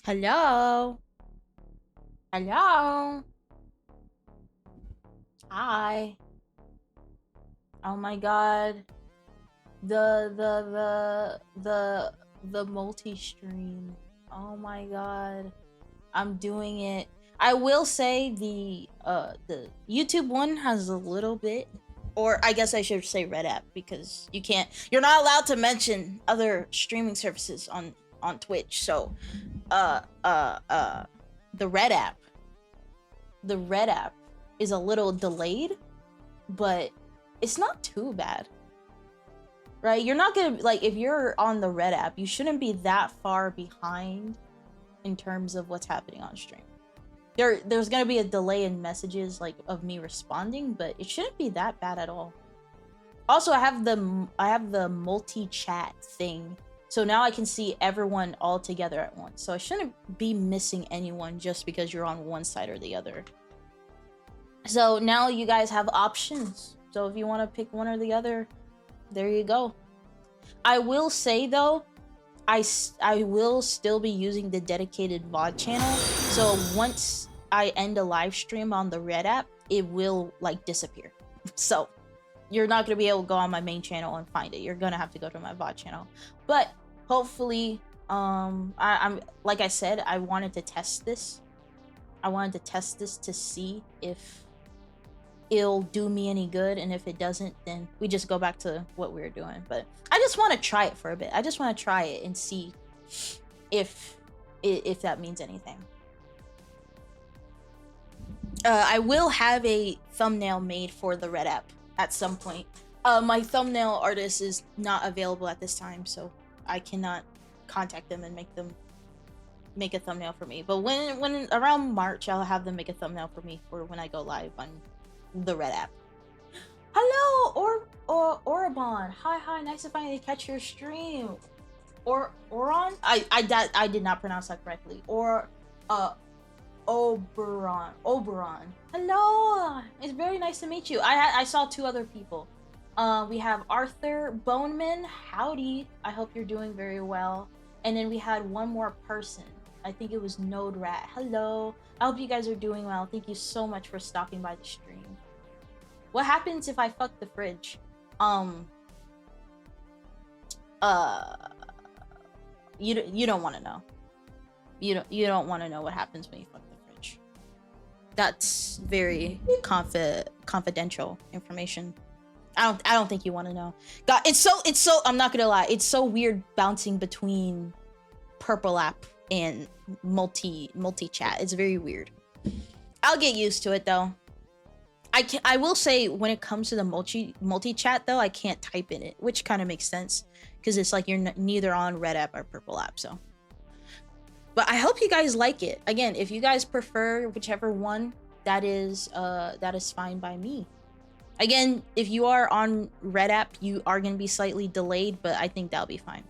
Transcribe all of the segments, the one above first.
Hello. Hello. Hi. Oh my god. The multi-stream. Oh my god. I'm doing it. I will say the YouTube one has a little bit, or I guess I should say Red App, because you're not allowed to mention other streaming services on Twitch. So uh uh uh the Red App the Red App is a little delayed, but it's not too bad. Right? You're not gonna, like, if you're on the Red App, you shouldn't be that far behind in terms of what's happening on stream. There's gonna be a delay in messages, like, of me responding, but it shouldn't be that bad at all. Also, I have the multi-chat thing, so now I can see everyone all together at once. So I shouldn't be missing anyone just because you're on one side or the other. So now you guys have options. So if you want to pick one or the other, there you go. I will say though, I will still be using the dedicated VOD channel. So once I end a live stream on the Red App, it will like disappear. So you're not gonna be able to go on my main channel and find it. You're gonna have to go to my VOD channel. But hopefully, I'm like I said, I wanted to test this. I wanted to test this to see if it'll do me any good, and if it doesn't, then we just go back to what we were doing. But I just want to try it for a bit. I just want to try it and see if that means anything. I will have a thumbnail made for the Red App at some point. My thumbnail artist is not available at this time, so I cannot contact them and make a thumbnail for me. But when around March, I'll have them make a thumbnail for me for when I go live on the Red App. Hello, Orabon. Hi, nice to finally catch your stream. Oron? I did not pronounce that correctly. Oberon. Hello. It's very nice to meet you. I saw two other people. We have Arthur Boneman. Howdy. I hope you're doing very well. And then we had one more person. I think it was Node Rat. Hello. I hope you guys are doing well. Thank you so much for stopping by the stream. What happens if I fuck the fridge? You don't want to know. You don't want to know what happens when you fuck the fridge. That's very confidential information. I don't think you want to know. God, it's so I'm not gonna lie, it's so weird bouncing between Purple App and multi chat. It's very weird. I'll get used to it though. I will say, when it comes to the multi chat though, I can't type in it, which kind of makes sense because it's like you're neither on Red App or Purple App. So, but I hope you guys like it. Again, if you guys prefer whichever one, that is fine by me. Again, if you are on Red App, you are gonna be slightly delayed, but I think that'll be fine.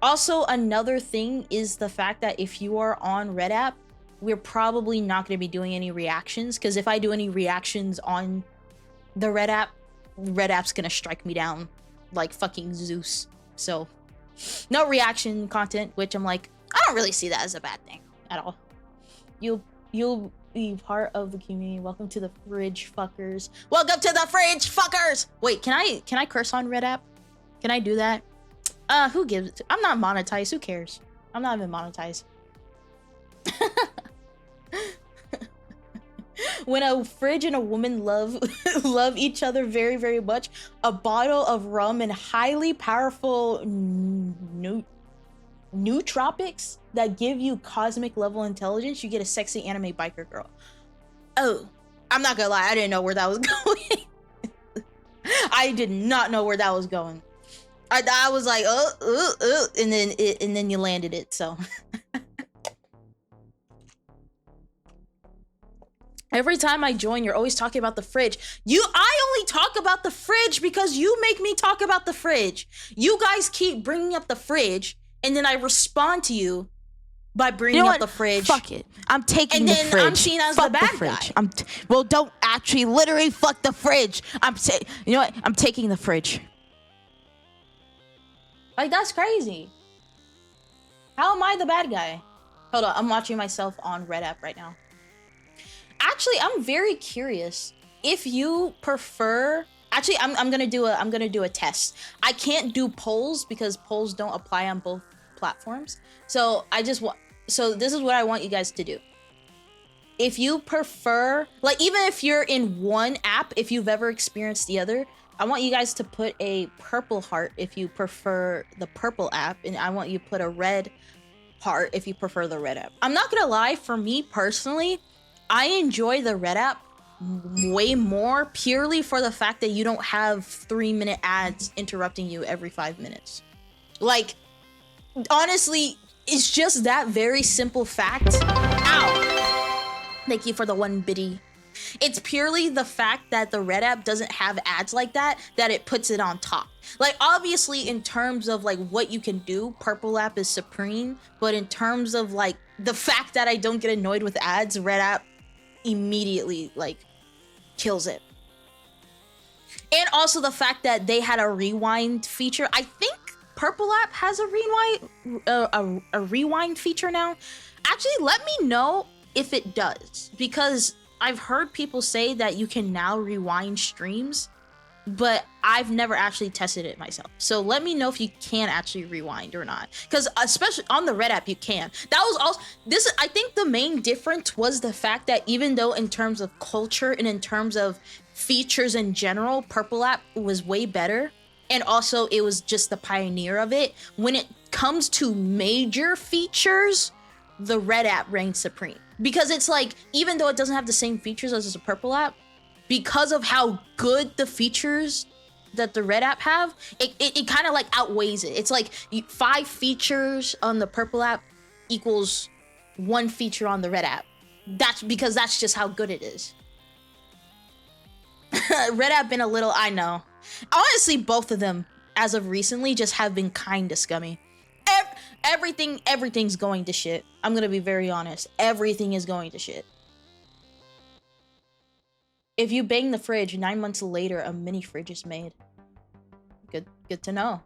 Also, another thing is the fact that if you are on Red App, we're probably not going to be doing any reactions, because if I do any reactions on the Red App's going to strike me down like fucking Zeus. So no reaction content, which I'm like, I don't really see that as a bad thing at all. You'll be part of the community. Welcome to the fridge fuckers. Welcome to the fridge fuckers. Wait, can I curse on Red App? Can I do that? Who gives it? I'm not monetized. Who cares? I'm not even monetized. When a fridge and a woman love each other very, very much, a bottle of rum and highly powerful nootropics that give you cosmic level intelligence, you get a sexy anime biker girl. Oh, I'm not gonna lie, I didn't know where that was going. I did not know where that was going. I was like, and then you landed it. So every time I join, you're always talking about the fridge. I only talk about the fridge because you make me talk about the fridge. You guys keep bringing up the fridge, and then I respond to you by bringing up the fridge. Fuck it. I'm taking the fridge. And then I'm seen as the bad guy. Well, don't actually literally fuck the fridge. You know what? I'm taking the fridge. Like, that's crazy. How am I the bad guy? Hold on, I'm watching myself on Red App right now. Actually, I'm very curious if you prefer. Actually, I'm gonna do a test. I can't do polls because polls don't apply on both platforms. So so this is what I want you guys to do. If you prefer, like, even if you're in one app, if you've ever experienced the other, I want you guys to put a purple heart if you prefer the purple app, and I want you to put a red heart if you prefer the red app. I'm not gonna lie, for me personally, I enjoy the red app way more purely for the fact that you don't have 3-minute ads interrupting you every 5 minutes. Like, honestly, it's just that very simple fact. Ow! Thank you for the 1 biddy. It's purely the fact that the red app doesn't have ads like that it puts it on top. Like, obviously, in terms of like what you can do, purple app is supreme, but in terms of like the fact that I don't get annoyed with ads, red app immediately like kills it. And also the fact that they had a rewind feature. I think purple app has a rewind feature now. Actually, let me know if it does, because I've heard people say that you can now rewind streams, but I've never actually tested it myself. So let me know if you can actually rewind or not, because especially on the red app you can. That was also I think the main difference was the fact that even though in terms of culture and in terms of features in general, purple app was way better, and also it was just the pioneer of it, when it comes to major features, the red app reigns supreme. Because it's like, even though it doesn't have the same features as a purple app, because of how good the features that the red app have, it kind of like outweighs it. It's like 5 features on the purple app equals 1 feature on the red app. That's because that's just how good it is. Red app been a little, I know. Honestly, both of them, as of recently, just have been kind of scummy. Everything's going to shit. I'm gonna be very honest. Everything is going to shit. If you bang the fridge, 9 months later, a mini fridge is made. Good to know.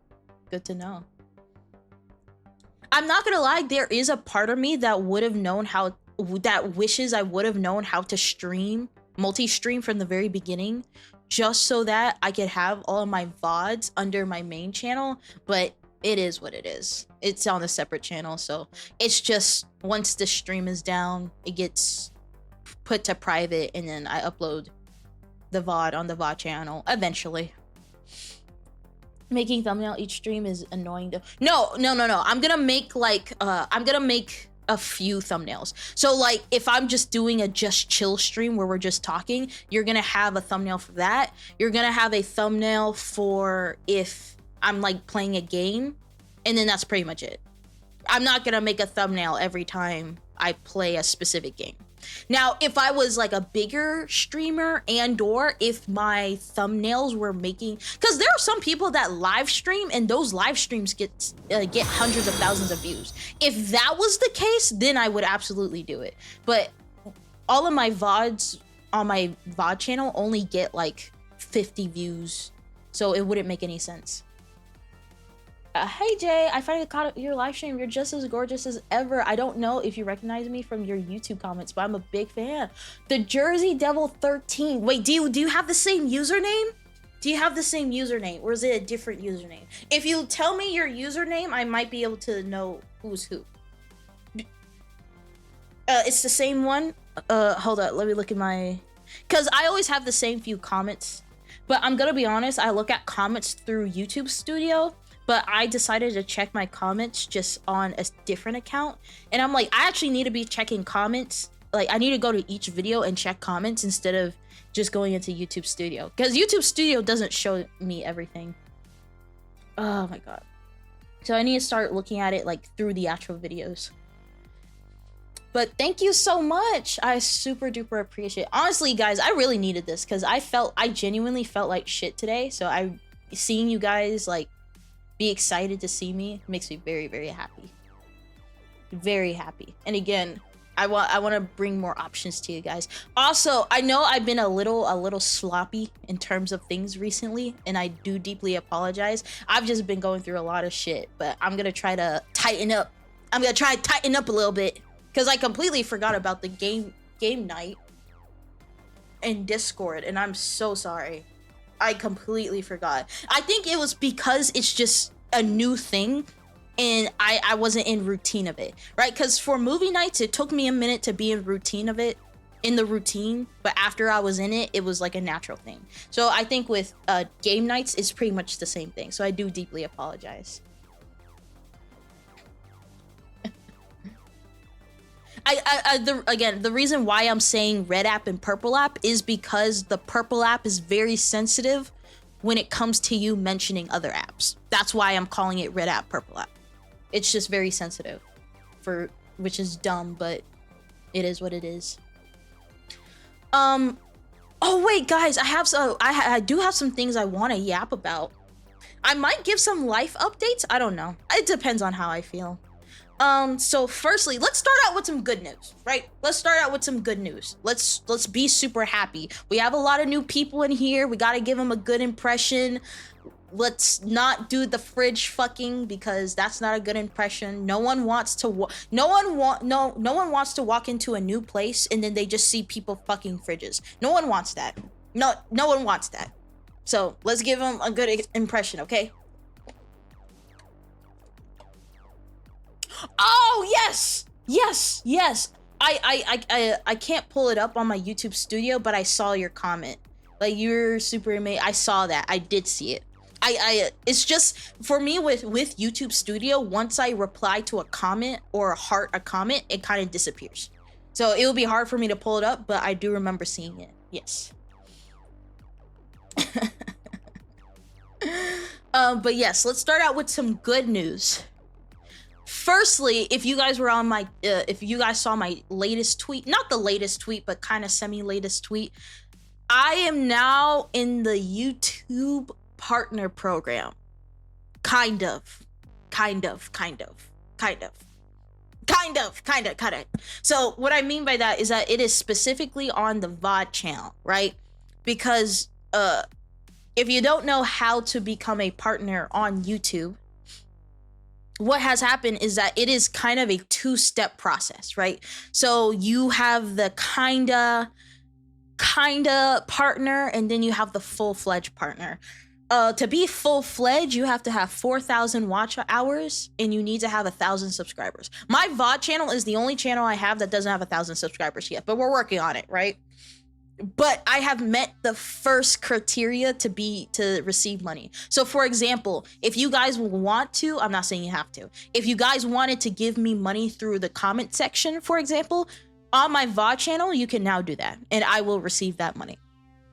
Good to know. I'm not gonna lie, there is a part of me that would have known how, that wishes I would have known how to stream, multi-stream from the very beginning, just so that I could have all of my VODs under my main channel, but it is what it is. It's on a separate channel, so it's just once the stream is down, it gets put to private, and then I upload the VOD on the VOD channel eventually. Making thumbnail each stream is annoying to— No. I'm gonna make like a few thumbnails. So like if I'm just doing a just chill stream where we're just talking, you're gonna have a thumbnail for that. You're gonna have a thumbnail for if I'm like playing a game, and then that's pretty much it. I'm not gonna make a thumbnail every time I play a specific game. Now, if I was like a bigger streamer, and or if my thumbnails were making, because there are some people that live stream and those live streams get hundreds of thousands of views. If that was the case, then I would absolutely do it. But all of my VODs on my VOD channel only get like 50 views, so it wouldn't make any sense. Hey Jay, I finally caught your live stream. You're just as gorgeous as ever. I don't know if you recognize me from your YouTube comments, but I'm a big fan. The Jersey Devil 13. Wait, do you have the same username? Do you have the same username, or is it a different username? If you tell me your username, I might be able to know who's who. It's the same one. Hold up, let me look at my, because I always have the same few comments. But I'm gonna be honest, I look at comments through YouTube Studio. But I decided to check my comments just on a different account. And I'm like, I actually need to be checking comments. Like, I need to go to each video and check comments instead of just going into YouTube Studio. Because YouTube Studio doesn't show me everything. Oh my god. So I need to start looking at it like through the actual videos. But thank you so much. I super duper appreciate it. Honestly, guys, I really needed this because I genuinely felt like shit today. So seeing you guys like be excited to see me makes me very, very happy. Very happy. And again, I want to bring more options to you guys. Also, I know I've been a little sloppy in terms of things recently, and I do deeply apologize. I've just been going through a lot of shit, but I'm gonna try to tighten up. I'm gonna try to tighten up a little bit. because I completely forgot about the game night in Discord, and I'm so sorry. I completely forgot. I think it was because it's just a new thing, and I wasn't in routine of it, right? Because for movie nights, it took me a minute to be in routine of it, in the routine, but after I was in it, it was like a natural thing. So I think with game nights, it's pretty much the same thing. So I do deeply apologize. The reason why I'm saying red app and purple app is because the purple app is very sensitive when it comes to you mentioning other apps. That's why I'm calling it red app, purple app. It's just very sensitive, which is dumb, but it is what it is. Oh wait, guys, I do have some things I want to yap about. I might give some life updates. I don't know. It depends on how I feel. So firstly, let's start out with some good news, right? Let's start out with some good news. Let's be super happy. We have a lot of new people in here. We got to give them a good impression. Let's not do the fridge fucking, because that's not a good impression. No one wants to wants to walk into a new place and then they just see people fucking fridges. No one wants that. No one wants that. So, let's give them a good impression, okay? Oh, yes. I can't pull it up on my YouTube studio, but I saw your comment. Like, you're super amazing. I saw that. I did see it. It's just, for me with YouTube studio, once I reply to a comment or heart a comment, it kind of disappears. So it will be hard for me to pull it up, but I do remember seeing it. Yes. But yes, let's start out with some good news. Firstly, if you guys were on my, if you guys saw my latest tweet, not the latest tweet, but kind of semi-latest tweet, I am now in the YouTube partner program. Kind of. So what I mean by that is that it is specifically on the VOD channel, right? Because if you don't know how to become a partner on YouTube, what has happened is that it is kind of a two-step process, right? So you have the kinda partner, and then you have the full-fledged partner. To be full-fledged, you have to have 4,000 watch hours, and you need to have 1,000 subscribers. My VOD channel is the only channel I have that doesn't have 1,000 subscribers yet, but we're working on it, right? But I have met the first criteria to receive money. So for example, if you guys want to, I'm not saying you have to, if you guys wanted to give me money through the comment section, for example, on my VOD channel, you can now do that, and I will receive that money.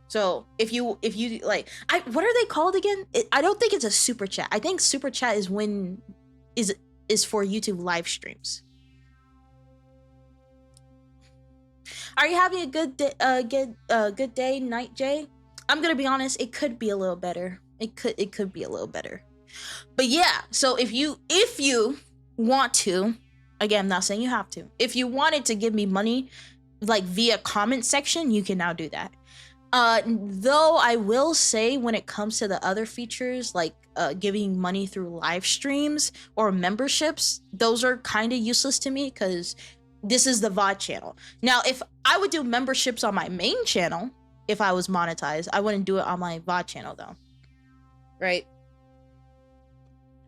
So if you like, what are they called again? I don't think it's a super chat. I think super chat is is for YouTube live streams. Are you having a good day, Night Jay? I'm gonna be honest, it could be a little better. It could be a little better. But yeah, so if you want to, again, I'm not saying you have to. If you wanted to give me money, like via comment section, you can now do that. Though I will say, when it comes to the other features, like giving money through live streams or memberships, those are kind of useless to me because this is the VOD channel. Now, if I would do memberships on my main channel, if I was monetized, I wouldn't do it on my VOD channel though, right?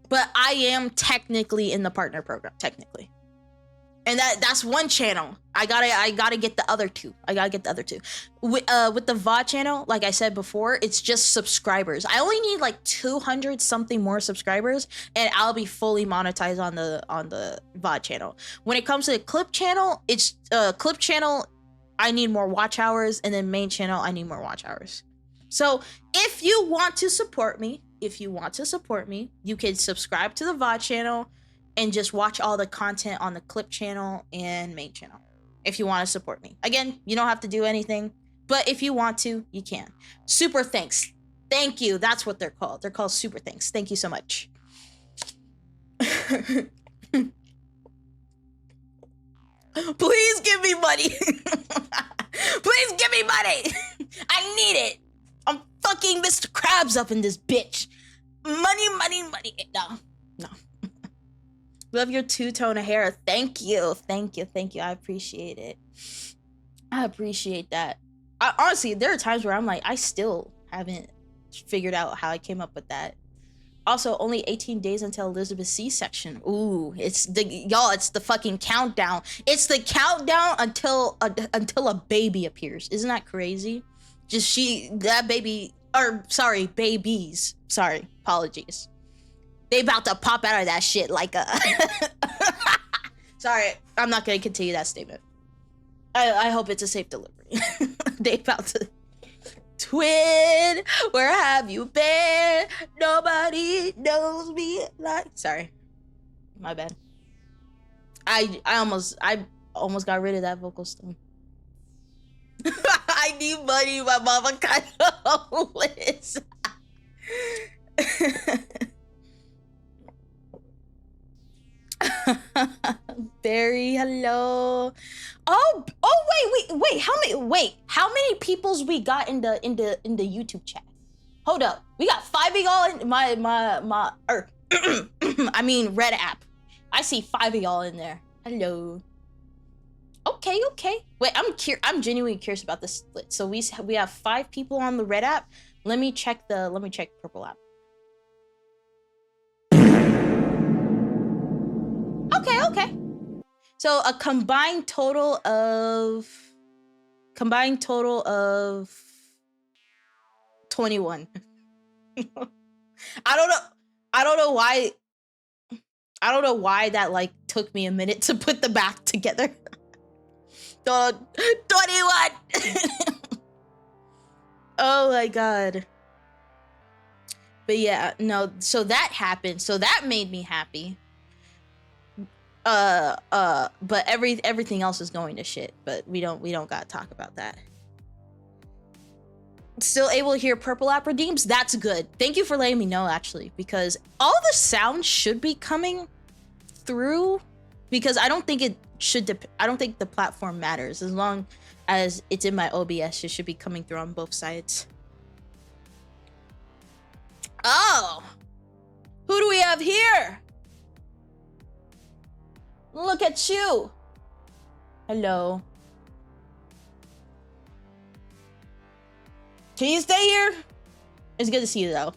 But I am technically in the partner program, technically. And that's one channel. I gotta get the other two. With the VOD channel, like I said before, it's just subscribers. I only need like 200 something more subscribers, and I'll be fully monetized on the VOD channel. When it comes to the clip channel, it's clip channel, I need more watch hours, and then main channel, I need more watch hours. So if you want to support me, you can subscribe to the VOD channel and just watch all the content on the clip channel and main channel if you want to support me. Again, you don't have to do anything, but if you want to, you can. Super thanks. Thank you. That's what they're called. They're called super thanks. Thank you so much. Please give me money. Please give me money. I need it. I'm fucking Mr. Krabs up in this bitch. Money. No. Love your two-tone of hair. Thank you. Thank you. Thank you. I appreciate it. I appreciate that. Honestly, there are times where I'm like, I still haven't figured out how I came up with that. Also, only 18 days until Elizabeth's C-section. Ooh, it's the fucking countdown. It's the countdown until a baby appears. Isn't that crazy? That baby, or sorry, babies. Sorry, apologies. They about to pop out of that shit like a. Sorry, I'm not gonna continue that statement. I hope it's a safe delivery. They about to. Twin, where have you been? Nobody knows me like. Sorry, my bad. I almost got rid of that vocal stem. I need money. My mama kind of homeless. Barry, hello. Wait. How many peoples we got in the YouTube chat? Hold up. We got 5 of y'all in my I mean Red app. I see 5 of y'all in there. Hello. Okay. Wait, I'm genuinely curious about this split. So we have 5 people on the Red app. Let me check Purple app. Okay. So a combined total of 21. I don't know why that like took me a minute to put the math together. 21. Oh my god. But yeah, no, so that happened. So that made me happy. But everything else is going to shit, but we don't gotta talk about that. Still able to hear Purple app redeems? That's good. Thank you for letting me know, actually, because all the sound should be coming through, because I don't think it should I don't think the platform matters. As long as it's in my OBS, it should be coming through on both sides. Oh, who do we have here? Look at you. Hello. Can you stay here? It's good to see you though.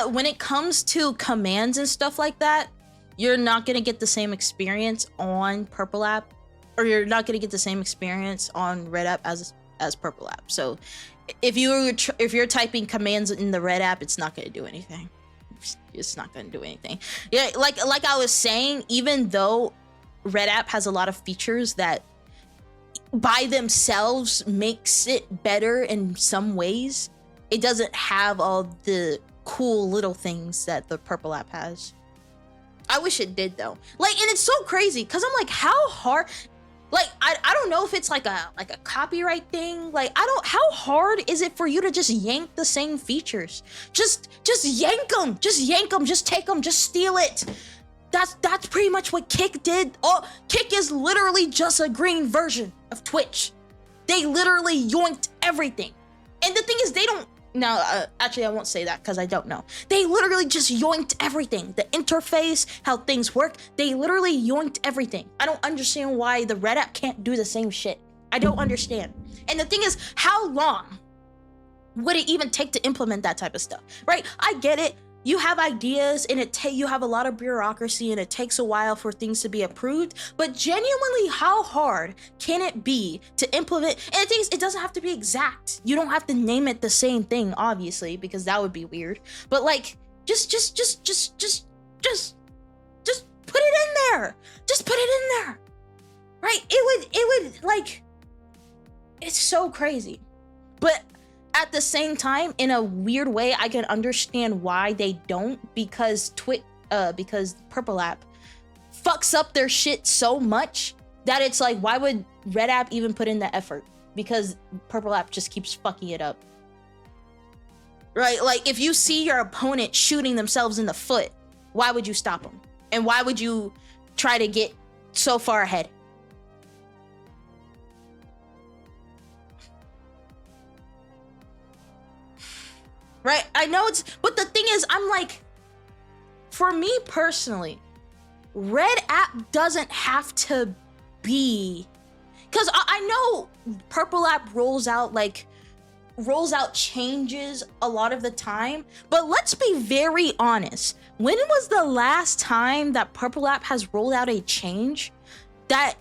When it comes to commands and stuff like that, you're not gonna get the same experience on Purple app, or you're not gonna get the same experience on Red app as Purple app. So if you're typing commands in the Red app, it's not gonna do anything. It's not gonna do anything. Yeah, like I was saying, even though Red app has a lot of features that by themselves makes it better in some ways, it doesn't have all the cool little things that the Purple app has. I wish it did though. Like, and it's so crazy because I'm like, how hard? Like, I don't know if it's like a copyright thing. Like, how hard is it for you to just yank the same features? Just yank them. Just take them. Just steal it. That's pretty much what Kick did. Oh, Kick is literally just a green version of Twitch. They literally yoinked everything. And the thing is, they don't. Now, actually, I won't say that because I don't know. They literally just yoinked everything. The interface, how things work, they literally yoinked everything. I don't understand why the Red app can't do the same shit. I don't understand. And the thing is, how long would it even take to implement that type of stuff, right? I get it. You have ideas and you have a lot of bureaucracy and it takes a while for things to be approved, but genuinely, how hard can it be to implement? And the thing is, it doesn't have to be exact. You don't have to name it the same thing, obviously, because that would be weird. But like, just put it in there. Just put it in there, right? It would like, it's so crazy. But at the same time, in a weird way, I can understand why they don't, because Purple app fucks up their shit so much that it's like, why would Red app even put in the effort? Because Purple app just keeps fucking it up. Right? Like, if you see your opponent shooting themselves in the foot, why would you stop them? And why would you try to get so far ahead? Right? I know but the thing is, I'm like, for me personally, Red app doesn't have to be, because I know Purple app rolls out changes a lot of the time, but let's be very honest. When was the last time that Purple app has rolled out a change that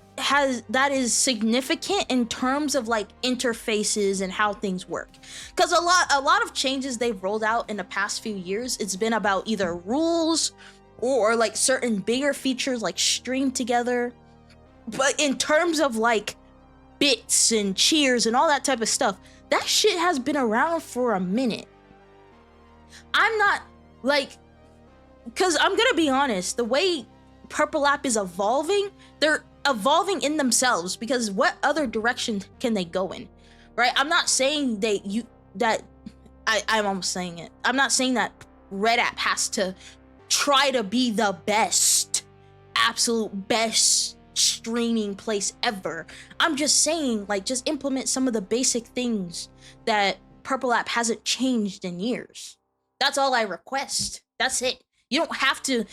is significant in terms of like interfaces and how things work? Because a lot of changes they've rolled out in the past few years, it's been about either rules or like certain bigger features like stream together. But in terms of like bits and cheers and all that type of stuff, that shit has been around for a minute. I'm not like, because I'm gonna be honest, the way Purple app is evolving, they're evolving in themselves, because what other direction can they go in, right? I'm not saying I'm almost saying it. I'm not saying that Red app has to try to be the best, absolute best streaming place ever. I'm just saying, like, just implement some of the basic things that Purple app hasn't changed in years. That's all I request. That's it. You don't have to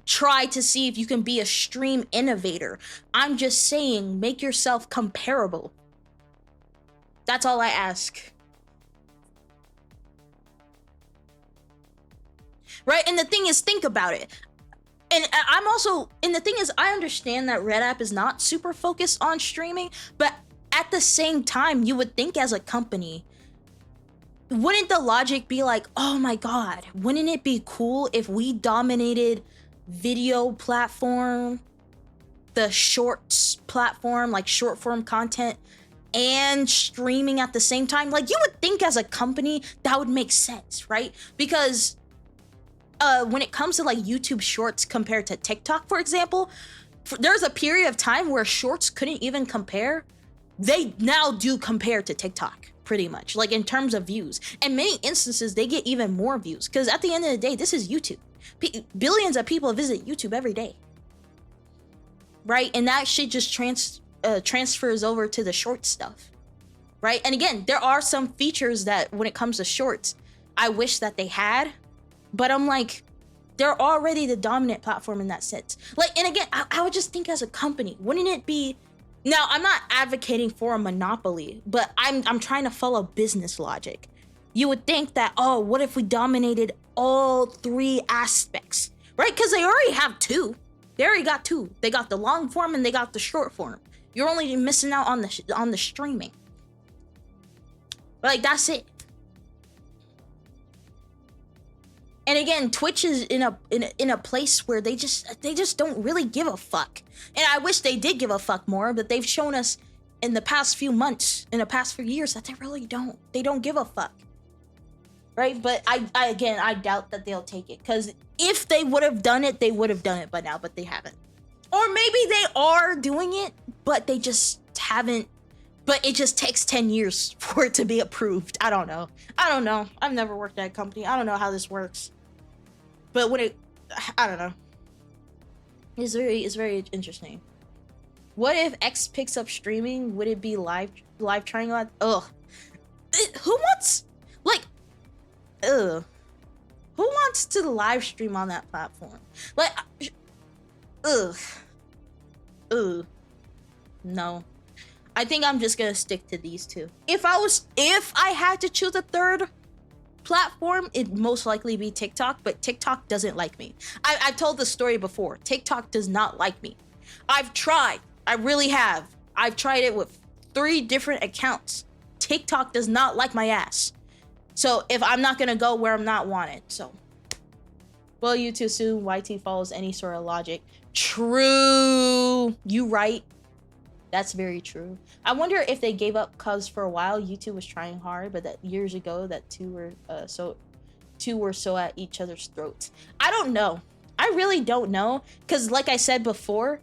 try to see if you can be a stream innovator. I'm just saying, make yourself comparable. That's all I ask. Right? And the thing is, think about it. And the thing is, I understand that Red app is not super focused on streaming, but at the same time, you would think as a company, wouldn't the logic be like, oh my God, wouldn't it be cool if we dominated video platform, the shorts platform, like short form content, and streaming at the same time? Like, you would think as a company that would make sense, right? Because when it comes to like YouTube shorts compared to TikTok, for example, there's a period of time where shorts couldn't even compare. They now do compare to TikTok, pretty much, like in terms of views. In many instances, they get even more views, because at the end of the day, this is YouTube. Billions of people visit YouTube every day, right? And that shit just transfers over to the short stuff, right? And again, there are some features that when it comes to shorts, I wish that they had, but I'm like, they're already the dominant platform in that sense. Like, and again, I would just think as a company, wouldn't it be, now I'm not advocating for a monopoly, but I'm trying to follow business logic. You would think that, oh, what if we dominated all three aspects, right? Because they already have two. They already got two. They got the long form and they got the short form. You're only missing out on the streaming. Like, that's it. And again, Twitch is in a place where they just don't really give a fuck. And I wish they did give a fuck more, but they've shown us in the past few months, in the past few years, that they really don't. They don't give a fuck. Right? But I doubt that they'll take it, because if they would have done it, they would have done it by now, but they haven't. Or maybe they are doing it, but they just haven't. But it just takes 10 years for it to be approved. I don't know. I've never worked at a company. I don't know how this works. But I don't know. It's very interesting. What if X picks up streaming? Would it be live triangle? Ugh. Who wants to live stream on that platform? Like, ugh. No. I think I'm just gonna stick to these two. If I had to choose a third platform, it'd most likely be TikTok, but TikTok doesn't like me. I've told the story before. TikTok does not like me. I've tried. I really have. I've tried it with 3 different accounts. TikTok does not like my ass. So if I'm not gonna go where I'm not wanted, so. Well, you too soon. YT follows any sort of logic. True. You right. That's very true. I wonder if they gave up cause for a while YouTube was trying hard, but that years ago that two were so at each other's throats. I don't know. I really don't know, because like I said before,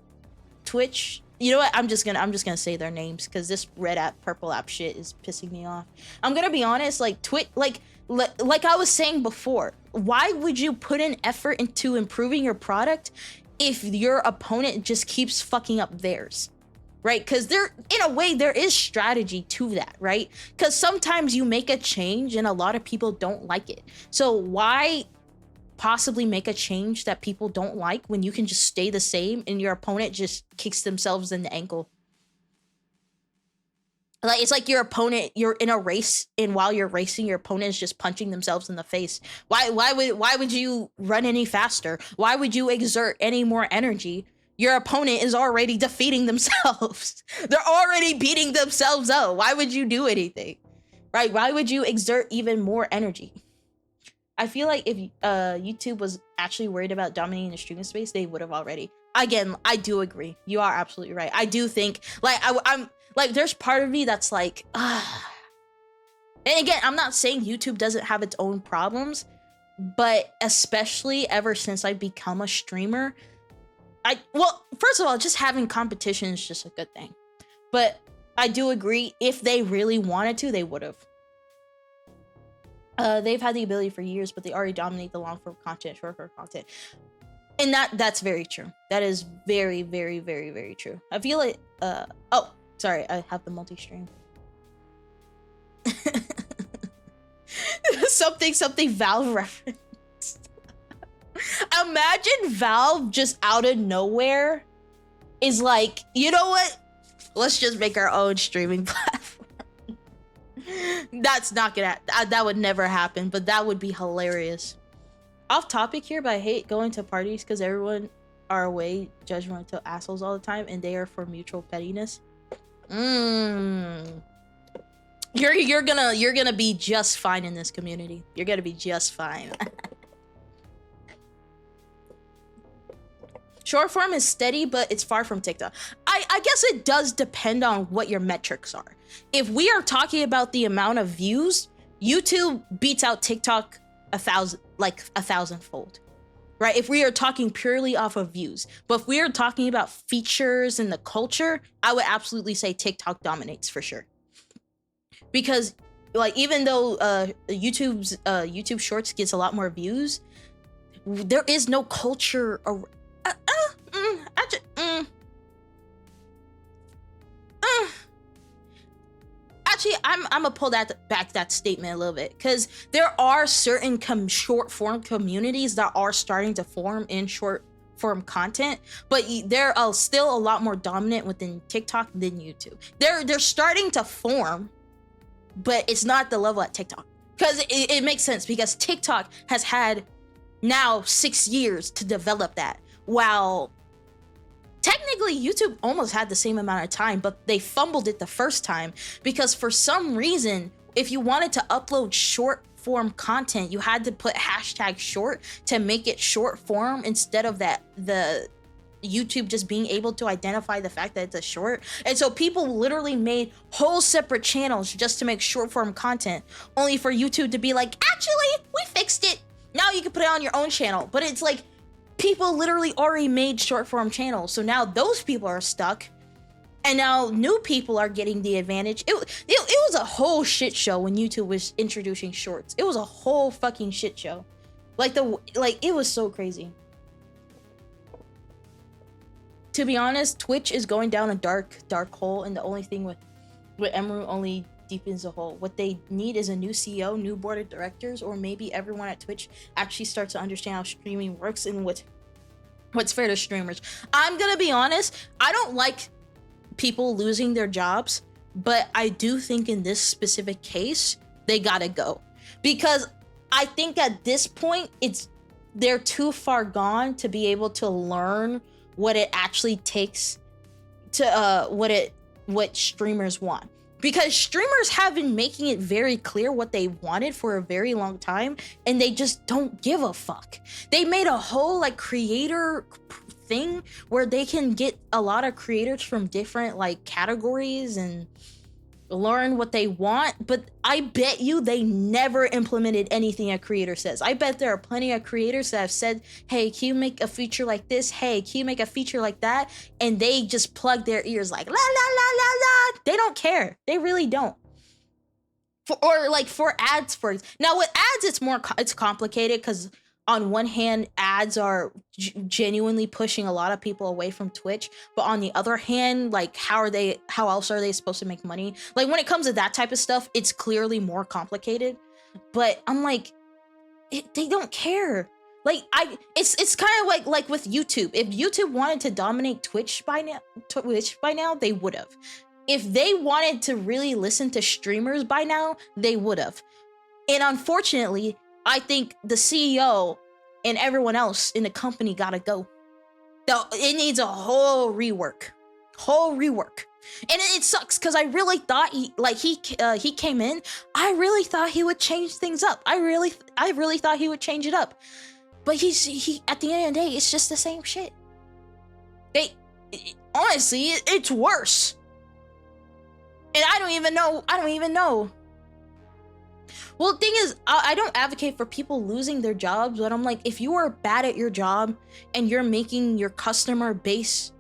Twitch. You know what? I'm just gonna say their names, because this Red app, Purple app shit is pissing me off. I'm gonna be honest. Like like I was saying before, why would you put in effort into improving your product if your opponent just keeps fucking up theirs? Right? Because in a way, there is strategy to that, right? Because sometimes you make a change and a lot of people don't like it. So why possibly make a change that people don't like when you can just stay the same and your opponent just kicks themselves in the ankle? Like, it's like your opponent, you're in a race, and while you're racing, your opponent is just punching themselves in the face. Why would you run any faster? Why would you exert any more energy? Your opponent is already defeating themselves. They're already beating themselves up. Why would you do anything? Right? Why would you exert even more energy? I feel like if YouTube was actually worried about dominating the streaming space, they would have already. Again, I do agree. You are absolutely right. I do think, like, I'm like, there's part of me that's like, ah. And again, I'm not saying YouTube doesn't have its own problems, but especially ever since I've become a streamer, well, first of all, just having competition is just a good thing. But I do agree, if they really wanted to, they would have. They've had the ability for years, but they already dominate the long form content, short form content. And that's very true. That is very, very, very, very true. I feel like, oh, sorry, I have the multi-stream. something Valve reference. Imagine Valve just out of nowhere is like, you know what? Let's just make our own streaming platform. That's not gonna, that would never happen, but that would be hilarious. Off topic here, but I hate going to parties because everyone are away judgmental assholes all the time, and they are for mutual pettiness. You're gonna be just fine in this community. You're gonna be just fine. Short form is steady, but it's far from TikTok. I guess it does depend on what your metrics are. If we are talking about the amount of views, YouTube beats out TikTok a thousandfold, right? If we are talking purely off of views, but if we are talking about features and the culture, I would absolutely say TikTok dominates for sure. Because, like, even though YouTube Shorts gets a lot more views, there is no culture. Actually, I'm gonna pull that statement a little bit, because there are certain short form communities that are starting to form in short form content, but they're still a lot more dominant within TikTok than YouTube. They're starting to form, but it's not the level at TikTok, because it makes sense, because TikTok has had now 6 years to develop that, while technically YouTube almost had the same amount of time, but they fumbled it the first time because for some reason, if you wanted to upload short form content, you had to put #short to make it short form instead of the YouTube just being able to identify the fact that it's a short. And so people literally made whole separate channels just to make short form content, only for YouTube to be like, actually, we fixed it. Now you can put it on your own channel. But it's like, people literally already made short form channels, so now those people are stuck, and now new people are getting the advantage. It was a whole shit show when YouTube was introducing shorts. It was a whole fucking shit show. It was so crazy. To be honest, Twitch is going down a dark hole, and the only thing with Emerald only deepens the hole. What they need is a new CEO, new board of directors, or maybe everyone at Twitch actually starts to understand how streaming works and what's fair to streamers. I'm gonna be honest, I don't like people losing their jobs, but I do think in this specific case, they gotta go. Because I think at this point, they're too far gone to be able to learn what it actually takes to what streamers want. Because streamers have been making it very clear what they wanted for a very long time, and they just don't give a fuck. They made a whole creator thing where they can get a lot of creators from different categories and learn what they want, but I bet you they never implemented anything a creator says. I bet there are plenty of creators that have said, hey, can you make a feature like this? Hey, can you make a feature like that? And they just plug their ears like, la, la, la, la, la. They don't care. They really don't. For ads, now with ads, it's complicated, because on one hand, ads are genuinely pushing a lot of people away from Twitch, but on the other hand, how else are they supposed to make money? When it comes to that type of stuff, it's clearly more complicated. But I'm like, they don't care. It's kind of like with YouTube. If YouTube wanted to dominate Twitch by now, they would have. If they wanted to really listen to streamers by now, they would have. And unfortunately, I think the CEO and everyone else in the company gotta go. It needs a whole rework. And it sucks because I really thought he came in. I really thought he would change things up. I really thought he would change it up. But he at the end of the day, it's just the same shit. Honestly, it's worse. And I don't even know. Well, the thing is, I don't advocate for people losing their jobs, but I'm like, if you are bad at your job and you're making your customer base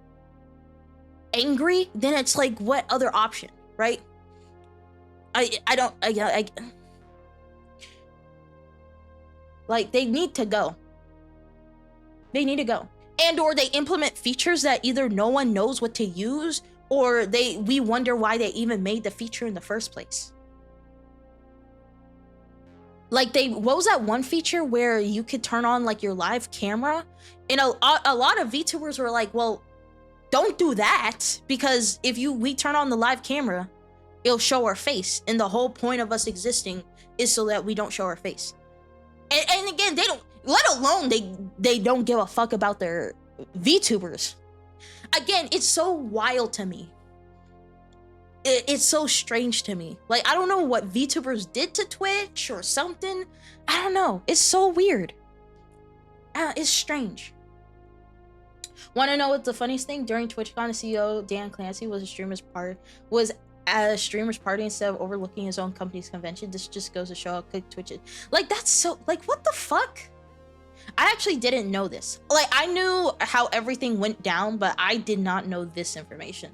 angry, then it's like, what other option, right? Like, they need to go. And or they implement features that either no one knows what to use, or we wonder why they even made the feature in the first place. Like, what was that one feature where you could turn on like your live camera? And a lot of VTubers were like, well, don't do that, because if we turn on the live camera, it'll show our face. And the whole point of us existing is so that we don't show our face. And again, they don't, let alone they don't give a fuck about their VTubers. Again, it's so wild to me. It's so strange to me. Like, I don't know what VTubers did to Twitch or something. I don't know. It's so weird. It's strange. Want to know what's the funniest thing? During TwitchCon, the CEO Dan Clancy was at a streamer's party instead of overlooking his own company's convention. This just goes to show how quick Twitch is. Like, that's so, like, what the fuck? I actually didn't know this. Like, I knew how everything went down, but I did not know this information.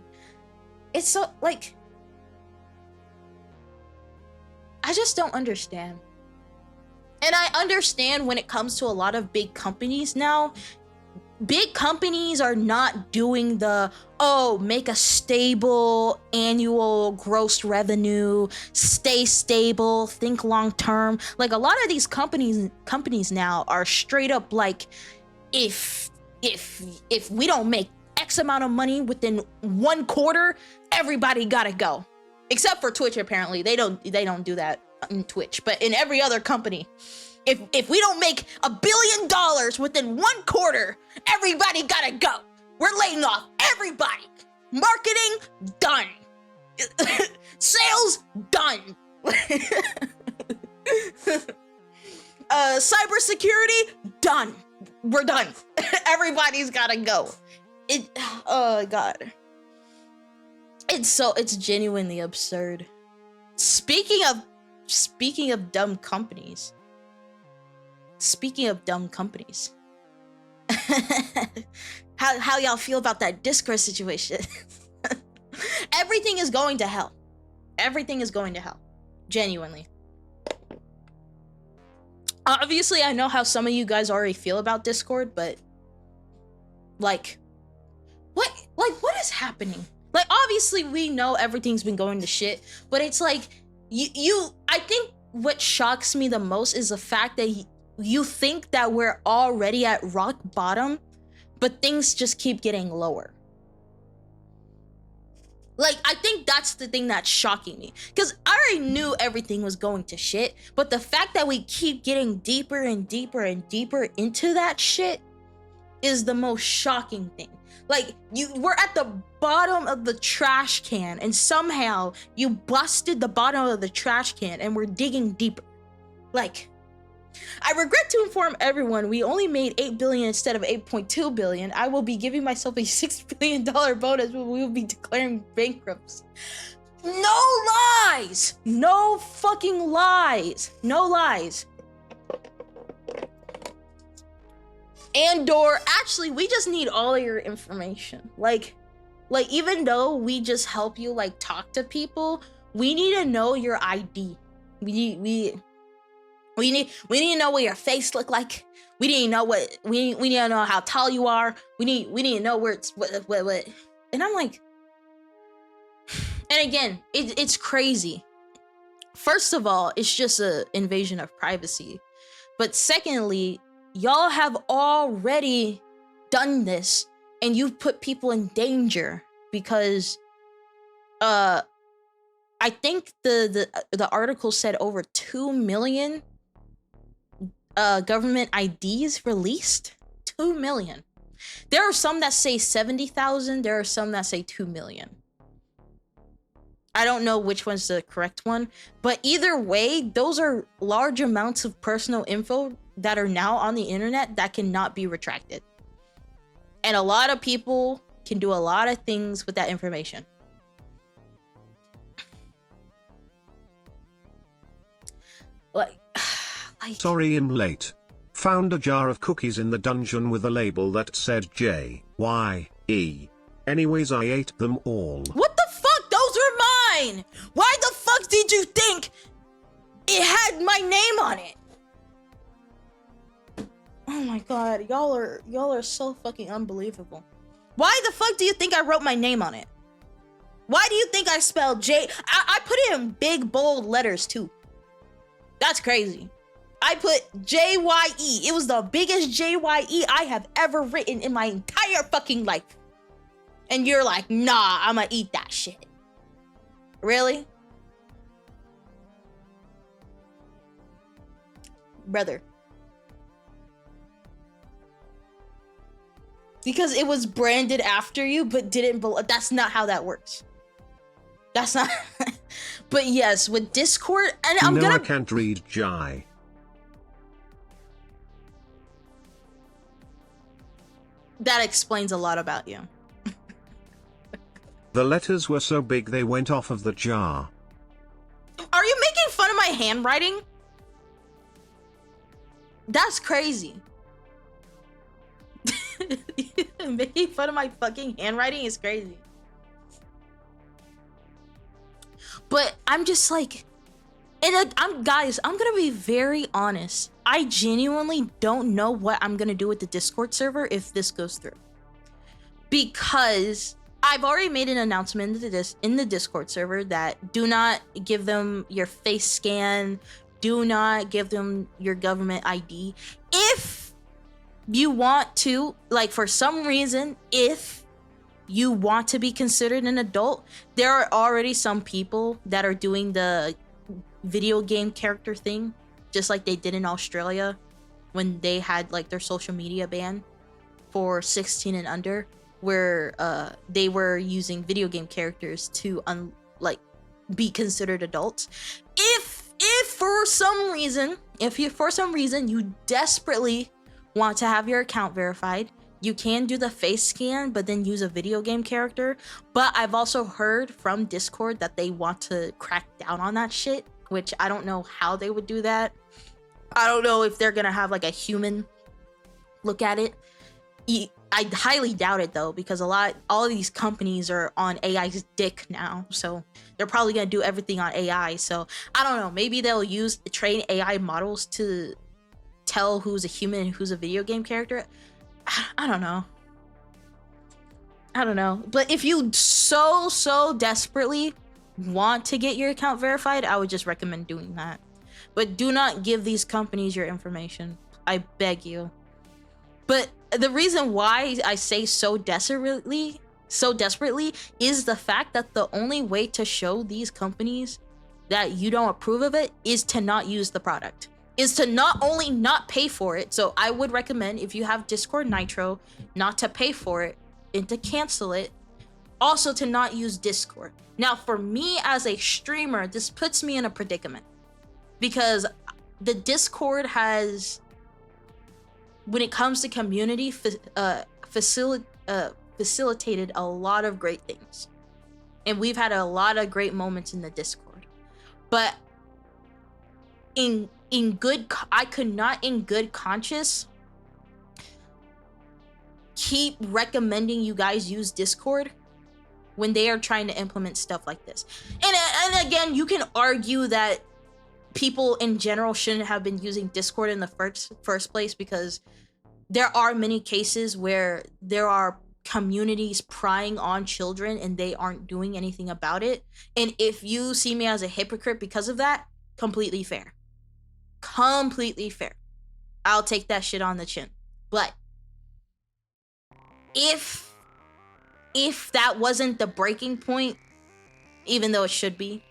It's so, like, I just don't understand. And I understand when it comes to a lot of big companies now. Big companies are not doing the, make a stable annual gross revenue, stay stable, think long term. Like, a lot of these companies now are straight up like, if we don't make X amount of money within 1 quarter, everybody gotta go. Except for Twitch, apparently. They don't do that in Twitch, but in every other company. If we don't make $1 billion within 1 quarter, everybody gotta go. We're laying off everybody. Marketing, done. Sales, done. Cybersecurity, done. We're done. Everybody's gotta go. Oh god. It's genuinely absurd. Speaking of dumb companies. How y'all feel about that Discord situation? Everything is going to hell. Genuinely. Obviously, I know how some of you guys already feel about Discord, but what is happening? Like, obviously we know everything's been going to shit, but it's like, I think what shocks me the most is the fact that you think that we're already at rock bottom, but things just keep getting lower. Like, I think that's the thing that's shocking me, because I already knew everything was going to shit, but the fact that we keep getting deeper and deeper and deeper into that shit is the most shocking thing. Like, we're at the bottom of the trash can, and somehow you busted the bottom of the trash can, and we're digging deeper. Like, I regret to inform everyone we only made $8 billion instead of $8.2 billion. I will be giving myself a $6 billion bonus when we will be declaring bankruptcy. No lies! No fucking lies! No lies. And/or actually, we just need all of your information. Like even though we just help you like talk to people, we need to know your ID. We need to know what your face look like. We need to know we need to know how tall you are. We need to know where it's what. And I'm like, and again, it's crazy. First of all, it's just an invasion of privacy. But secondly, y'all have already done this, and you've put people in danger because I think the article said over 2 million government IDs released. 2 million. There are some that say 70,000, there are some that say 2 million. I don't know which one's the correct one, but either way, those are large amounts of personal info that are now on the internet that cannot be retracted. And a lot of people can do a lot of things with that information. Like Sorry I'm late. Found a jar of cookies in the dungeon with a label that said Jye. Anyways, I ate them all. What the fuck? Those were mine! Why the fuck did you think it had my name on it? Oh my god, y'all are so fucking unbelievable. Why the fuck do you think I wrote my name on it? Why do you think I spelled J? I put it in big bold letters too. That's crazy. I put JYE. It was the biggest JYE I have ever written in my entire fucking life. And you're like, nah, I'ma eat that shit. Really? Brother. Because it was branded after you, but didn't belong. That's not how that works. That's not. But yes, with Discord, and I'm gonna. I can't read Jye. That explains a lot about you. The letters were so big they went off of the jar. Are you making fun of my handwriting? That's crazy. Making fun of my fucking handwriting is crazy. But I'm just like, and I'm gonna be very honest. I genuinely don't know what I'm gonna do with the Discord server if this goes through, because I've already made an announcement in the Discord server that do not give them your face scan, do not give them your government ID. If you want to, like, for some reason, if you want to be considered an adult, there are already some people that are doing the video game character thing, just like they did in Australia when they had like their social media ban for 16 and under, where they were using video game characters to be considered adults. If for some reason you desperately want to have your account verified, you can do the face scan, but then use a video game character. But I've also heard from Discord that they want to crack down on that shit, which I don't know how they would do that. I don't know if they're gonna have like a human look at it. I highly doubt it though, because all of these companies are on AI's dick now, so they're probably gonna do everything on AI. So I don't know, maybe they'll train AI models to tell who's a human and who's a video game character. I don't know. But if you so desperately want to get your account verified, I would just recommend doing that. But do not give these companies your information. I beg you. But the reason why I say so desperately is the fact that the only way to show these companies that you don't approve of it is to not use the product. Is to not only not pay for it. So I would recommend, if you have Discord Nitro, not to pay for it and to cancel it. Also to not use Discord. Now for me as a streamer, this puts me in a predicament, because the Discord has, when it comes to community, facilitated a lot of great things. And we've had a lot of great moments in the Discord. But I could not in good conscience keep recommending you guys use Discord when they are trying to implement stuff like this. And again, you can argue that people in general shouldn't have been using Discord in the first place, because there are many cases where there are communities prying on children and they aren't doing anything about it. And if you see me as a hypocrite because of that, completely fair. I'll take that shit on the chin. But if that wasn't the breaking point, even though it should be,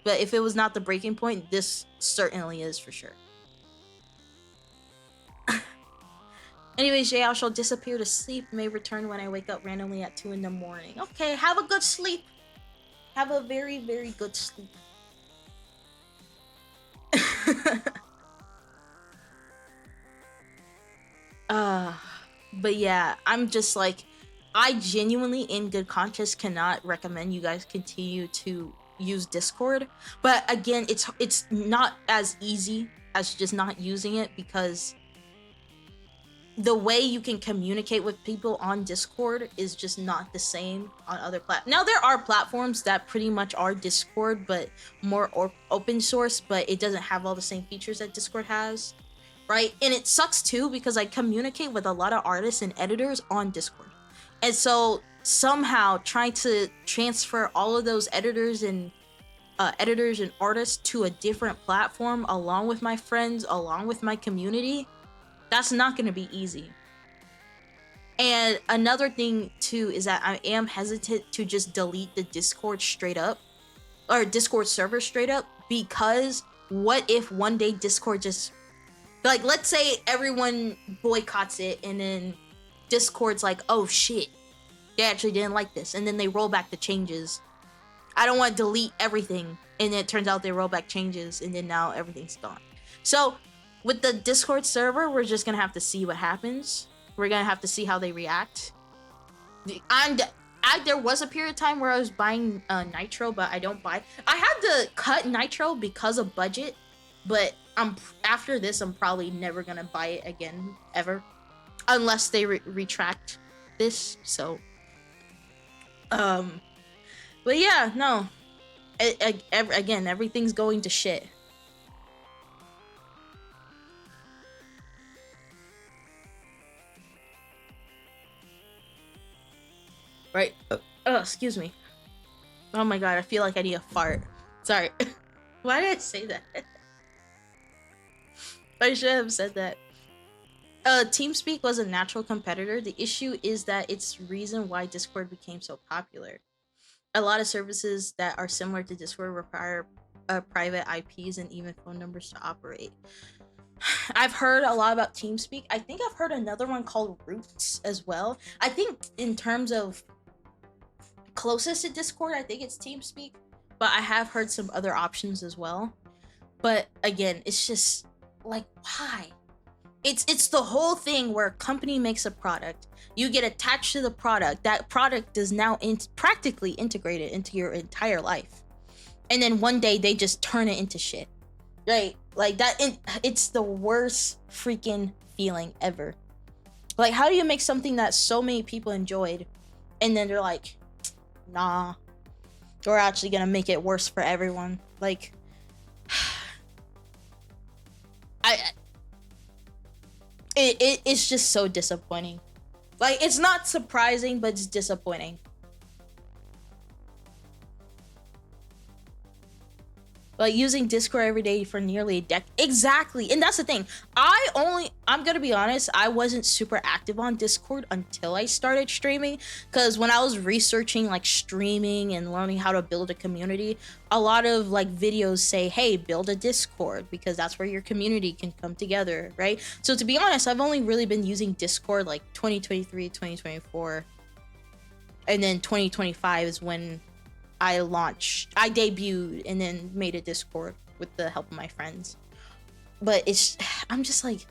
but if it was not the breaking point, this certainly is for sure. Anyways, Jay, I shall disappear to sleep. May return when I wake up randomly at 2 in the morning. Okay, have a good sleep. Have a very, very good sleep. But yeah, I'm just like, I genuinely, in good conscience, cannot recommend you guys continue to use Discord. But again, it's not as easy as just not using it, because the way you can communicate with people on Discord is just not the same on other platforms. Now, there are platforms that pretty much are Discord, but more open source, but it doesn't have all the same features that Discord has, right? And it sucks too, because I communicate with a lot of artists and editors on Discord. And so somehow trying to transfer all of those editors and artists to a different platform, along with my friends, along with my community, that's not going to be easy. And another thing too is that I am hesitant to just delete the Discord straight up, or Discord server straight up, because what if one day Discord just, like, let's say everyone boycotts it and then Discord's like, oh shit, they actually didn't like this, and then they roll back the changes. I don't want to delete everything and it turns out they roll back changes and then now everything's gone. So with the Discord server, we're just gonna have to see what happens. We're gonna have to see how they react. There was a period of time where I was buying Nitro, but I don't buy. I had to cut Nitro because of budget, but after this, I'm probably never gonna buy it again, ever, unless they retract this. So, but yeah, no. Again, everything's going to shit. Right? Oh, excuse me. Oh my god, I feel like I need a fart. Sorry. Why did I say that? I should have said that. TeamSpeak was a natural competitor. The issue is that it's reason why Discord became so popular. A lot of services that are similar to Discord require private IPs and even phone numbers to operate. I've heard a lot about TeamSpeak. I think I've heard another one called Roots as well. I think in terms of closest to Discord, I think it's TeamSpeak, but I have heard some other options as well. But again, it's just like, why? It's the whole thing where a company makes a product, you get attached to the product, that product is now practically integrated into your entire life, and then one day they just turn it into shit, right? Like that. It's the worst freaking feeling ever. Like, how do you make something that so many people enjoyed, and then they're like, nah, we're actually gonna make it worse for everyone? Like, it's just so disappointing. Like, it's not surprising, but it's disappointing. Like, using Discord every day for nearly a decade. Exactly. And that's the thing. I'm gonna be honest, I wasn't super active on Discord until I started streaming. Because when I was researching like streaming and learning how to build a community, a lot of like videos say, hey, build a Discord, because that's where your community can come together, right? So to be honest, I've only really been using Discord like 2023, 2024. And then 2025 is when I debuted and then made a Discord with the help of my friends. But I'm just like,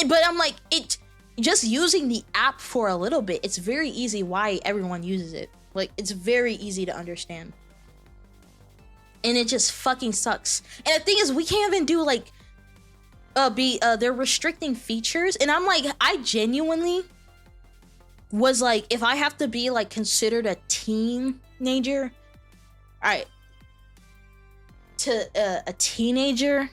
but I'm like, just using the app for a little bit, it's very easy why everyone uses it. Like, it's very easy to understand. And it just fucking sucks. And the thing is, we can't even do like, they're restricting features. And I'm like, I genuinely was like, if I have to be like considered a teenager, alright, to a teenager,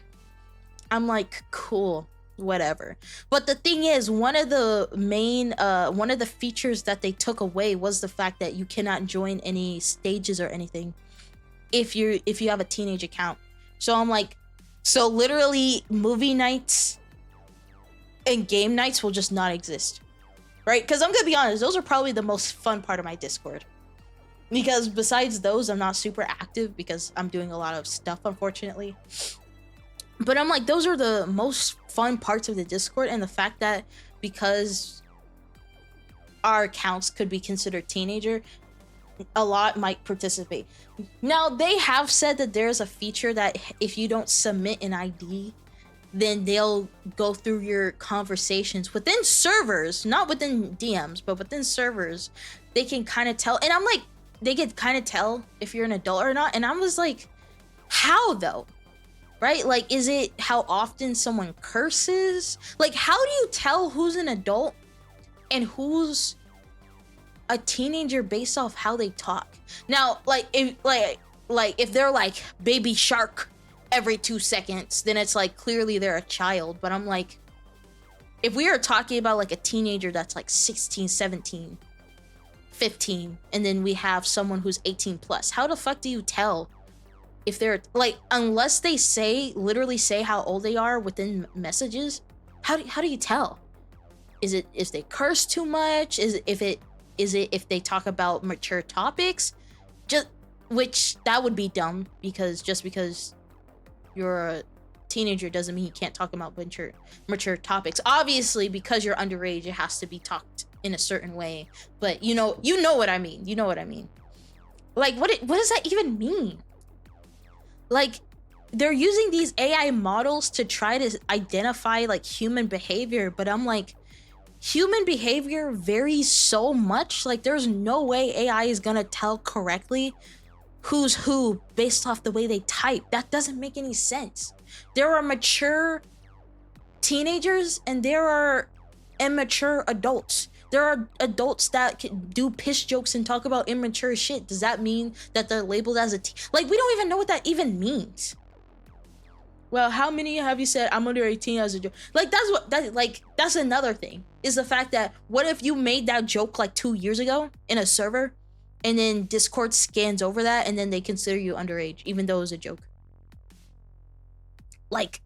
I'm like, cool, whatever. But the thing is, one of the features that they took away was the fact that you cannot join any stages or anything if you have a teenage account. So I'm like, so literally movie nights and game nights will just not exist, right? Because I'm gonna be honest, those are probably the most fun part of my Discord. Because besides those, I'm not super active because I'm doing a lot of stuff, unfortunately. But I'm like, those are the most fun parts of the Discord, and the fact that because our accounts could be considered teenager, a lot might participate. Now, they have said that there's a feature that if you don't submit an ID, then they'll go through your conversations within servers, not within DMs, but within servers. They can kind of tell, and I'm like, they can kind of tell if you're an adult or not. And I was like, how though? Right? Like, is it how often someone curses? Like, how do you tell who's an adult and who's a teenager based off how they talk? Now, like if they're like baby shark every 2 seconds, then it's like clearly they're a child. But I'm like, if we are talking about like a teenager that's like 16, 17, 15, and then we have someone who's 18 plus, how the fuck do you tell if they're like, unless they literally say how old they are within messages? How do you tell? Is it if they curse too much? Is it if they talk about mature topics? Which that would be dumb, because just because you're a teenager doesn't mean you can't talk about mature topics. Obviously, because you're underage, it has to be talked in a certain way. But you know what I mean. You know what I mean. Like, what does that even mean? Like, they're using these AI models to try to identify like human behavior, but I'm like, human behavior varies so much. Like, there's no way AI is gonna tell correctly who's who based off the way they type. That doesn't make any sense. There are mature teenagers and there are immature adults. There are adults that can do piss jokes and talk about immature shit. Does that mean that they're labeled as a like, we don't even know what that even means. Well, how many have you said I'm under 18 as a joke? Like, that's another thing, is the fact that what if you made that joke like 2 years ago in a server, and then Discord scans over that and then they consider you underage even though it was a joke? Like,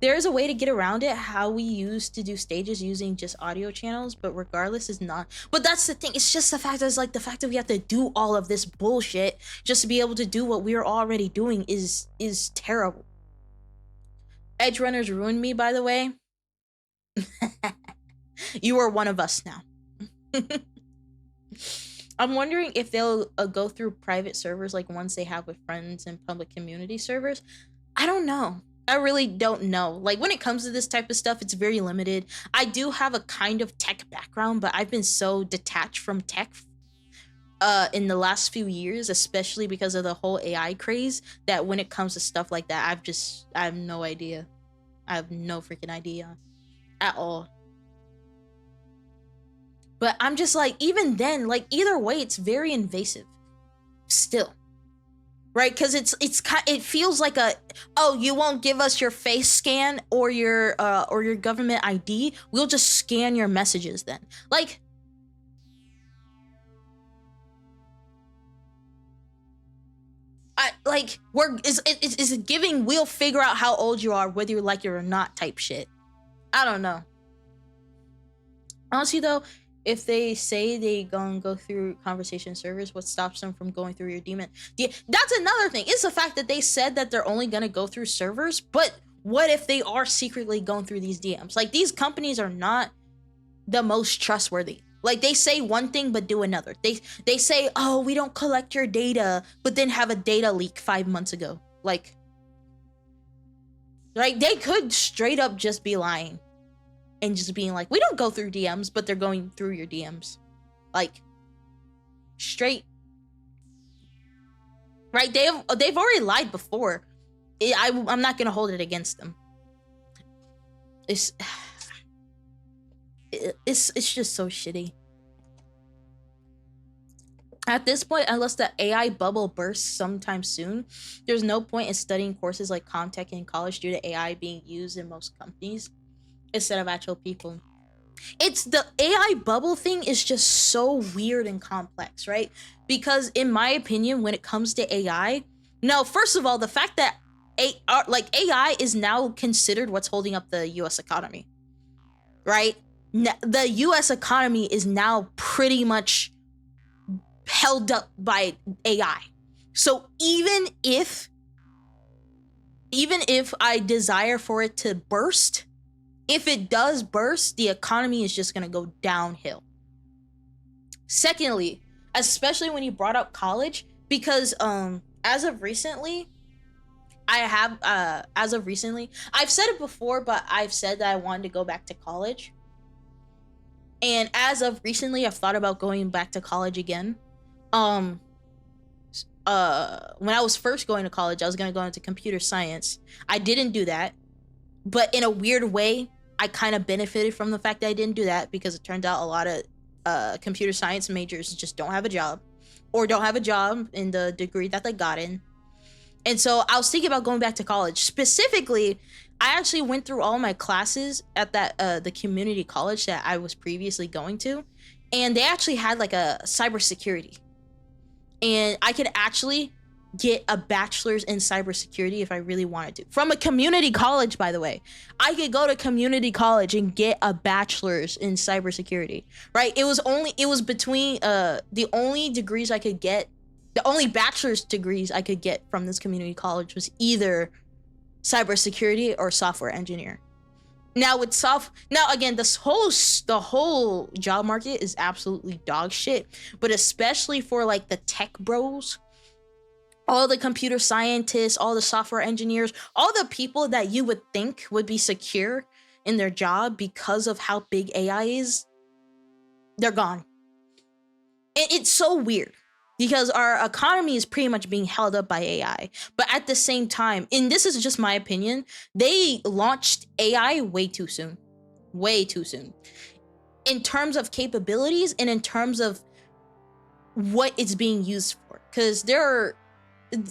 there is a way to get around it, how we used to do stages using just audio channels, but regardless, is not. But that's the thing, it's just the fact that we have to do all of this bullshit just to be able to do what we're already doing is terrible. Edge runners ruined me, by the way. You are one of us now. I'm wondering if they'll go through private servers like ones they have with friends and public community servers. I don't know. I really don't know. Like, when it comes to this type of stuff, it's very limited. I do have a kind of tech background, but I've been so detached from tech in the last few years, especially because of the whole AI craze, that when it comes to stuff like that, I have no idea. I have no freaking idea at all. But I'm just like, even then, like, either way, it's very invasive still. Right? Because it feels like oh, you won't give us your face scan or your government ID. We'll just scan your messages then. Like, is it giving we'll figure out how old you are whether you like it or not type shit. I don't know. Honestly though, if they say they gonna go through conversation servers, what stops them from going through your demon? That's another thing. It's the fact that they said that they're only gonna go through servers, but what if they are secretly going through these DMs? Like, these companies are not the most trustworthy. Like, they say one thing but do another. They say, oh, we don't collect your data, but then have a data leak 5 months ago. Like, they could straight up just be lying. And just being like, we don't go through DMs, but they're going through your DMs. Like, straight. Right? They've already lied before. I'm not gonna hold it against them. It's just so shitty. At this point, unless the AI bubble bursts sometime soon, there's no point in studying courses like Comtech in college due to AI being used in most companies instead of actual people. It's the AI bubble thing is just so weird and complex, right? Because in my opinion, when it comes to AI, now, first of all, the fact that like AI is now considered what's holding up the US economy, right? The US economy is now pretty much held up by AI. So even if I desire for it to burst, if it does burst, the economy is just going to go downhill. Secondly, especially when you brought up college, because as of recently, I've said it before, but I've said that I wanted to go back to college. And as of recently, I've thought about going back to college again. When I was first going to college, I was going to go into computer science. I didn't do that, but in a weird way, I kind of benefited from the fact that I didn't do that, because it turns out a lot of computer science majors just don't have a job, or don't have a job in the degree that they got in. And so I was thinking about going back to college. Specifically, I actually went through all my classes at that the community college that I was previously going to, and they actually had like a cybersecurity, and I could actually get a bachelor's in cybersecurity if I really wanted to. From a community college, by the way. I could go to community college and get a bachelor's in cybersecurity, right? It was between the only degrees I could get, the only bachelor's degrees I could get from this community college was either cybersecurity or software engineer. Now again, the whole job market is absolutely dog shit, but especially for like the tech bros, all the computer scientists, all the software engineers, all the people that you would think would be secure in their job because of how big AI is, they're gone. And it's so weird, because our economy is pretty much being held up by AI. But at the same time, and this is just my opinion, they launched AI way too soon. Way too soon. In terms of capabilities and in terms of what it's being used for.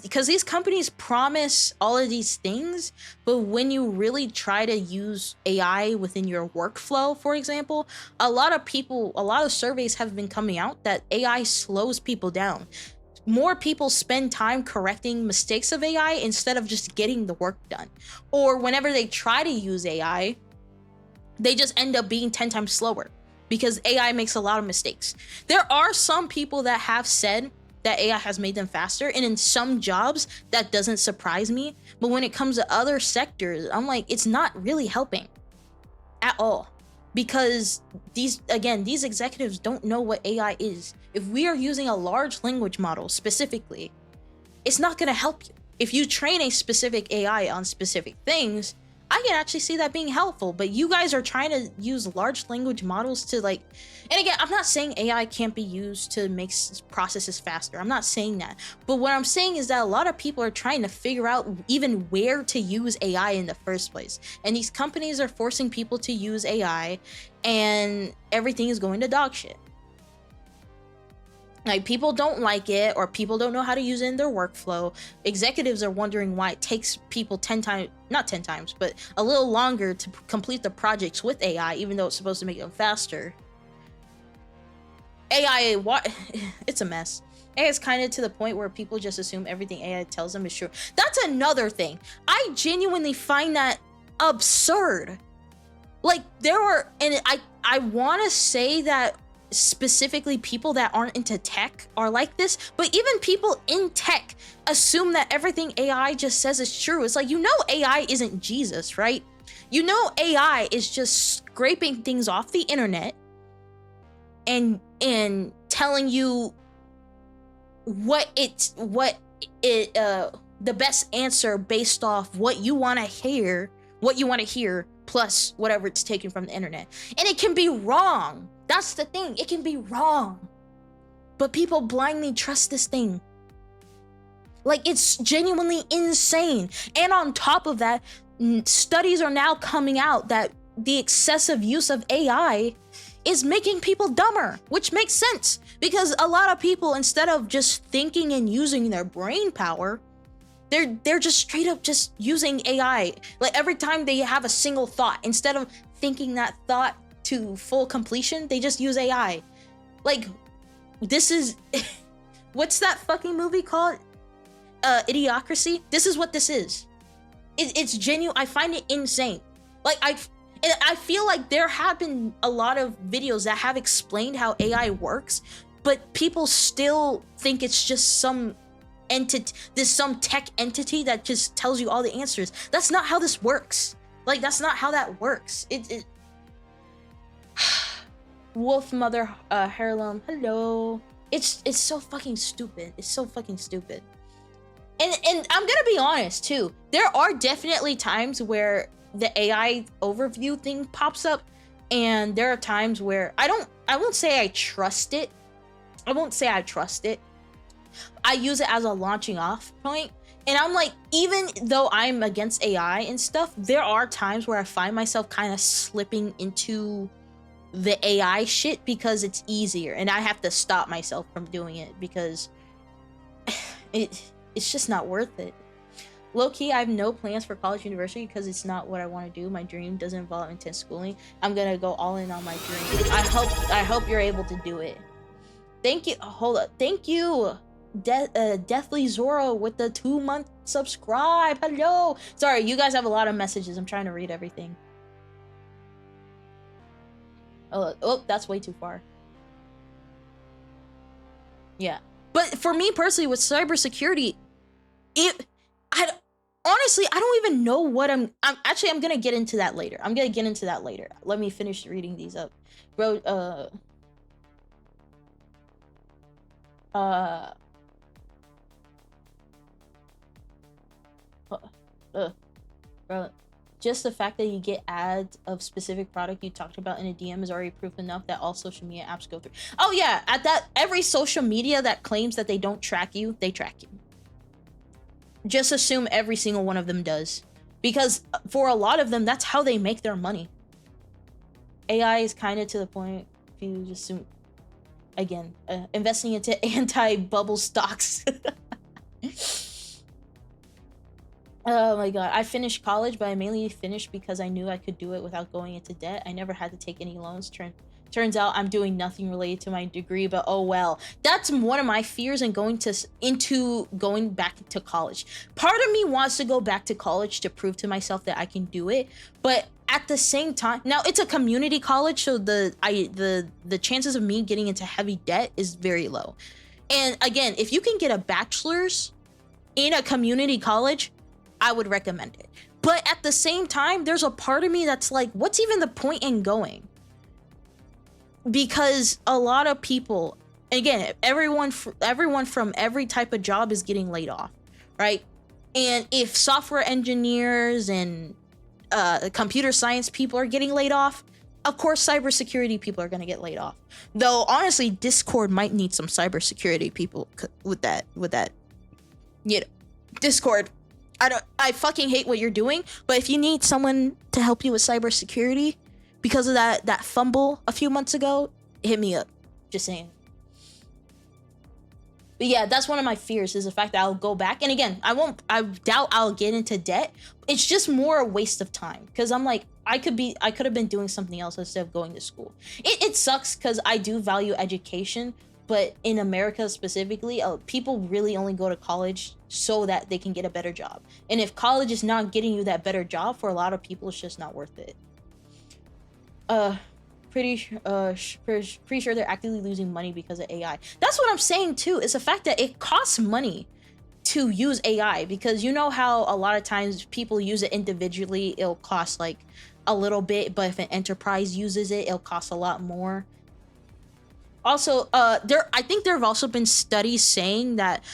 Because these companies promise all of these things, but when you really try to use AI within your workflow, for example, a lot of surveys have been coming out that AI slows people down. More people spend time correcting mistakes of AI instead of just getting the work done. Or whenever they try to use AI, they just end up being 10 times slower because AI makes a lot of mistakes. There are some people that have said that AI has made them faster, and in some jobs that doesn't surprise me, but when it comes to other sectors, I'm like, it's not really helping at all, because these executives don't know what AI is. If we are using a large language model specifically, it's not going to help you. If you train a specific AI on specific things, I can actually see that being helpful, but you guys are trying to use large language models to like, and again, I'm not saying AI can't be used to make processes faster. I'm not saying that. But what I'm saying is that a lot of people are trying to figure out even where to use AI in the first place. And these companies are forcing people to use AI, and everything is going to dog shit. Like, people don't like it, or people don't know how to use it in their workflow. Executives are wondering why it takes people 10 times, not 10 times, but a little longer to complete the projects with AI, even though it's supposed to make them faster. AI, it's a mess. AI is kind of to the point where people just assume everything AI tells them is true. That's another thing. I genuinely find that absurd. Like, I want to say that specifically people that aren't into tech are like this, but even people in tech assume that everything AI just says is true. It's like, AI isn't Jesus, right? AI is just scraping things off the internet and telling you the best answer based off what you want to hear plus whatever it's taken from the internet. And it can be wrong. That's the thing. It can be wrong. But people blindly trust this thing. Like, it's genuinely insane. And on top of that, studies are now coming out that the excessive use of AI is making people dumber, which makes sense. Because a lot of people, instead of just thinking and using their brain power, they're just straight up just using AI. Like, every time they have a single thought, instead of thinking that thought to full completion, they just use AI. Like, this is what's that fucking movie called? Idiocracy? This is what this is. it's genuine. I find it insane. Like I feel like there have been a lot of videos that have explained how AI works, but people still think it's just some entity, some tech entity that just tells you all the answers. That's not how this works. Like, that's not how that works. It Wolf Mother Heirloom, hello. It's so fucking stupid. It's so fucking stupid. And I'm gonna be honest too. There are definitely times where the AI overview thing pops up, and there are times where I won't say I trust it. I won't say I trust it. I use it as a launching off point. And I'm like, even though I'm against AI and stuff, there are times where I find myself kind of slipping into the AI shit because it's easier, and I have to stop myself from doing it because it's just not worth it. Low-key, I have no plans for college university because it's not what I want to do. My dream doesn't involve intense schooling. I'm gonna go all in on my dream. I hope you're able to do it. Thank you. Hold up. Thank you, Deathly Zoro, with the 2-month subscribe. Hello. Sorry, you guys have a lot of messages. I'm trying to read everything. Oh, that's way too far. Yeah, but for me personally, with cybersecurity, honestly, I don't even know what I'm gonna get into that later. Let me finish reading these up, bro. Bro, just the fact that you get ads of specific product you talked about in a DM is already proof enough that all social media apps go through. Oh yeah, every social media that claims that they don't track you, they track you. Just assume every single one of them does, because for a lot of them, that's how they make their money. AI is kind of to the point. If you just assume, again, investing into anti-bubble stocks. Oh my god, I finished college, but I mainly finished because I knew I could do it without going into debt. I never had to take any loans. Turns out I'm doing nothing related to my degree, but oh well. That's one of my fears in going back to college. Part of me wants to go back to college to prove to myself that I can do it, but at the same time, now it's a community college, so the chances of me getting into heavy debt is very low. And again, if you can get a bachelor's in a community college, I would recommend it. But at the same time, there's a part of me that's like, what's even the point in going? Because a lot of people, again, everyone from every type of job is getting laid off, right? And if software engineers and computer science people are getting laid off, of course cybersecurity people are going to get laid off. Though honestly, Discord might need some cybersecurity people with that. You know, Discord, I fucking hate what you're doing, but if you need someone to help you with cybersecurity because of that fumble a few months ago, hit me up. Just saying. But yeah, that's one of my fears, is the fact that I'll go back. And again, I doubt I'll get into debt. It's just more a waste of time, because I'm like, I could have been doing something else instead of going to school. It sucks because I do value education, but in America specifically, people really only go to college so that they can get a better job. And if college is not getting you that better job, for a lot of people, it's just not worth it. Pretty sure they're actively losing money because of AI. That's what I'm saying too. It's the fact that it costs money to use AI, because you know how a lot of times people use it individually, it'll cost like a little bit, but if an enterprise uses it, it'll cost a lot more. Also, I think there have also been studies saying that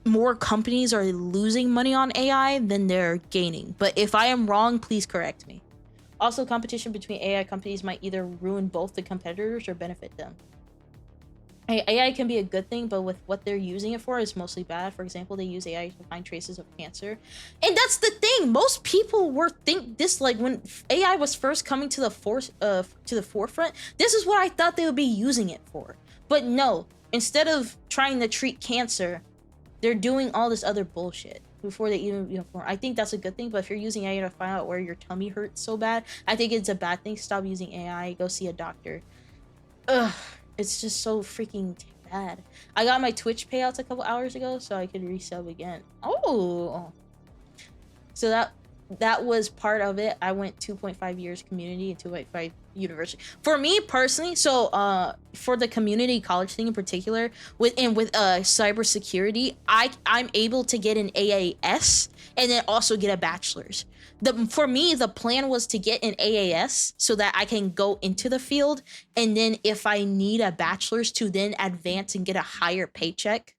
more companies are losing money on AI than they're gaining. But if I am wrong, please correct me. Also, competition between AI companies might either ruin both the competitors or benefit them. AI can be a good thing, but with what they're using it for is mostly bad. For example, they use AI to find traces of cancer. And that's the thing. Most people think this, like when AI was first coming to the forefront, this is what I thought they would be using it for. But no, instead of trying to treat cancer, they're doing all this other bullshit before they even I think that's a good thing. But if you're using AI to find out where your tummy hurts so bad, I think it's a bad thing. Stop using AI. Go see a doctor. Ugh. It's just so freaking bad. I got my Twitch payouts a couple hours ago, so I could resub again. Oh, So that was part of it. I went 2.5 years community and 2.5 university. For me personally, so for the community college thing in particular, with cybersecurity, I'm able to get an AAS and then also get a bachelor's. For me, the plan was to get an AAS so that I can go into the field, and then if I need a bachelor's to then advance and get a higher paycheck,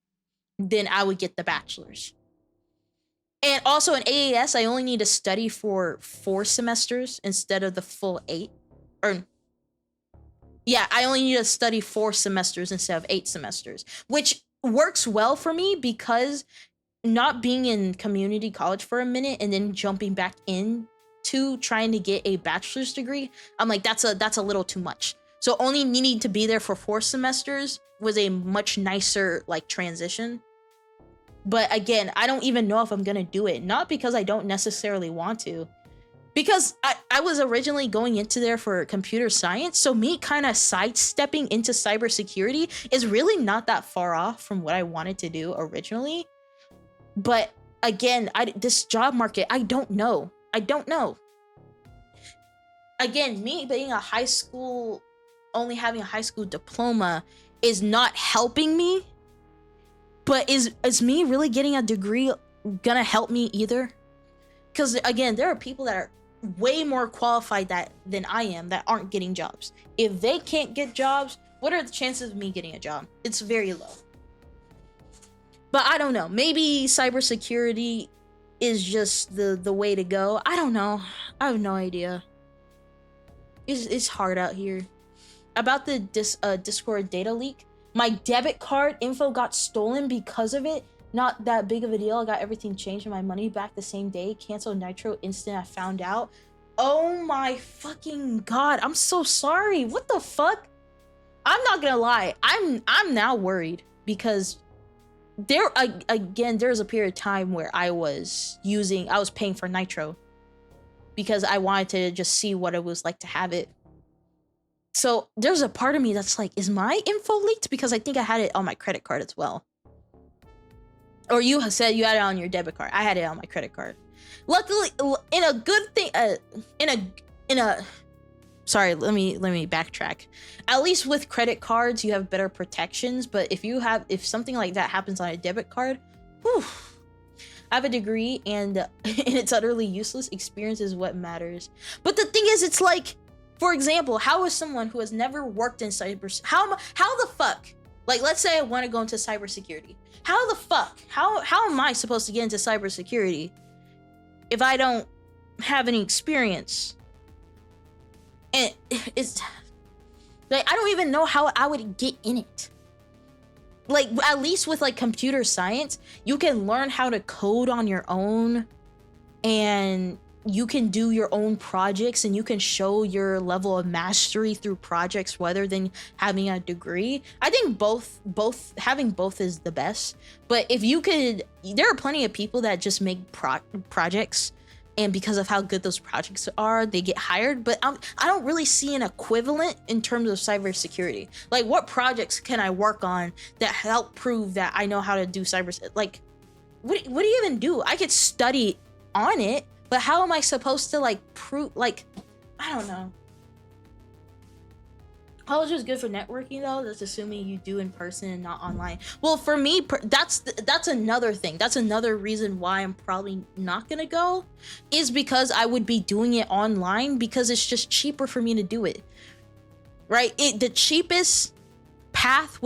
then I would get the bachelor's. And also an AAS, I only need to study for 4 semesters instead of the full 8. Or yeah, I only need to study 4 semesters instead of 8 semesters, which works well for me because not being in community college for a minute and then jumping back in to trying to get a bachelor's degree, I'm like, that's a little too much. So only needing to be there for 4 semesters was a much nicer like transition. But again, I don't even know if I'm gonna do it. Not because I don't necessarily want to. Because I was originally going into there for computer science, so me kind of sidestepping into cybersecurity is really not that far off from what I wanted to do originally. But again, this job market, I don't know. Again, me being only having a high school diploma is not helping me. But is me really getting a degree gonna help me either? Because again, there are people that are way more qualified than I am that aren't getting jobs. If they can't get jobs, what are the chances of me getting a job? It's very low. But I don't know. Maybe cybersecurity is just the way to go. I don't know. I have no idea. It's hard out here. About the Discord data leak, my debit card info got stolen because of it. Not that big of a deal. I got everything changed and my money back the same day. Canceled Nitro instant I found out. Oh my fucking god. I'm so sorry. What the fuck? I'm not gonna lie. I'm now worried because there was a period of time where I was paying for Nitro because I wanted to just see what it was like to have it. So there's a part of me that's like, is my info leaked? Because I think I had it on my credit card as well. Or you said you had it on your debit card. I had it on my credit card. Luckily, in a good thing, sorry, let me backtrack. At least with credit cards, you have better protections. But if something like that happens on a debit card, whew, I have a degree and it's utterly useless. Experience is what matters. But the thing is, it's like, for example, how is someone who has never worked in cyber, how the fuck, like, let's say I want to go into cybersecurity. How the fuck, how am I supposed to get into cybersecurity if I don't have any experience? And it's like, I don't even know how I would get in it. Like, at least with like computer science, you can learn how to code on your own and you can do your own projects and you can show your level of mastery through projects rather than having a degree. I think having both is the best. But if you could, there are plenty of people that just make projects, and because of how good those projects are, they get hired. But I don't really see an equivalent in terms of cybersecurity. Like, what projects can I work on that help prove that I know how to do cyber? Like, what do you even do? I could study on it, but how am I supposed to like prove? Like, I don't know. College is good for networking though. That's assuming you do in person and not online. Well, for me, that's another thing. That's another reason why I'm probably not gonna go, is because I would be doing it online because it's just cheaper for me to do it. Right? The cheapest path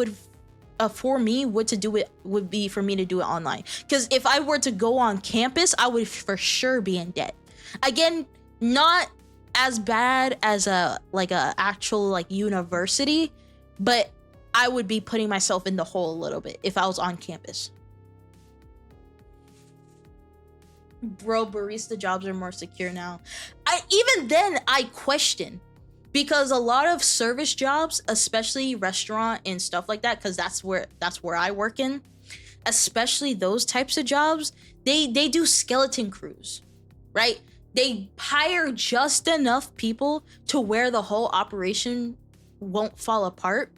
for me would be for me to do it online. Because if I were to go on campus, I would for sure be in debt. Again, not as bad as a actual like university, but I would be putting myself in the hole a little bit if I was on campus. Bro, barista jobs are more secure now. Even then I question, because a lot of service jobs, especially restaurant and stuff like that, because that's where I work in, especially those types of jobs, they do skeleton crews, right? They hire just enough people to where the whole operation won't fall apart,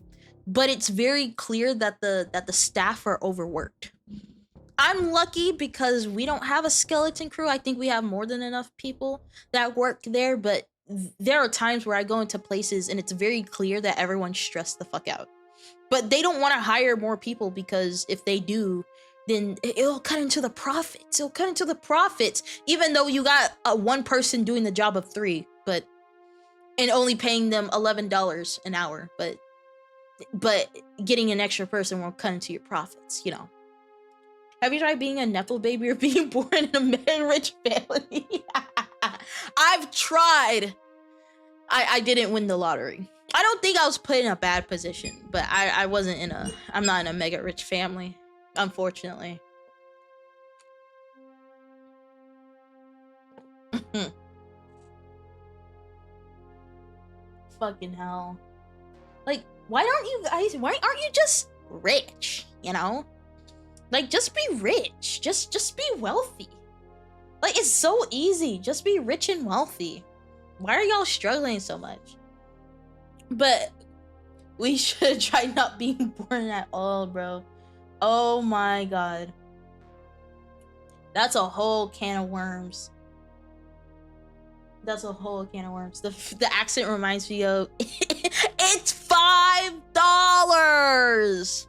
but it's very clear that the staff are overworked. I'm lucky because we don't have a skeleton crew. I think we have more than enough people that work there, but there are times where I go into places and it's very clear that everyone's stressed the fuck out. But they don't want to hire more people because if they do, then it'll cut into the profits. It'll cut into the profits, even though you got one person doing the job of 3, and only paying them $11 an hour. But getting an extra person will cut into your profits, you know. Have you tried being a Nepo baby or being born in a rich family? I've tried. I didn't win the lottery. I don't think I was put in a bad position, but I'm not in a mega rich family, unfortunately. Fucking hell. Like, why aren't you just rich, you know? Like, just be rich. Just be wealthy. Like, it's so easy. Just be rich and wealthy. Why are y'all struggling so much? But we should try not being born at all, bro. Oh my god. That's a whole can of worms. That's a whole can of worms. The accent reminds me of it's $5.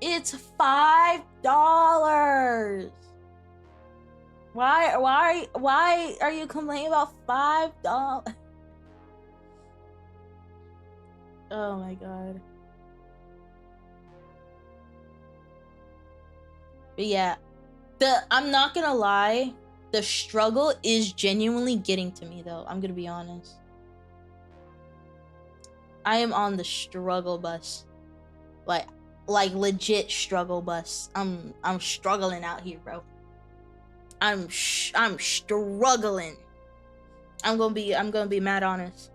It's $5. Why are you complaining about $5? Oh my god. But yeah, I'm not gonna lie, the struggle is genuinely getting to me though. I'm gonna be honest. I am on the struggle bus. Like legit struggle bus. I'm struggling out here, bro. I'm struggling. I'm gonna be mad honest.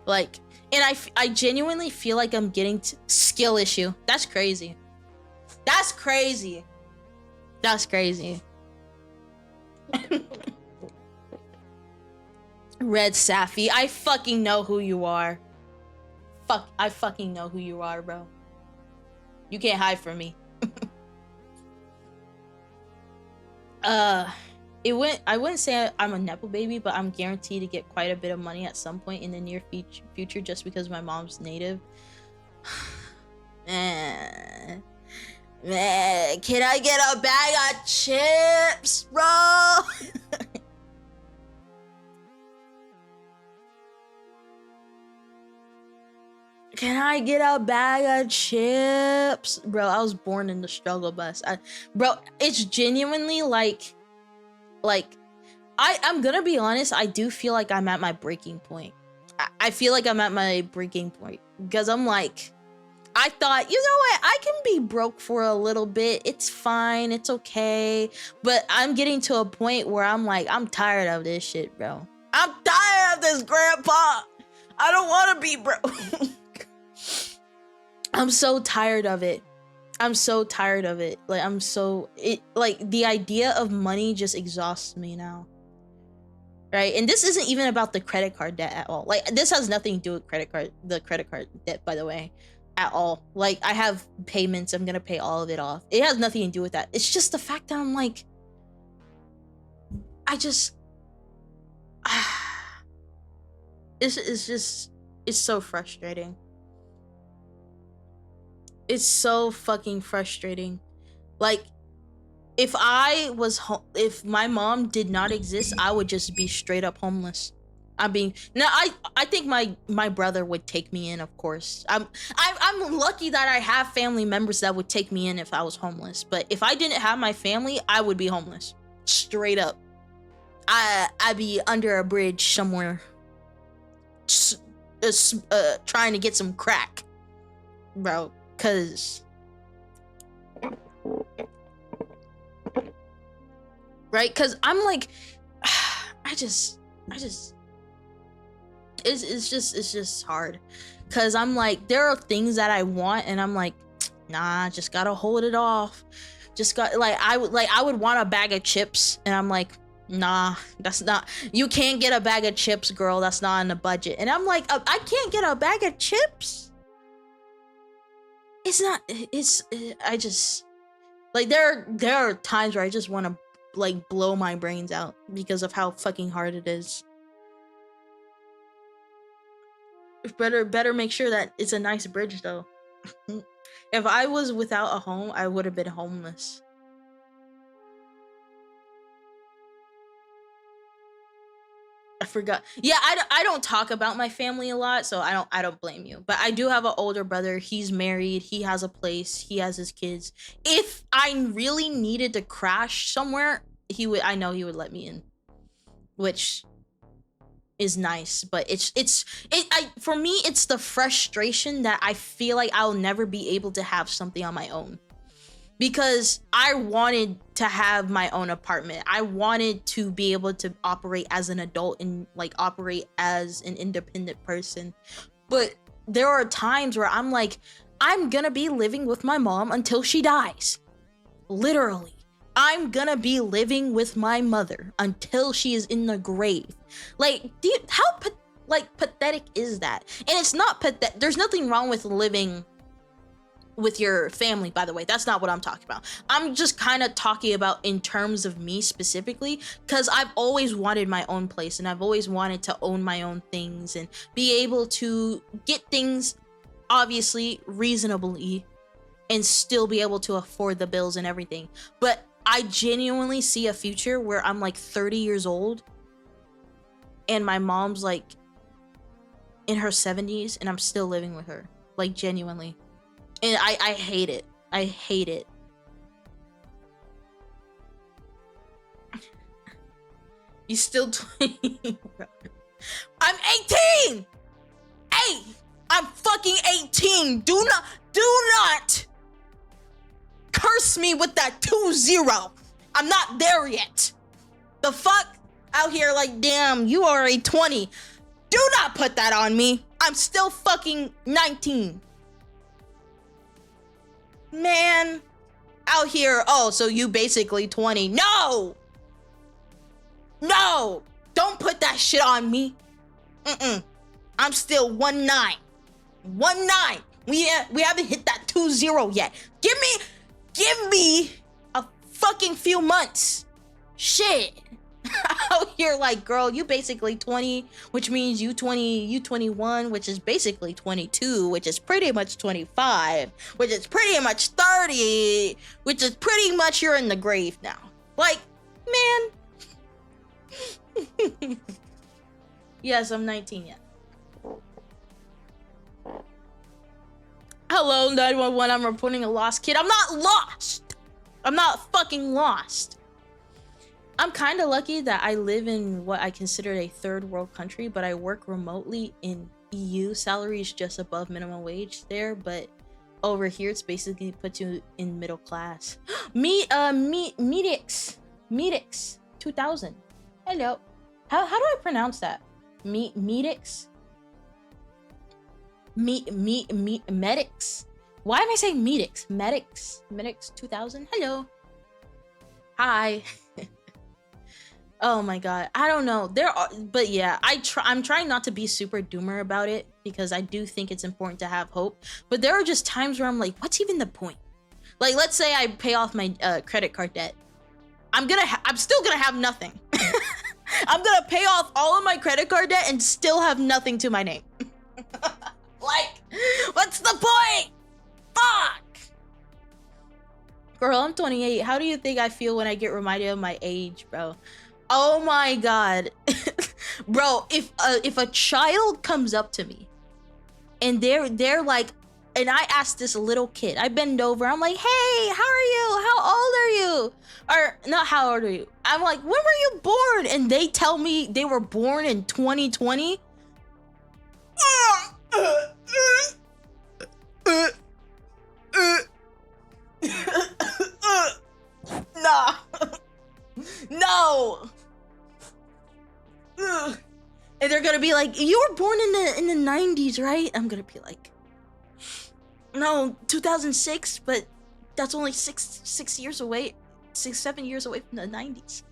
Like, and I genuinely feel like I'm getting to skill issue. That's crazy. That's crazy. That's crazy. Red Safi, I fucking know who you are. I fucking know who you are, bro. You can't hide from me. I wouldn't say I'm a Nepo baby, but I'm guaranteed to get quite a bit of money at some point in the near future just because my mom's native. Man, can I get a bag of chips, bro? Can I get a bag of chips? Bro, I was born in the struggle bus. Bro, it's genuinely like I'm gonna be honest, I do feel like I'm at my breaking point. I feel like I'm at my breaking point because I'm like, I thought, you know what, I can be broke for a little bit. It's fine, it's okay. But I'm getting to a point where I'm like, I'm tired of this shit, bro. I'm tired of this, grandpa. I don't want to be broke. I'm so tired of it. I'm so tired of it. Like, like, the idea of money just exhausts me now. Right? And this isn't even about the credit card debt at all. Like, this has nothing to do with the credit card debt, by the way, at all. Like, I have payments. I'm gonna pay all of it off. It has nothing to do with that. It's just the fact that I'm like, it's so frustrating. It's so fucking frustrating. Like, if my mom did not exist, I would just be straight up homeless. I think my brother would take me in, of course. I'm lucky that I have family members that would take me in if I was homeless. But if I didn't have my family, I would be homeless. Straight up. I'd be under a bridge somewhere, trying to get some crack, bro. Cause, right? Cause I'm like, it's just hard. Cause I'm like, there are things that I want, and I'm like, nah, just gotta hold it off. I would want a bag of chips, and I'm like, nah, that's not. You can't get a bag of chips, girl. That's not in the budget. And I'm like, I can't get a bag of chips. it's not. It's I just like there are times where I just want to like blow my brains out because of how fucking hard it is. Better make sure that it's a nice bridge though. If I was without a home, I would have been homeless. I forgot. Yeah, I don't talk about my family a lot, so I don't blame you. But I do have an older brother. He's married. He has a place. He has his kids. If I really needed to crash somewhere, I know he would let me in, which is nice. But for me, it's the frustration that I feel like I'll never be able to have something on my own. Because I wanted to have my own apartment. I wanted to be able to operate as an adult and like operate as an independent person. But there are times where I'm like, I'm gonna be living with my mom until she dies. Literally. I'm gonna be living with my mother until she is in the grave. Like, how pathetic is that? And it's not pathetic. There's nothing wrong with living with your family, by the way. That's not what I'm talking about. I'm just kind of talking about in terms of me specifically, because I've always wanted my own place and I've always wanted to own my own things and be able to get things obviously reasonably and still be able to afford the bills and everything. But I genuinely see a future where I'm like 30 years old and my mom's like in her 70s and I'm still living with her, like genuinely. And I hate it. I hate it. You still 20. I'm 18! Hey! I'm fucking 18! Do not curse me with that 2-0. I'm not there yet. The fuck? Out here like, damn, you are a 20. Do not put that on me. I'm still fucking 19. Man, out here, oh, so you basically 20. No! Don't put that shit on me. I'm still 19. 19. We haven't hit that 2-0 yet. Give me a fucking few months. Shit. Out here like, girl, you basically 20, which means you 21, which is basically 22, which is pretty much 25, which is pretty much 30, which is pretty much you're in the grave now. Like, man. Yes, I'm 19 yet. Hello, 911, I'm reporting a lost kid. I'm not lost. I'm not fucking lost. I'm kind of lucky that I live in what I consider a third world country, but I work remotely in EU. Salary is just above minimum wage there, but over here it's basically puts you in middle class. Medix 2000. Hello. How do I pronounce that? Medix? Medics? Why am I saying Medix? Medics 2000. Hello. Hi. Oh my god, I don't know. But yeah, I'm trying not to be super doomer about it because I do think it's important to have hope. But there are just times where I'm like, what's even the point? Like, let's say I pay off my credit card debt. I'm still gonna have nothing. I'm gonna pay off all of my credit card debt and still have nothing to my name. Like, what's the point? Fuck. Girl, I'm 28. How do you think I feel when I get reminded of my age, bro? Oh my god. Bro, if a child comes up to me and they're like, and I ask this little kid, I bend over, I'm like, hey, how are you? How old are you? Or not how old are you? I'm like, when were you born? And they tell me they were born in 2020. Nah. No. And they're gonna be like, you were born in the 90s, right? I'm gonna be like, no, 2006, but that's only 7 years away from the 90s.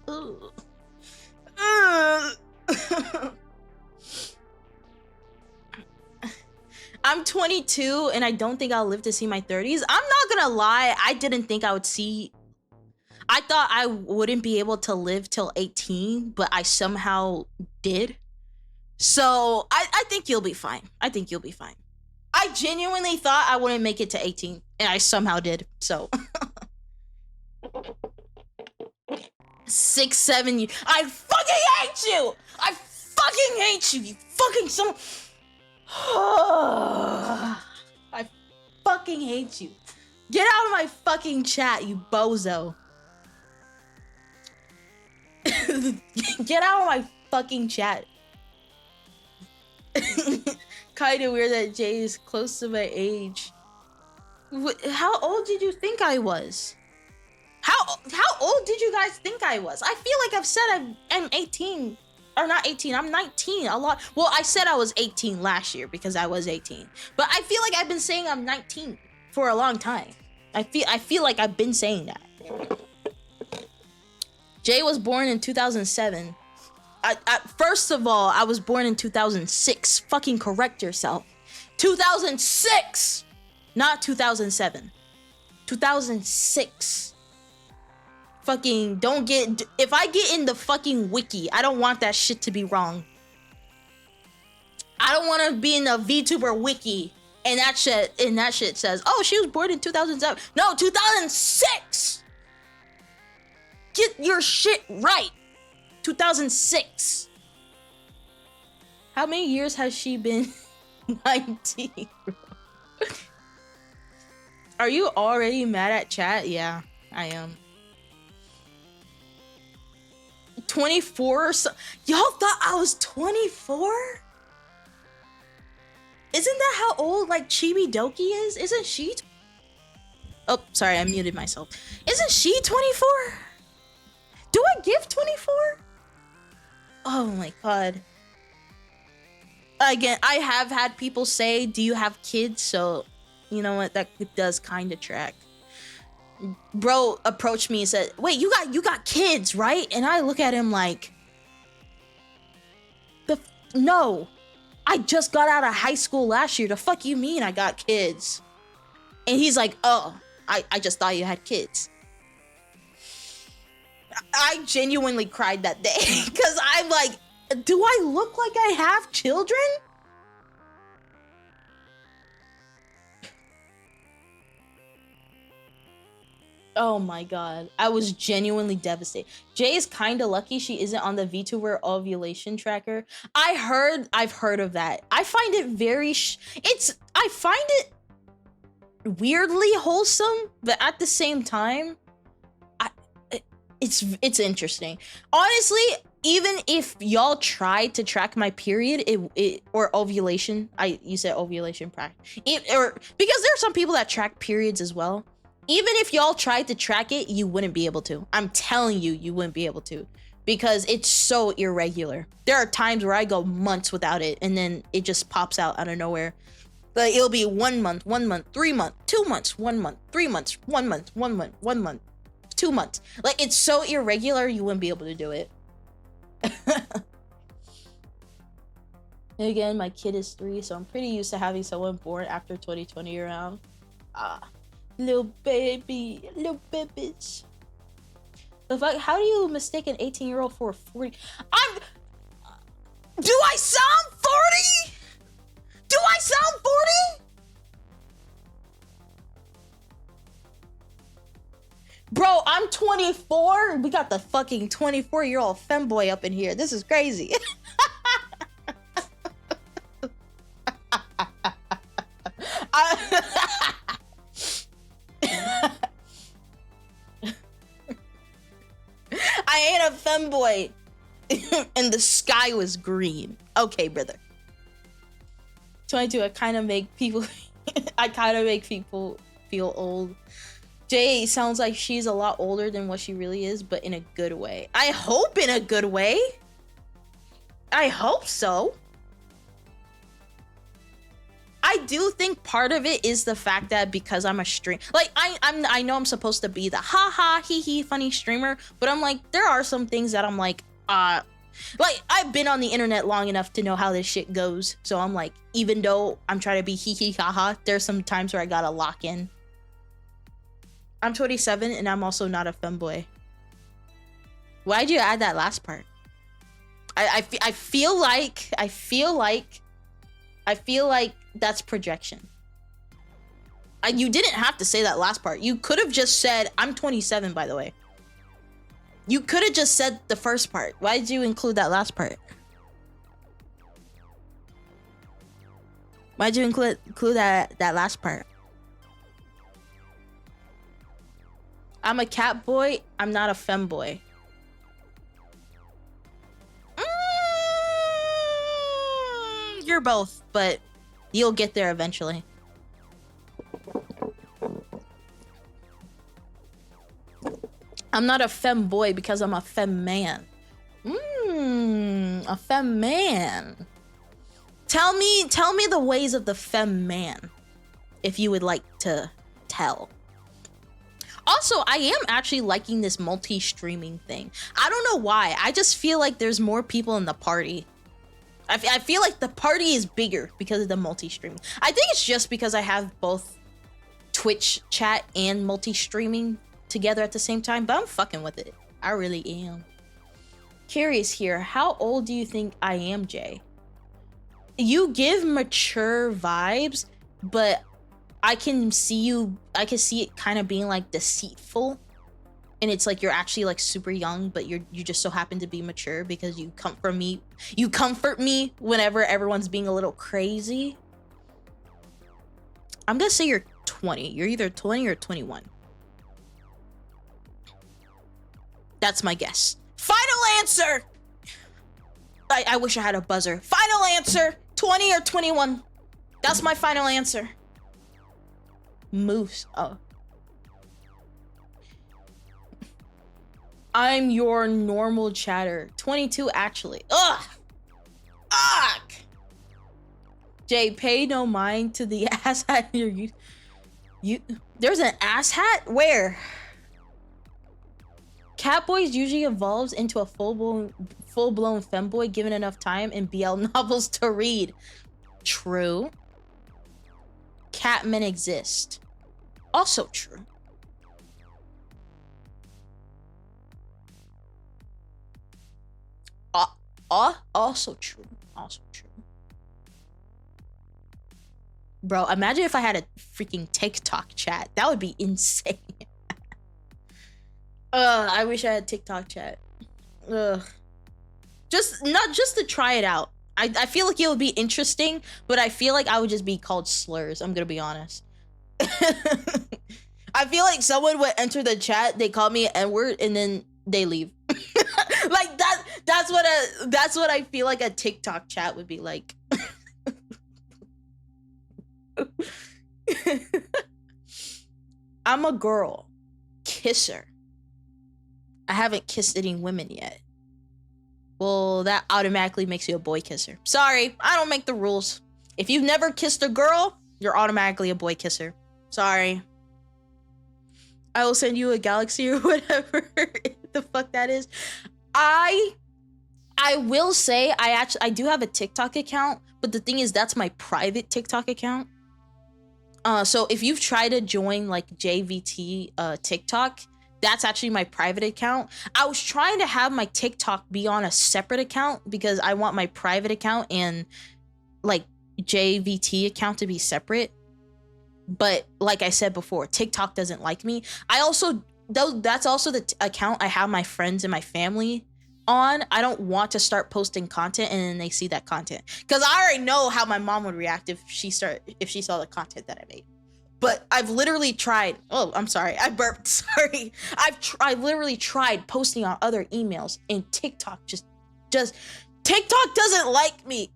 I'm 22 and I don't think I'll live to see my 30s. I'm not gonna lie, I didn't think I would see. I thought I wouldn't be able to live till 18, but I somehow did. So I think you'll be fine. I think you'll be fine. I genuinely thought I wouldn't make it to 18, and I somehow did. So 6, 7 years. I fucking hate you. I fucking hate you. You fucking son. I fucking hate you. Get out of my fucking chat, you bozo. Get out of my fucking chat. Kinda weird that Jay is close to my age. How old did you think I was? How old did you guys think I was? I feel like I've said I'm 18. Or not 18, I'm 19 a lot. Well, I said I was 18 last year because I was 18. But I feel like I've been saying I'm 19 for a long time. I feel like I've been saying that. Jay was born in 2007. First of all, I was born in 2006. Fucking correct yourself. 2006! Not 2007. 2006. Fucking don't get... If I get in the fucking wiki, I don't want that shit to be wrong. I don't want to be in the VTuber wiki and that shit says, oh, she was born in 2007. No, 2006! Get your shit right. 2006. How many years has she been 19? Are you already mad at chat? Yeah, I am. 24 or so. Y'all thought I was 24? Isn't that how old like Chibi Doki is? Isn't she? Oh, sorry, I muted myself. Isn't she 24? Do I give 24? Oh my god. Again, I have had people say, do you have kids? So, you know what? That does kind of track. Bro approached me and said, wait, you got kids, right? And I look at him like, no. I just got out of high school last year. The fuck you mean I got kids? And he's like, oh, I just thought you had kids. I genuinely cried that day because I'm like, do I look like I have children? Oh my god, I was genuinely devastated. Jay is kind of lucky she isn't on the VTuber ovulation tracker. I've heard of that. I find it very I find it weirdly wholesome, but at the same time, it's interesting. Honestly, even if y'all try to track my period, or ovulation, you said ovulation or because there are some people that track periods as well. Even if y'all tried to track it, you wouldn't be able to. I'm telling you, you wouldn't be able to because it's so irregular. There are times where I go months without it and then it just pops out of nowhere. Like it'll be 1 month, 3 months, 2 months, 1 month, 3 months, 1 month, 1 month, 1 month, 2 months. Like it's so irregular, you wouldn't be able to do it. Again, my kid is 3, so I'm pretty used to having someone born after 2020 around. Little babies. The fuck? How do you mistake an 18-year-old for a 40? Do I sound 40? Do I sound 40? Bro, I'm 24. We got the fucking 24-year-old femboy up in here. This is crazy. I ain't a femboy. And the sky was green. Okay, brother. 22, I kind of make people feel old. Jay sounds like she's a lot older than what she really is, but in a good way. I hope in a good way. I hope so. I do think part of it is the fact that because I'm a stream, like I know I'm supposed to be the ha ha hee hee funny streamer, but I'm like there are some things that I'm like Like, I've been on the internet long enough to know how this shit goes. So I'm like, even though I'm trying to be hee hee ha ha, there's some times where I gotta lock in. I'm 27 and I'm also not a femboy. Why'd you add that last part? I feel like that's projection. You didn't have to say that last part. You could have just said, I'm 27, by the way. You could have just said the first part. Why did you include that last part? Why'd you include that last part? I'm a cat boy. I'm not a femboy. You're both, but you'll get there eventually. I'm not a femboy because I'm a fem man. A fem man. Tell me the ways of the fem man, if you would like to tell. Also, I am actually liking this multi-streaming thing. I don't know why. I just feel like there's more people in the party. I feel like the party is bigger because of the multi-streaming. I think it's just because I have both Twitch chat and multi-streaming together at the same time, but I'm fucking with it. I really am. Curious here, how old do you think I am, Jay? You give mature vibes, but I can see it kind of being like deceitful, and it's like you're actually like super young, but you just so happen to be mature because you comfort me whenever everyone's being a little crazy. I'm gonna say you're 20. You're either 20 or 21. That's my guess. Final answer! I wish I had a buzzer. Final answer! 20 or 21. That's my final answer. Moose. Oh. I'm your normal chatter. 22 actually. Ugh! Ugh! Jay, pay no mind to the ass hat near you. There's an ass hat? Where? Catboys usually evolves into a full-blown femboy given enough time and BL novels to read. True. Catmen exist. Also true. Also true. Also true. Bro, imagine if I had a freaking TikTok chat. That would be insane. I wish I had TikTok chat. Ugh. Just to try it out. I feel like it would be interesting, but I feel like I would just be called slurs. I'm gonna be honest. I feel like someone would enter the chat, they call me an N-word, and then they leave. Like that's what I feel like a TikTok chat would be like. I'm a girl. Kisser. I haven't kissed any women yet. Well, that automatically makes you a boy kisser. Sorry, I don't make the rules. If you've never kissed a girl, you're automatically a boy kisser. Sorry. I will send you a galaxy or whatever the fuck that is. I will say I do have a TikTok account, but the thing is that's my private TikTok account. So if you've tried to join like JVT TikTok, that's actually my private account. I was trying to have my TikTok be on a separate account because I want my private account and like JVT account to be separate. But like I said before, TikTok doesn't like me. That's also the account I have my friends and my family on. I don't want to start posting content and then they see that content, because I already know how my mom would react if she saw the content that I made. But I've literally tried. Oh, I'm sorry. I burped. Sorry. I've literally tried posting on other emails, and TikTok just TikTok doesn't like me.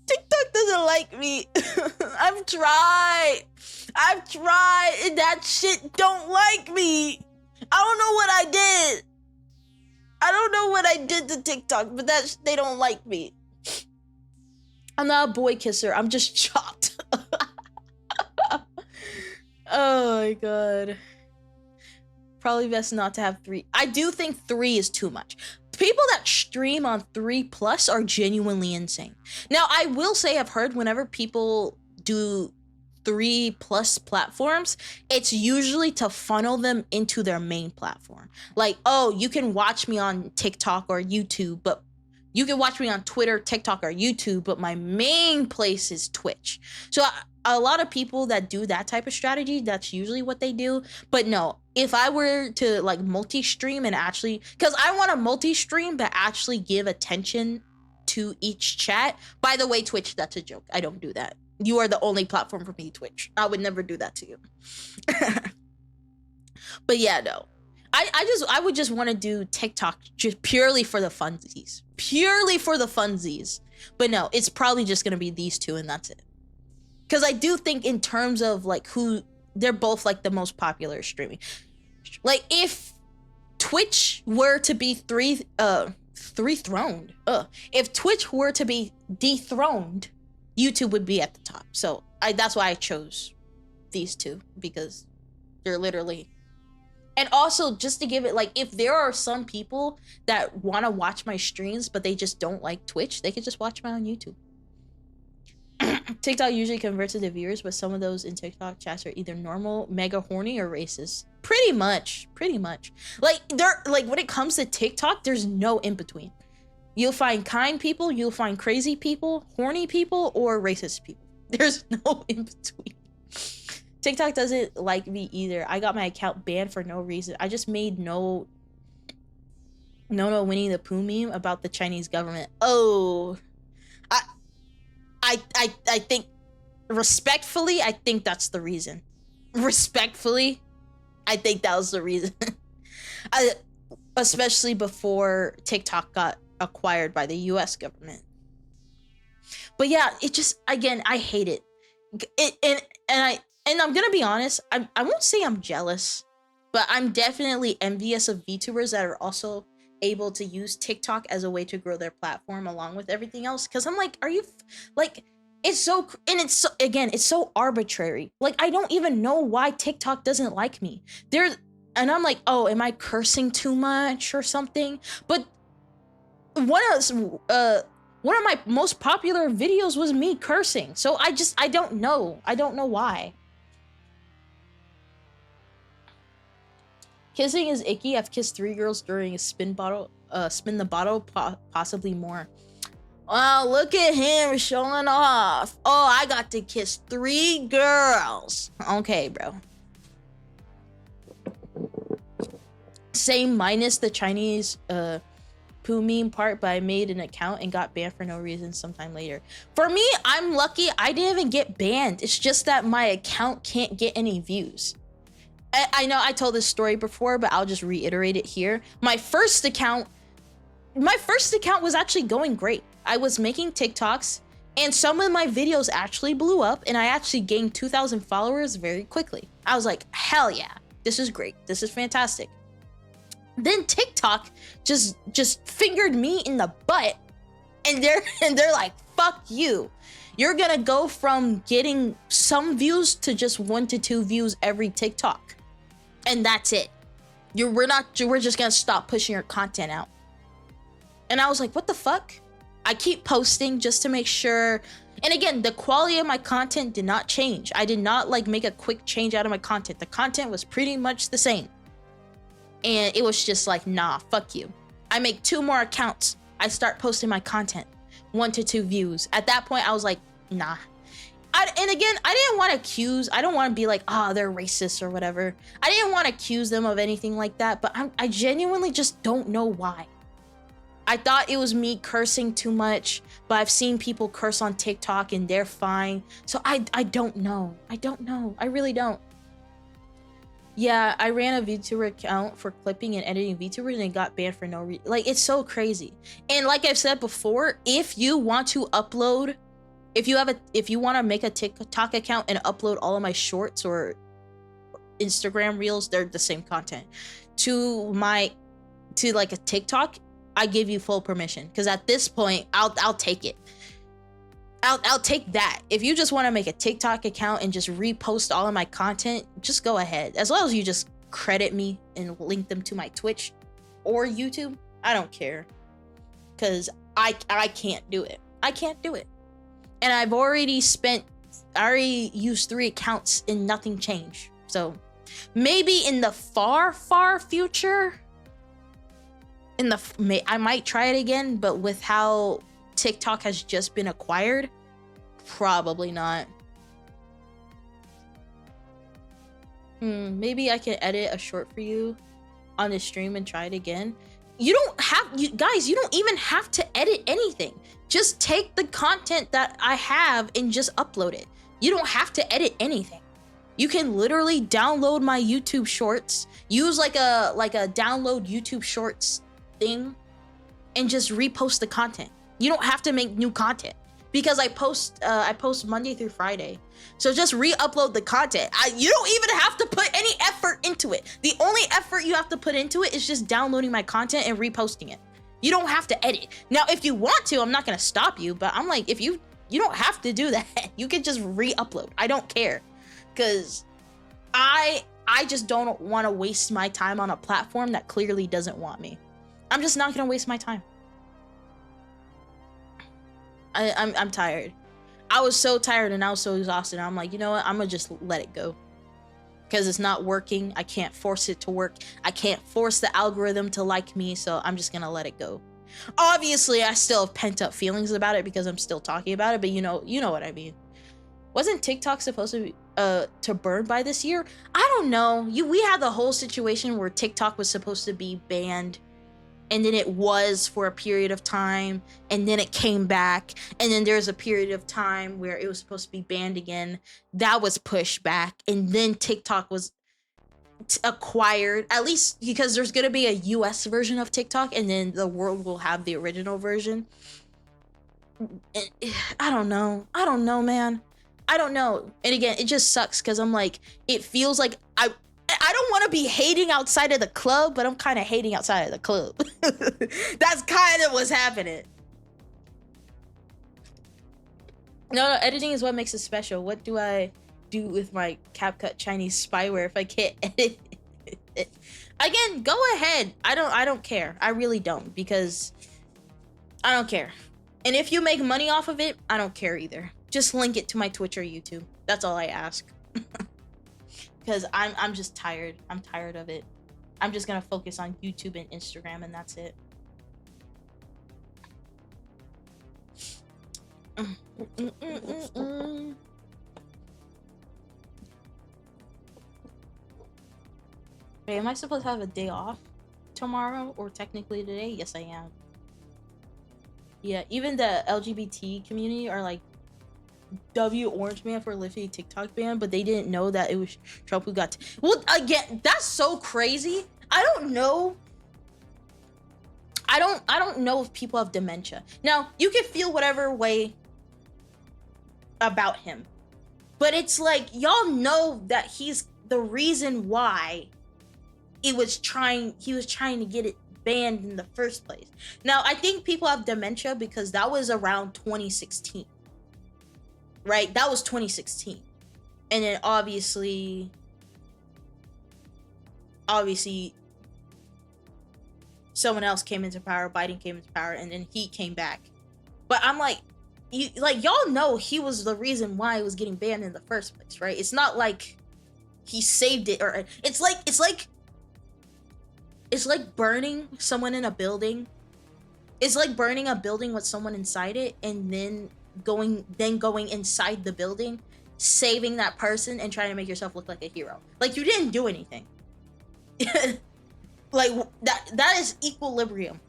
TikTok doesn't like me. I've tried, and that shit don't like me. I don't know what I did. I don't know what I did to TikTok, but they don't like me. I'm not a boy kisser. I'm just chopped. Oh my god. Probably best not to have 3. I do think 3 is too much. people that stream on 3+ are genuinely insane. Now, I will say I've heard whenever people do 3+ platforms, it's usually to funnel them into their main platform. Like, oh, you can watch me on TikTok or YouTube, but you can watch me on Twitter, TikTok, or YouTube, but my main place is Twitch. So a lot of people that do that type of strategy, that's usually what they do. But no, if I were to like multi-stream and actually, because I want to multi-stream but actually give attention to each chat. By the way, Twitch, that's a joke. I don't do that. You are the only platform for me, Twitch. I would never do that to you. But yeah, no. I would just want to do TikTok just purely for the funsies. Purely for the funsies. But no, it's probably just going to be these two and that's it. Because I do think in terms of like who, they're both like the most popular streaming. Like if Twitch were to be throned, if Twitch were to be dethroned, YouTube would be at the top. So that's why I chose these two, because they're literally. And also, just to give it, like, if there are some people that want to watch my streams, but they just don't like Twitch, they could just watch me on YouTube. TikTok usually converts to the viewers, but some of those in TikTok chats are either normal, mega horny, or racist. Pretty much. Like, when it comes to TikTok, there's no in between. You'll find kind people, you'll find crazy people, horny people, or racist people. There's no in between. TikTok doesn't like me either. I got my account banned for no reason. I just made no Winnie the Pooh meme about the Chinese government. Oh, I think, respectfully, I think that's the reason. Respectfully, I think that was the reason. Especially before TikTok got acquired by the U.S. government. But yeah, it just, again, I hate it. And I'm gonna be honest, I won't say I'm jealous, but I'm definitely envious of VTubers that are also able to use TikTok as a way to grow their platform along with everything else. Because I'm like, are you, like, it's so, and it's so, again, it's so arbitrary. Like, I don't even know why TikTok doesn't like me. And I'm like, oh, am I cursing too much or something? But one of my most popular videos was me cursing. So I don't know. I don't know why. Kissing is icky. I've kissed 3 girls during a spin the bottle, possibly more. Wow, look at him showing off. Oh, I got to kiss 3 girls. Okay, bro. Same minus the Chinese poo meme part, but I made an account and got banned for no reason sometime later. For me, I'm lucky I didn't even get banned. It's just that my account can't get any views. I know I told this story before, but I'll just reiterate it here. My first account was actually going great. I was making TikToks and some of my videos actually blew up and I actually gained 2,000 followers very quickly. I was like, hell yeah, this is great. This is fantastic. Then TikTok just fingered me in the butt and they're like, fuck you. You're gonna go from getting some views to just 1 to 2 views every TikTok. And that's it. We're just gonna stop pushing your content out. And I was like, what the fuck? I keep posting just to make sure. And again, the quality of my content did not change. I did not like make a quick change out of my content. The content was pretty much the same. And it was just like, nah, fuck you. I make 2 more accounts. I start posting my content. 1 to 2 views. At that point, I was like, nah. And again, I don't want to be like, they're racist or whatever. I didn't want to accuse them of anything like that, but I genuinely just don't know why. I thought it was me cursing too much, but I've seen people curse on TikTok and they're fine. So I don't know. I really don't. Yeah, I ran a VTuber account for clipping and editing VTubers and got banned for no reason. Like, it's so crazy. And like I've said before, if you want to upload, if you want to make a TikTok account and upload all of my shorts or Instagram reels, they're the same content, to like a TikTok, I give you full permission. Because at this point, I'll take it. I'll take that. If you just want to make a TikTok account and just repost all of my content, just go ahead. As long as you just credit me and link them to my Twitch or YouTube, I don't care. Cause I can't do it. I can't do it. And I already used 3 accounts and nothing changed. So maybe in the far future, I might try it again, but with how TikTok has just been acquired, probably not. Maybe I can edit a short for you on the stream and try it again. You don't even have to edit anything. Just take the content that I have and just upload it. You don't have to edit anything. You can literally download my YouTube shorts, use like a download YouTube shorts thing, and just repost the content. You don't have to make new content because I post Monday through Friday. So just re-upload the content. You don't even have to put any effort into it. The only effort you have to put into it is just downloading my content and reposting it. You don't have to edit. Now, if you want to, I'm not gonna stop you, but I'm like, if you don't have to do that. You can just re-upload. I don't care. Cause I just don't want to waste my time on a platform that clearly doesn't want me. I'm just not gonna waste my time. I'm tired. I was so tired and I was so exhausted. I'm like, you know what? I'm gonna just let it go. Because it's not working. I can't force it to work. I can't force the algorithm to like me, so I'm just gonna let it go. Obviously, I still have pent up feelings about it because I'm still talking about it, but you know what I mean. Wasn't TikTok supposed to be to burn by this year? I don't know. We had the whole situation where TikTok was supposed to be banned, and then it was for a period of time, and then it came back, and then there's a period of time where it was supposed to be banned again. That was pushed back, and then TikTok was acquired, at least because there's gonna be a US version of TikTok, and then the world will have the original version. I don't know, man. I don't know. And again, it just sucks because I'm like, it feels like I don't want to be hating outside of the club, but I'm kind of hating outside of the club. That's kind of what's happening. No, editing is what makes it special. What do I do with my CapCut Chinese spyware if I can't edit it? Again, go ahead. I don't care. I really don't, because I don't care. And if you make money off of it, I don't care either. Just link it to my Twitch or YouTube. That's all I ask. Because I'm just tired. I'm tired of it. I'm just gonna focus on YouTube and Instagram, and that's it. Wait, am I supposed to have a day off tomorrow, or technically today? Yes, I am. Yeah, even the LGBT community are like, W Orange Man for lifting TikTok ban, but they didn't know that it was Trump who got well, again, that's so crazy. I don't know if people have dementia. Now, you can feel whatever way about him, but it's like, y'all know that he's the reason why he was trying to get it banned in the first place. Now, I think people have dementia because that was around 2016. Right? That was 2016. And then obviously someone else came into power, Biden came into power, and then he came back. But I'm like, y'all know he was the reason why it was getting banned in the first place, right? It's not like he saved it, or it's like burning someone in a building. It's like burning a building with someone inside it, and then going inside the building, saving that person, and trying to make yourself look like a hero. Like, you didn't do anything. Like, that is equilibrium.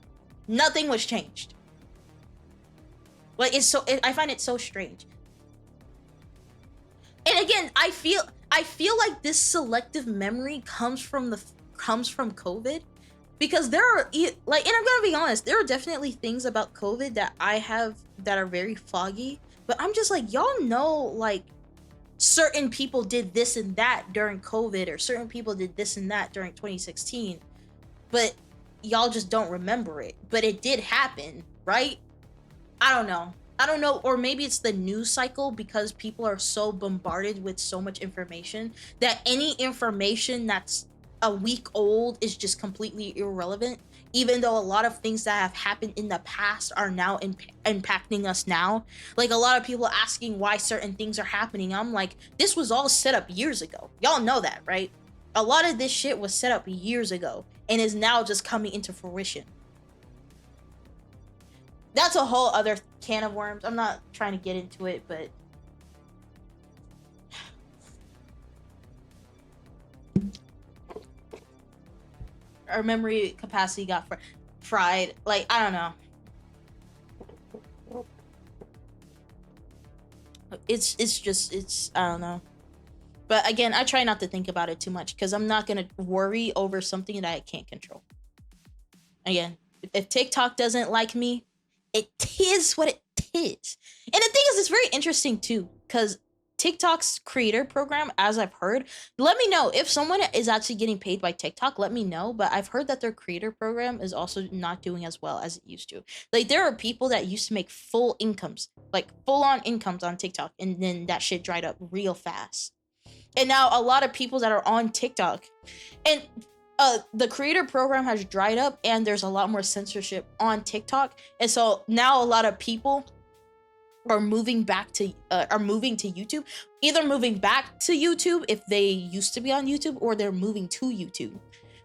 Nothing was changed. Like, I find it so strange. And again, I feel like this selective memory comes from COVID. Because there are, like, and I'm gonna be honest, there are definitely things about COVID that I have that are very foggy, but I'm just like, y'all know, like, certain people did this and that during COVID, or certain people did this and that during 2016, but y'all just don't remember it. But it did happen, right? I don't know, or maybe it's the news cycle, because people are so bombarded with so much information that any information that's a week old is just completely irrelevant. even though a lot of things that have happened in the past are now impacting us now. Like, a lot of people asking why certain things are happening. I'm like, this was all set up years ago. Y'all know that, right? A lot of this shit was set up years ago and is now just coming into fruition. That's a whole other can of worms. I'm not trying to get into it, but our memory capacity got fried. Like, I don't know. It's I don't know. But again, I try not to think about it too much because I'm not gonna worry over something that I can't control. Again, if TikTok doesn't like me, it is what it is. And the thing is, it's very interesting too, because TikTok's creator program, as I've heard, let me know if someone is actually getting paid by TikTok, let me know. But I've heard that their creator program is also not doing as well as it used to. Like, there are people that used to make full incomes, like full on incomes on TikTok, and then that shit dried up real fast. And now a lot of people that are on TikTok, and the creator program has dried up, and there's a lot more censorship on TikTok. And so now a lot of people are moving to YouTube, either moving back to YouTube if they used to be on YouTube, or they're moving to YouTube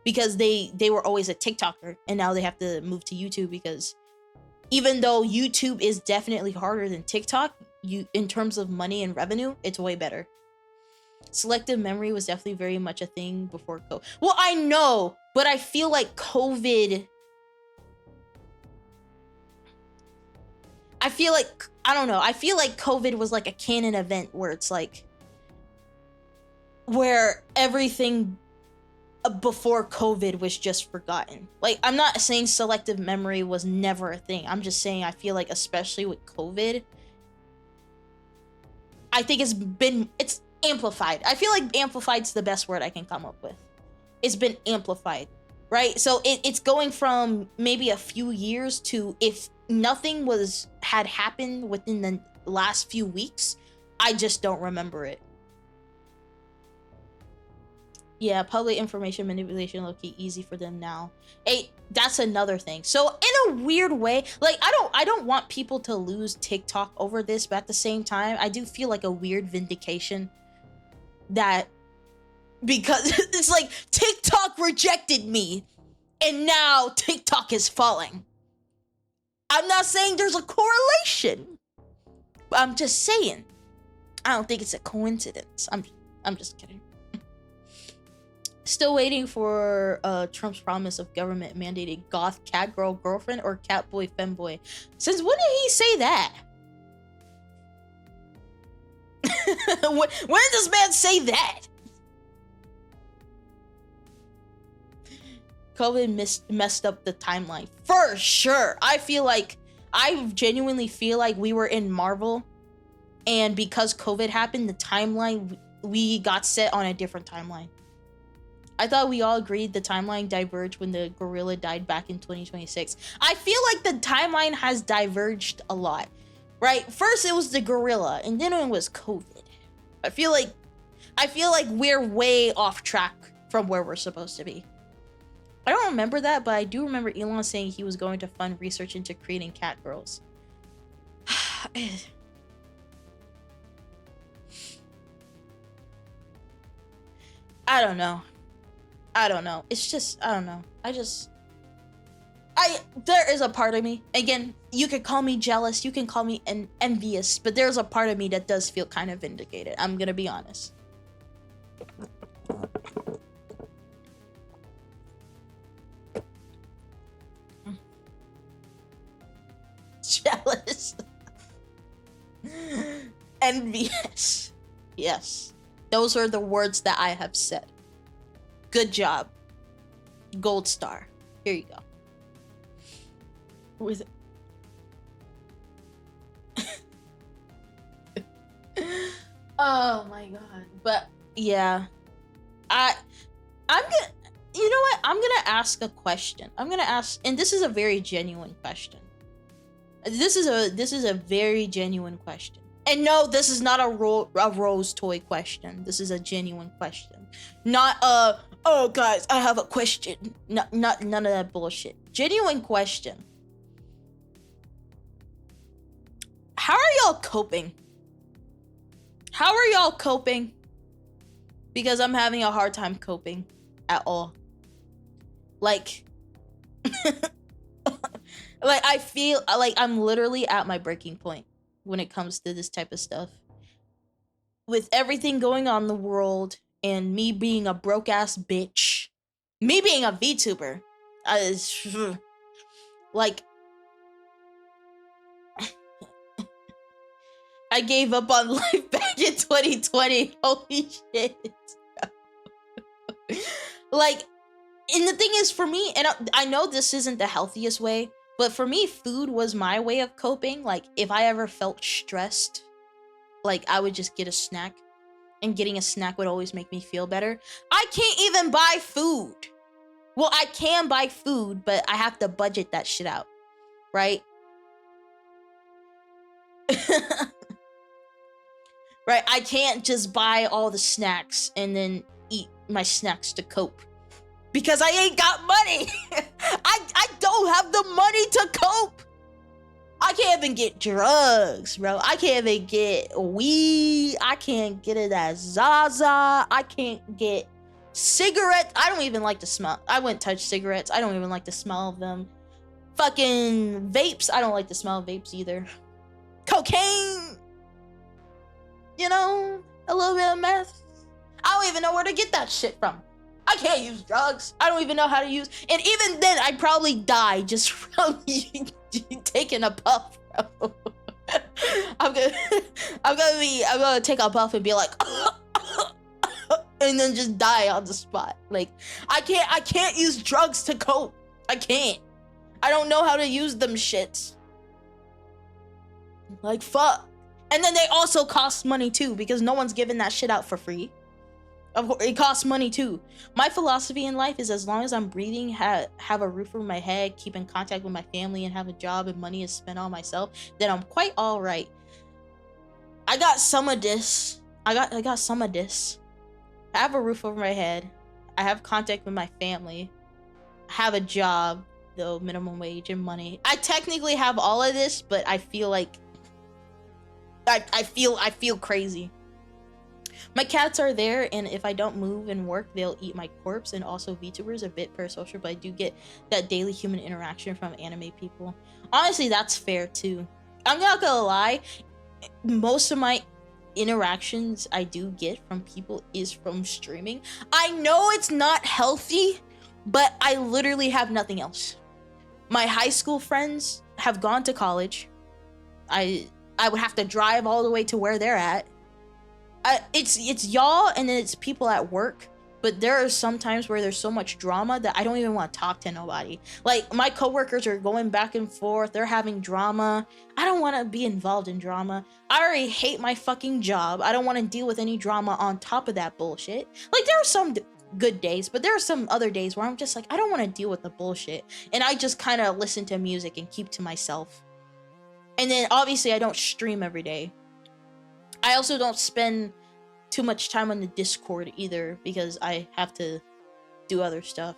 because they were always a TikToker and now they have to move to YouTube, because even though YouTube is definitely harder than TikTok, in terms of money and revenue, it's way better. Selective memory was definitely very much a thing before COVID. Well, I know, but I feel like COVID, I feel like COVID was like a canon event where it's like, where everything before COVID was just forgotten. Like, I'm not saying selective memory was never a thing. I'm just saying I feel like, especially with COVID, I think it's amplified. I feel like amplified's the best word I can come up with. It's been amplified, right? So it's going from maybe a few years to, if nothing had happened within the last few weeks, I just don't remember it. Yeah, public information manipulation low-key easy for them now. That's another thing. So in a weird way, like, I don't want people to lose TikTok over this, but at the same time, I do feel like a weird vindication that, because it's like TikTok rejected me and now TikTok is falling. I'm not saying there's a correlation, but I'm just saying I don't think it's a coincidence. I'm just kidding. Still waiting for Trump's promise of government mandated goth cat girl girlfriend or cat boy femboy. Since when did he say that? when did this man say that? COVID messed up the timeline for sure. I genuinely feel like we were in Marvel, and because COVID happened, the timeline, we got set on a different timeline. I thought we all agreed the timeline diverged when the gorilla died back in 2026. I feel like the timeline has diverged a lot, right? First it was the gorilla, and then it was COVID. I feel like we're way off track from where we're supposed to be. I don't remember that, but I do remember Elon saying he was going to fund research into creating cat girls. I don't know. It's just, I don't know. There is a part of me, again, you can call me jealous, you can call me envious, but there's a part of me that does feel kind of vindicated. I'm gonna be honest. Jealous. Envious. Yes. Those are the words that I have said. Good job. Gold star. Here you go. With oh my god. But yeah. I'm gonna, you know what? I'm gonna ask a question. I'm gonna ask, and this is a very genuine question. This is a very genuine question. And no, this is not a rose toy question. This is a genuine question. Not Oh, guys, I have a question. Not none of that bullshit. Genuine question. How are y'all coping? How are y'all coping? Because I'm having a hard time coping at all. Like, like I feel like I'm literally at my breaking point when it comes to this type of stuff. With everything going on in the world and me being a broke ass bitch, me being a VTuber, like I gave up on life back in 2020. Holy shit. Like, and the thing is, for me, and I know this isn't the healthiest way, but for me, food was my way of coping. Like, if I ever felt stressed, like, I would just get a snack, and getting a snack would always make me feel better. I can't even buy food. Well, I can buy food, but I have to budget that shit out, right? Right, I can't just buy all the snacks and then eat my snacks to cope. Because I ain't got money. I don't have the money to cope. I can't even get drugs, bro. I can't even get weed. I can't get it at Zaza. I can't get cigarettes. I don't even like to smell. I wouldn't touch cigarettes. I don't even like the smell of them. Fucking vapes. I don't like the smell of vapes either. Cocaine. You know, a little bit of meth. I don't even know where to get that shit from. I can't use drugs. I don't even know how to use. And even then, I'd probably die just from taking a puff, bro. I'm gonna take a puff and be like, and then just die on the spot. Like, I can't use drugs to cope. I can't. I don't know how to use them shits. Like, fuck. And then they also cost money too, because no one's giving that shit out for free. Of course, it costs money too. My philosophy in life is, as long as I'm breathing, have a roof over my head, keep in contact with my family, and have a job and money is spent on myself, then I'm quite all right. I got some of this. I got some of this. I have a roof over my head. I have contact with my family. I have a job, though minimum wage and money. I technically have all of this, but I feel like I feel crazy. My cats are there, and if I don't move and work, they'll eat my corpse. And also, VTubers are a bit parasocial, but I do get that daily human interaction from anime people. Honestly, that's fair too. I'm not gonna lie, most of my interactions I do get from people is from streaming. I know it's not healthy, but I literally have nothing else. My high school friends have gone to college. I would have to drive all the way to where they're at. It's y'all, and then it's people at work. But there are some times where there's so much drama that I don't even want to talk to nobody. Like, my coworkers are going back and forth. They're having drama. I don't want to be involved in drama. I already hate my fucking job. I don't want to deal with any drama on top of that bullshit. Like, there are some good days, but there are some other days where I'm just like, I don't want to deal with the bullshit. And I just kind of listen to music and keep to myself. And then, obviously, I don't stream every day. I also don't spend too much time on the Discord either, because I have to do other stuff.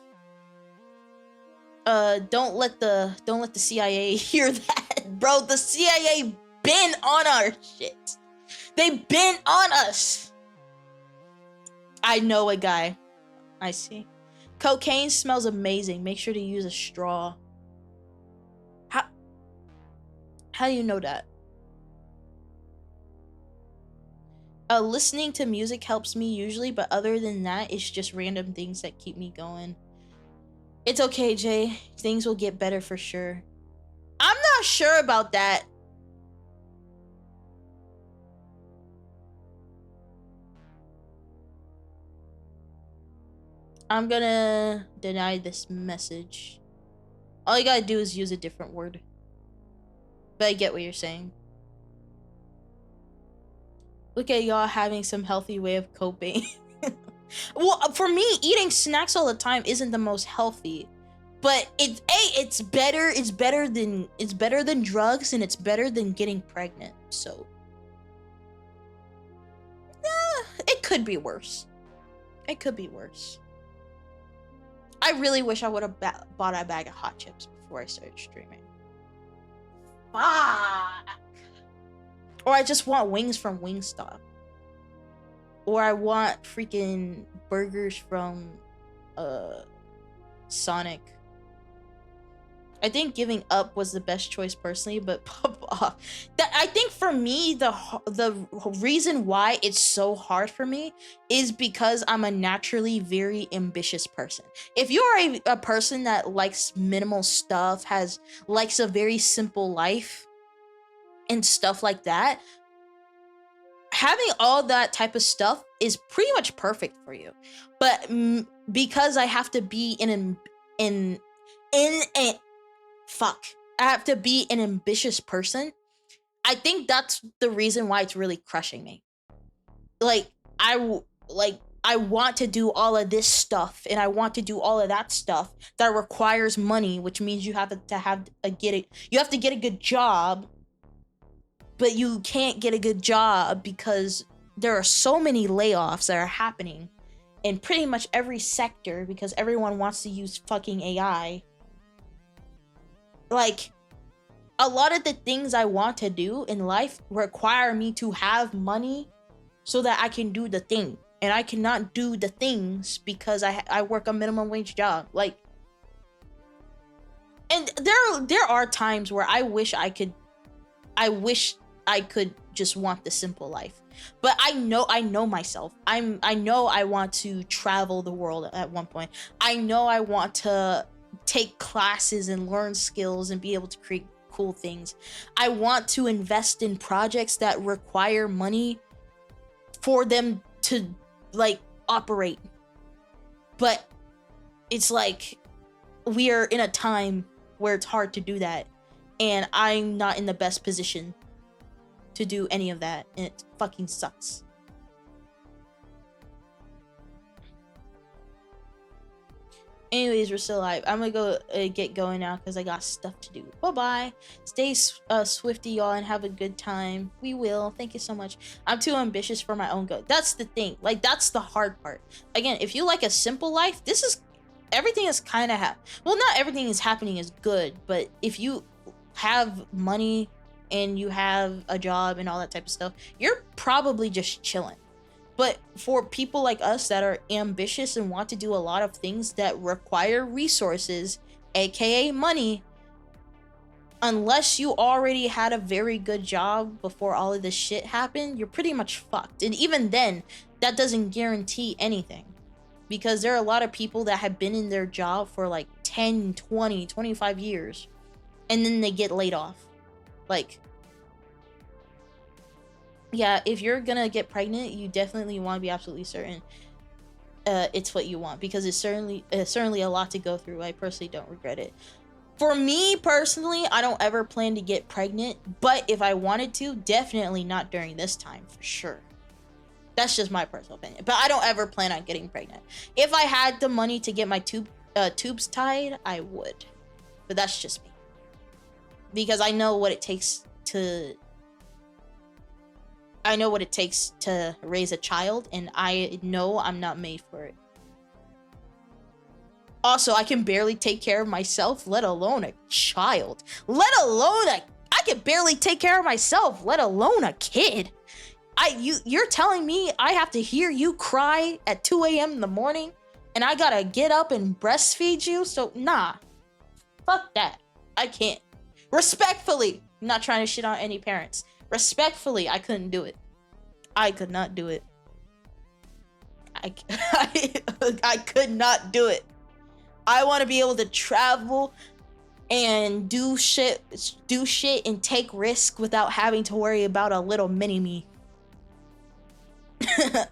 Don't let the CIA hear that, bro. The CIA been on our shit. They been on us. I know a guy. I see. Cocaine smells amazing. Make sure to use a straw. How do you know that? Listening to music helps me usually, but other than that, it's just random things that keep me going. It's okay, Jay. Things will get better for sure. I'm not sure about that. I'm gonna deny this message. All you gotta do is use a different word. But I get what you're saying. Look at y'all having some healthy way of coping. Well, for me, eating snacks all the time isn't the most healthy. But it's better than drugs, and it's better than getting pregnant. So it could be worse. It could be worse. I really wish I would have bought a bag of hot chips before I started streaming. Fuck. Or I just want wings from Wingstop. Or I want freaking burgers from Sonic. I think giving up was the best choice personally, but I think for me the reason why it's so hard for me is because I'm a naturally very ambitious person. If you're a person that likes minimal stuff, likes a very simple life and stuff like that, having all that type of stuff is pretty much perfect for you. But because I have to be I have to be an ambitious person. I think that's the reason why it's really crushing me. Like I want to do all of this stuff and I want to do all of that stuff that requires money, which means you have to get a good job. But you can't get a good job because there are so many layoffs that are happening in pretty much every sector because everyone wants to use fucking AI. Like, a lot of the things I want to do in life require me to have money so that I can do the thing. And I cannot do the things because I work a minimum wage job. Like, and there are times where I wish I could just want the simple life. But I know myself. I know I want to travel the world at one point. I know I want to take classes and learn skills and be able to create cool things. I want to invest in projects that require money for them to like operate. But it's like we are in a time where it's hard to do that, and I'm not in the best position to do any of that, and it fucking sucks. Anyways, we're still alive. I'm gonna go get going now because I got stuff to do. Bye-bye. Stay swifty, y'all, and have a good time. We will. Thank you so much. I'm too ambitious for my own good. That's the thing. Like, that's the hard part. Again, if you like a simple life, everything is kind of well, not everything is happening is good, but if you have money and you have a job and all that type of stuff, you're probably just chilling. But for people like us that are ambitious and want to do a lot of things that require resources, aka money, unless you already had a very good job before all of this shit happened, you're pretty much fucked. And even then, that doesn't guarantee anything. Because there are a lot of people that have been in their job for like 10, 20, 25 years, and then they get laid off. Like, yeah, if you're gonna get pregnant, you definitely want to be absolutely certain it's what you want, because it's certainly a lot to go through. I personally don't regret it. For me personally, I don't ever plan to get pregnant, but if I wanted to, definitely not during this time for sure. That's just my personal opinion. But I don't ever plan on getting pregnant. If I had the money to get my tubes tied, I would. But that's just me. Because I know what it takes to raise a child, and I know I'm not made for it. Also, I can barely take care of myself, let alone a child. I can barely take care of myself, let alone a kid. You're telling me I have to hear you cry at 2 a.m. in the morning, and I gotta get up and breastfeed you? So, nah. Fuck that. I can't. Respectfully, I'm not trying to shit on any parents. Respectfully, I couldn't do it. I could not do it. I could not do it. I want to be able to travel and do shit and take risks without having to worry about a little mini me.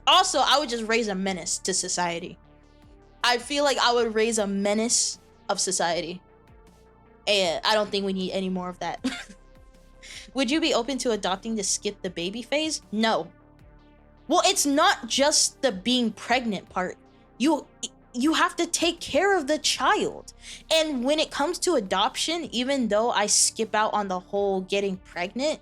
Also, I would just raise a menace to society. I feel like I would raise a menace of society. And I don't think we need any more of that. Would you be open to adopting to skip the baby phase? No. Well, it's not just the being pregnant part. You have to take care of the child. And when it comes to adoption, even though I skip out on the whole getting pregnant,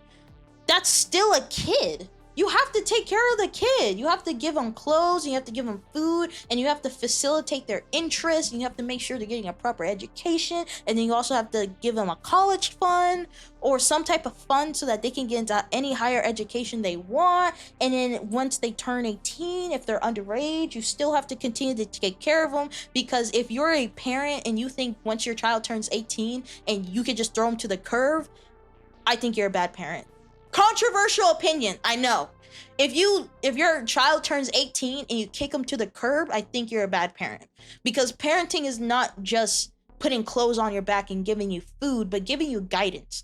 that's still a kid. you have to take care of the kid. You have to give them clothes, and you have to give them food, and you have to facilitate their interests, and you have to make sure they're getting a proper education, and then you also have to give them a college fund or some type of fund so that they can get into any higher education they want. And then once they turn 18, if they're underage, you still have to continue to take care of them, because if you're a parent and you think once your child turns 18 and you could just throw them to the curb, I think you're a bad parent. Controversial opinion, I know. If your child turns 18 and you kick them to the curb, I think you're a bad parent. Because parenting is not just putting clothes on your back and giving you food, but giving you guidance.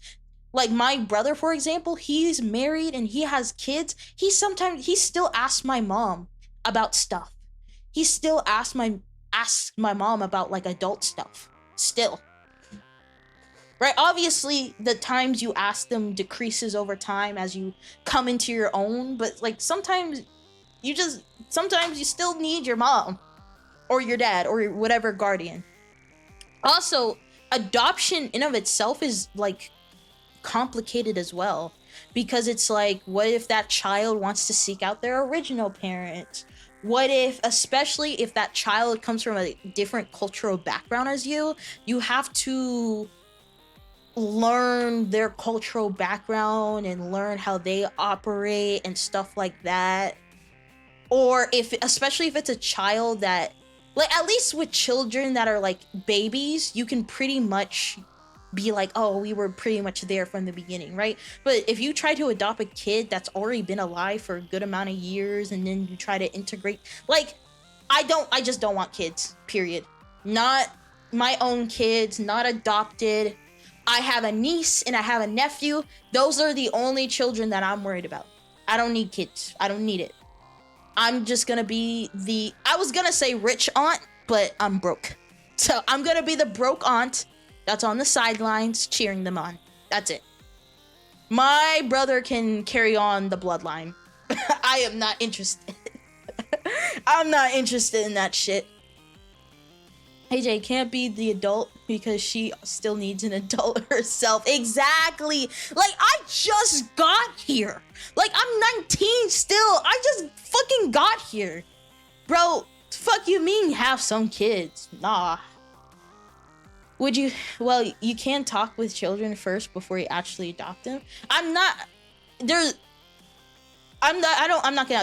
Like my brother, for example, he's married and he has kids. He still asks my mom about stuff. He still asks my mom about like adult stuff. Still. Right? Obviously, the times you ask them decreases over time as you come into your own, but like sometimes you still need your mom or your dad or whatever guardian. Also, adoption in of itself is like complicated as well, because it's like, what if that child wants to seek out their original parent? What if, especially if that child comes from a different cultural background as you have to learn their cultural background and learn how they operate and stuff like that. Or especially if it's a child that, like, at least with children that are like babies, you can pretty much be like, oh, we were pretty much there from the beginning, right? But if you try to adopt a kid that's already been alive for a good amount of years and then you try to integrate, like, I just don't want kids, period. Not my own kids, not adopted. I have a niece and I have a nephew. Those are the only children that I'm worried about. I don't need kids. I don't need it. I'm just gonna be I was gonna say rich aunt, but I'm broke. So I'm gonna be the broke aunt that's on the sidelines cheering them on. That's it. My brother can carry on the bloodline. I am not interested. I'm not interested in that shit. AJ can't be the adult because she still needs an adult herself. Exactly. Like, I just got here. Like, I'm 19 still. I just fucking got here. Bro, fuck you mean have some kids? Nah. Would you? Well, you can talk with children first before you actually adopt them. I'm not gonna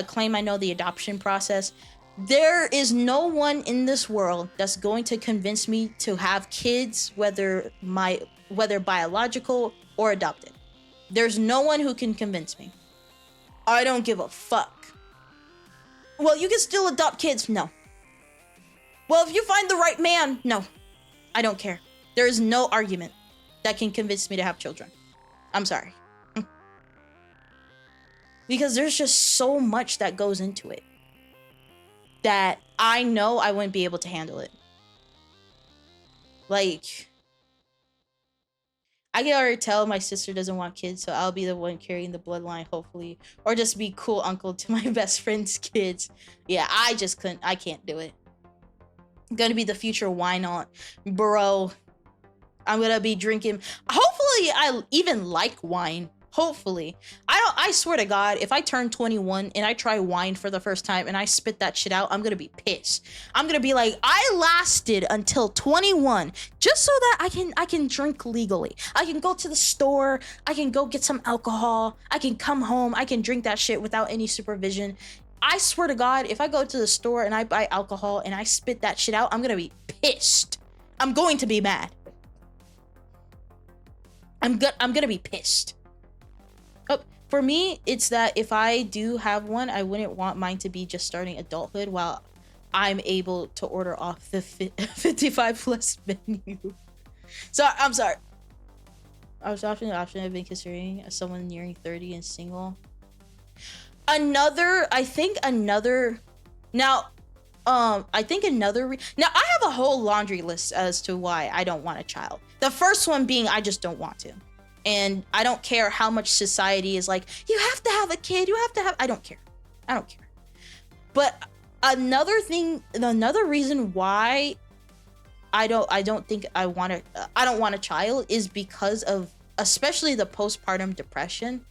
claim I know the adoption process. There is no one in this world that's going to convince me to have kids, whether biological or adopted. There's no one who can convince me. I don't give a fuck. Well, you can still adopt kids. No. Well, if you find the right man, no. I don't care. There is no argument that can convince me to have children. I'm sorry. Because there's just so much that goes into it that I know I wouldn't be able to handle it. Like, I can already tell my sister doesn't want kids, so I'll be the one carrying the bloodline, hopefully. Or just be cool uncle to my best friend's kids. Yeah, I can't do it. I'm gonna be the future wine aunt. Bro, I'm gonna be drinking. Hopefully, I even like wine. Hopefully. I swear to God, if I turn 21 and I try wine for the first time and I spit that shit out, I'm gonna be pissed. I'm gonna be like, I lasted until 21 just so that I can drink legally. I can go to the store, I can go get some alcohol, I can come home, I can drink that shit without any supervision. I swear to God, if I go to the store and I buy alcohol and I spit that shit out, I'm gonna be pissed. I'm going to be mad. I'm gonna be pissed. For me, it's that if I do have one, I wouldn't want mine to be just starting adulthood while I'm able to order off the 55 plus menu. So I'm sorry. I was often the option I've been considering as someone nearing 30 and single. Now, I have a whole laundry list as to why I don't want a child. The first one being I just don't want to. And I don't care how much society is like, you have to have a kid, I don't care. But another reason why I don't want a child is because of especially the postpartum depression.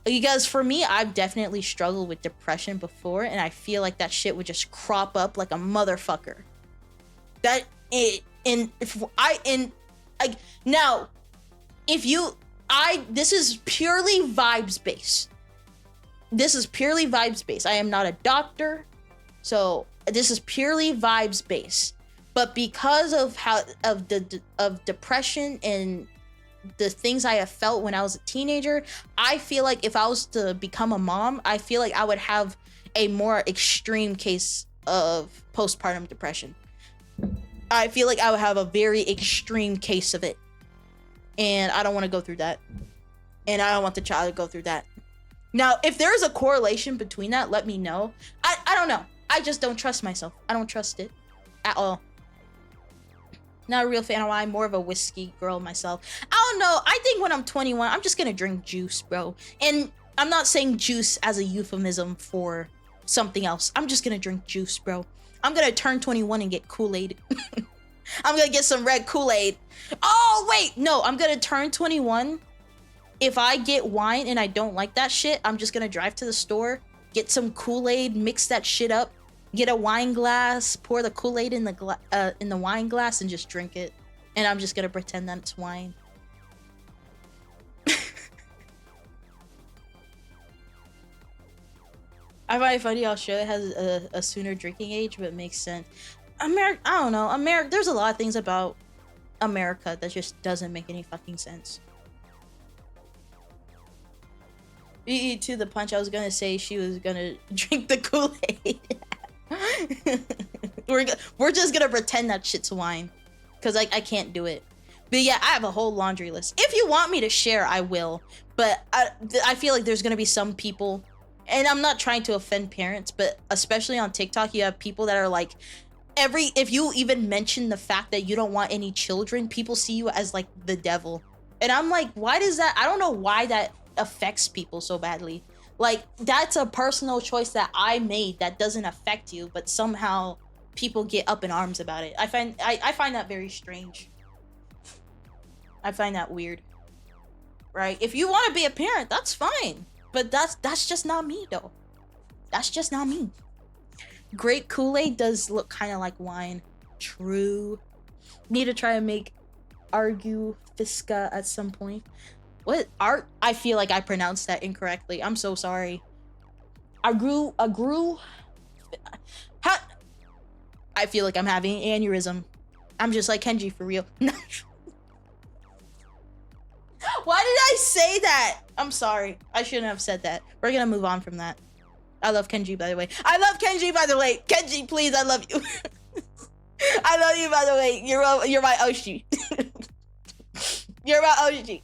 Because for me, I've definitely struggled with depression before, and I feel like that shit would just crop up like a motherfucker. That it in if I in like now, if you this is purely vibes based. This is purely vibes based. I am not a doctor, so this is purely vibes based. But because of of depression and the things I have felt when I was a teenager, I feel like if I was to become a mom, I feel like I would have a more extreme case of postpartum depression. I feel like I would have a very extreme case of it. And I don't want to go through that. And I don't want the child to go through that. Now, if there's a correlation between that, let me know. I don't know. I just don't trust myself. I don't trust it at all. Not a real fan of wine, more of a whiskey girl myself. I don't know. I think when I'm 21, I'm just gonna drink juice, bro. And I'm not saying juice as a euphemism for something else. I'm just gonna drink juice, bro. I'm gonna turn 21 and get Kool-Aid. I'm gonna get some red Kool-Aid. Oh, wait. No, I'm gonna turn 21. If I get wine and I don't like that shit, I'm just gonna drive to the store, get some Kool-Aid, mix that shit up, get a wine glass, pour the Kool-Aid in the wine glass, and just drink it. And I'm just gonna pretend that it's wine. I find it funny Australia has a sooner drinking age, but it makes sense. I don't know. There's a lot of things about America that just doesn't make any fucking sense. To the punch, I was gonna say she was gonna drink the Kool-Aid. We're just gonna pretend that shit's wine, because I can't do it. But yeah, I have a whole laundry list. If you want me to share, I will. But I feel like there's gonna be some people, and I'm not trying to offend parents, but especially on TikTok, you have people that are like, if you even mention the fact that you don't want any children, people see you as like the devil. And I'm like, why does that? I don't know why that affects people so badly. Like, that's a personal choice that I made that doesn't affect you, but somehow people get up in arms about it. I find that very strange. I find that weird. Right? If you want to be a parent, that's fine. But that's just not me, though. That's just not me. Grape Kool-Aid does look kind of like wine. True. Need to try and make argue Fisca at some point. What art? I feel like I pronounced that incorrectly. I'm so sorry. Agru. I feel like I'm having an aneurysm. I'm just like Kenji for real. Why did I say that? I'm sorry. I shouldn't have said that. We're gonna move on from that. I love Kenji, by the way. Kenji, please, I love you. I love you, by the way. You're my Oshi. You're my Oshi.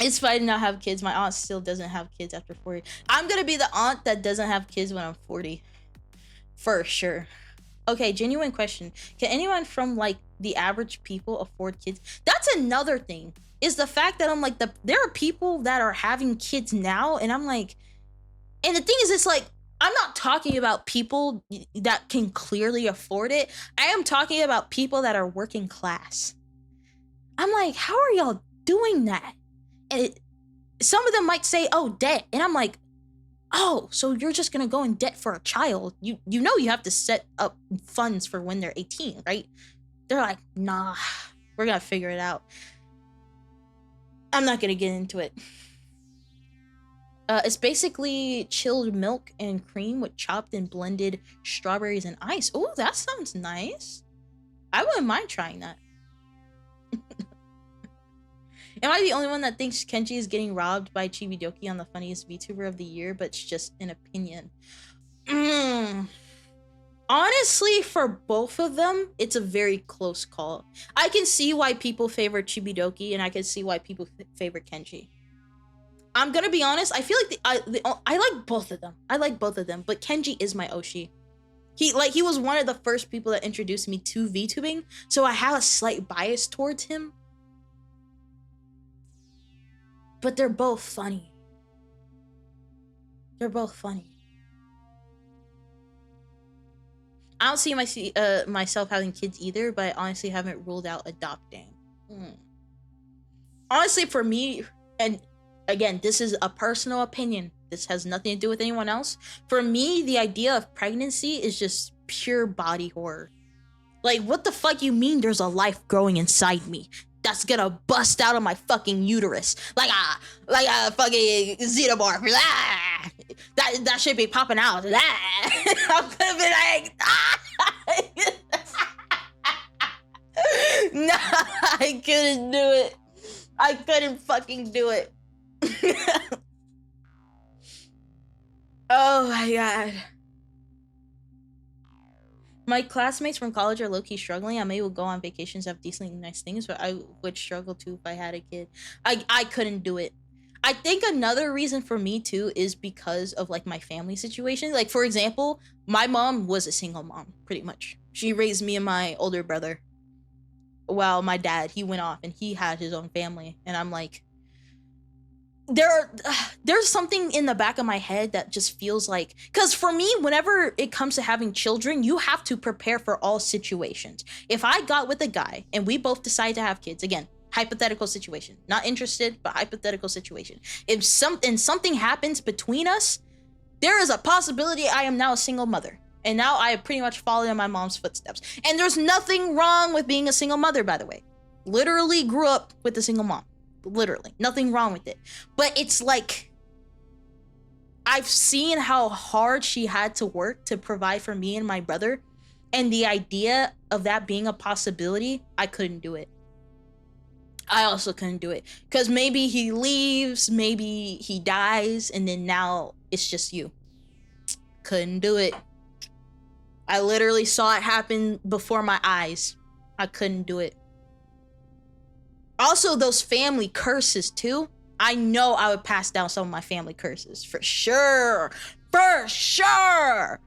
It's fine to not have kids. My aunt still doesn't have kids after 40. I'm gonna be the aunt that doesn't have kids when I'm 40. For sure. Okay, genuine question. Can anyone from like the average people afford kids? That's another thing. Is the fact that I'm like, there are people that are having kids now, and I'm like, and the thing is, it's like, I'm not talking about people that can clearly afford it. I am talking about people that are working class. I'm like, how are y'all doing that? And some of them might say, oh, debt. And I'm like, oh, so you're just gonna go in debt for a child? You know you have to set up funds for when they're 18, right? They're like, nah, we're gonna figure it out. I'm not gonna get into it. It's basically chilled milk and cream with chopped and blended strawberries and ice. Oh, that sounds nice. I wouldn't mind trying that. Am I the only one that thinks Kenji is getting robbed by Chibidoki on the funniest VTuber of the year, but it's just an opinion? Honestly, for both of them, it's a very close call. I can see why people favor Chibidoki, and I can see why people favor Kenji. I'm gonna be honest, I feel like I like both of them. I like both of them, but Kenji is my Oshi. He was one of the first people that introduced me to VTubing, so I have a slight bias towards him. But they're both funny. They're both funny. I don't see myself having kids either, but I honestly haven't ruled out adopting. Honestly, for me, and again, this is a personal opinion. This has nothing to do with anyone else. For me, the idea of pregnancy is just pure body horror. Like, what the fuck you mean there's a life growing inside me that's gonna bust out of my fucking uterus? Like a fucking xenomorph. Ah! That should be popping out. Ah! I'm gonna be like, ah! No, I couldn't do it. I couldn't fucking do it. Oh my god. My classmates from college are low-key struggling. I may will go on vacations, have decently nice things, but I would struggle too if I had a kid. I couldn't do it. I think another reason for me too is because of like my family situation. Like, for example, my mom was a single mom, pretty much. She raised me and my older brother. While my dad, he went off and he had his own family. And I'm like, there's something in the back of my head that just feels like, because for me, whenever it comes to having children, you have to prepare for all situations. If I got with a guy and we both decide to have kids, again, hypothetical situation, not interested, but hypothetical situation. If something happens between us, there is a possibility I am now a single mother. And now I have pretty much followed in my mom's footsteps. And there's nothing wrong with being a single mother, by the way. Literally grew up with a single mom. Literally. Nothing wrong with it. But it's like, I've seen how hard she had to work to provide for me and my brother. And the idea of that being a possibility, I couldn't do it. I also couldn't do it. Because maybe he leaves, maybe he dies, and then now it's just you. Couldn't do it. I literally saw it happen before my eyes. I couldn't do it. Also, those family curses too. I know I would pass down some of my family curses for sure. For sure.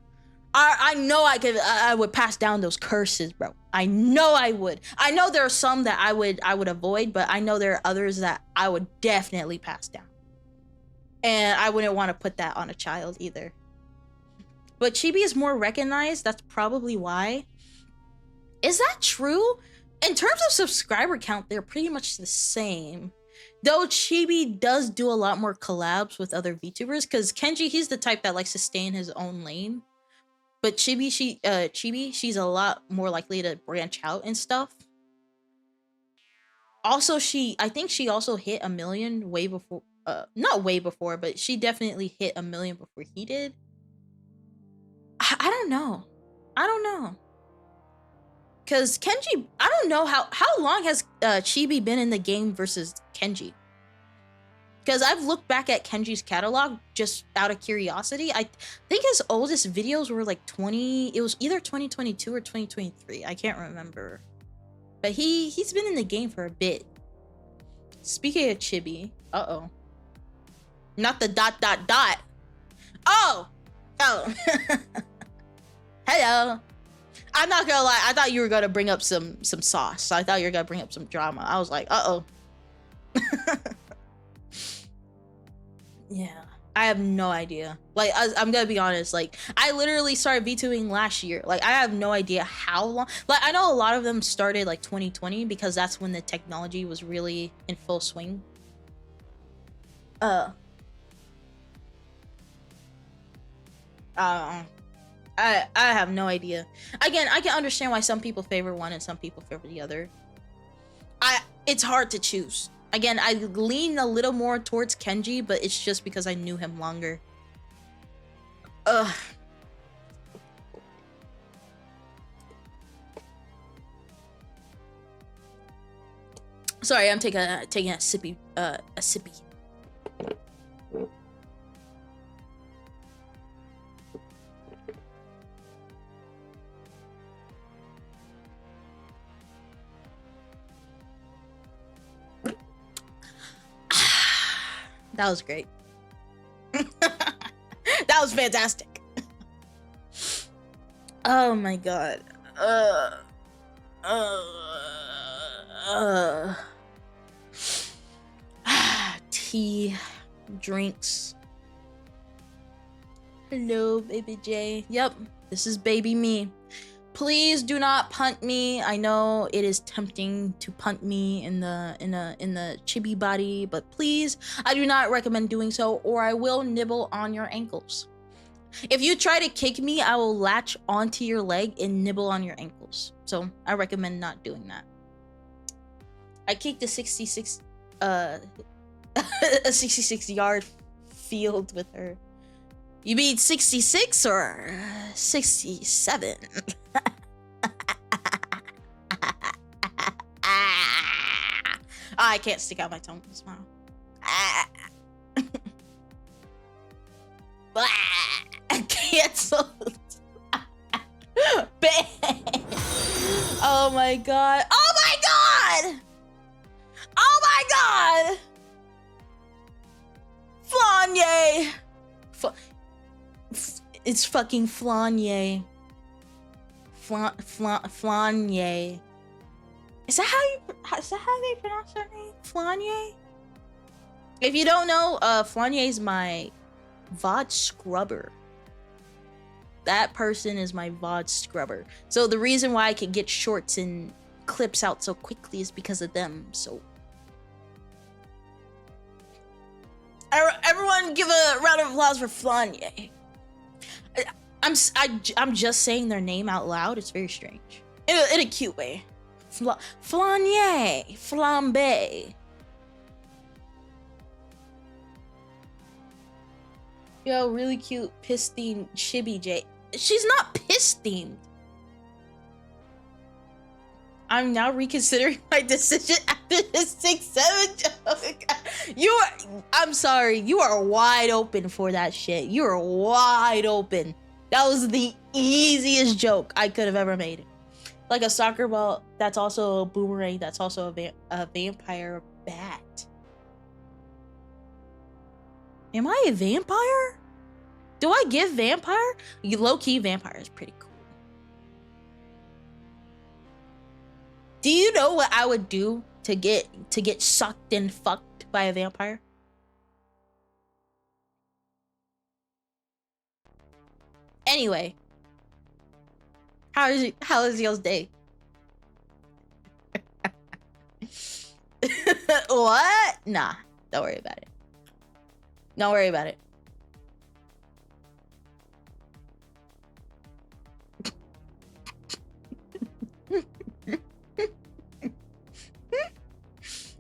I know I would pass down those curses, bro. I know I would. I know there are some that I would avoid, but I know there are others that I would definitely pass down. And I wouldn't want to put that on a child either. But Chibi is more recognized. That's probably why. Is that true? In terms of subscriber count, they're pretty much the same. Though Chibi does do a lot more collabs with other VTubers, because Kenji, he's the type that likes to stay in his own lane. But Chibi, she's a lot more likely to branch out and stuff. Also, I think she also hit 1 million way before, not way before, but she definitely hit 1 million before he did. I don't know. Cause Kenji, I don't know how long has Chibi been in the game versus Kenji? Because I've looked back at Kenji's catalog just out of curiosity. I think his oldest videos were like it was either 2022 or 2023. I can't remember. But he's been in the game for a bit. Speaking of Chibi, uh-oh. Not the ... Oh! Hello. I'm not gonna lie, I thought you were gonna bring up some sauce. I thought you were gonna bring up some drama. I was like, uh-oh. Yeah, I have no idea. Like, I'm gonna be honest, like, I literally started VTubing last year. Like, I have no idea how long. Like, I know a lot of them started like 2020 because that's when the technology was really in full swing. I have no idea. Again, I can understand why some people favor one and some people favor the other. It's hard to choose. Again, I lean a little more towards Kenji, but it's just because I knew him longer. Ugh. Sorry, I'm taking a sippy. That was great. That was fantastic. Oh my god. Tea, drinks. Hello, baby Jay. Yep, this is baby me. Please do not punt me. I know it is tempting to punt me in the chibi body, but please, I do not recommend doing so, or I will nibble on your ankles. If you try to kick me, I will latch onto your leg and nibble on your ankles. So I recommend not doing that. I kicked a 66 a 66-yard field with her. You mean 66 or 67? I can't stick out my tongue and smile. Cancelled. Oh my god. Oh my god! Oh my god! Flanye! It's fucking Flanye. Flanye. Is that how they pronounce her name? Flanye? If you don't know, Flanye is my VOD scrubber. That person is my VOD scrubber. So the reason why I can get shorts and clips out so quickly is because of them. So everyone give a round of applause for Flanye. I'm just saying their name out loud. It's very strange. In a cute way. Flanye. Flambe. Yo, really cute piss themed Shibby J. She's not piss themed. I'm now reconsidering my decision after this 6-7 joke. I'm sorry, you are wide open for that shit. You are wide open. That was the easiest joke I could have ever made. Like a soccer ball, that's also a boomerang, that's also a vampire bat. Am I a vampire? Do I give vampire? Low-key vampire is pretty cool. Do you know what I would do to get sucked and fucked by a vampire? Anyway, how is y'all's day? What? Nah, don't worry about it. Don't worry about it.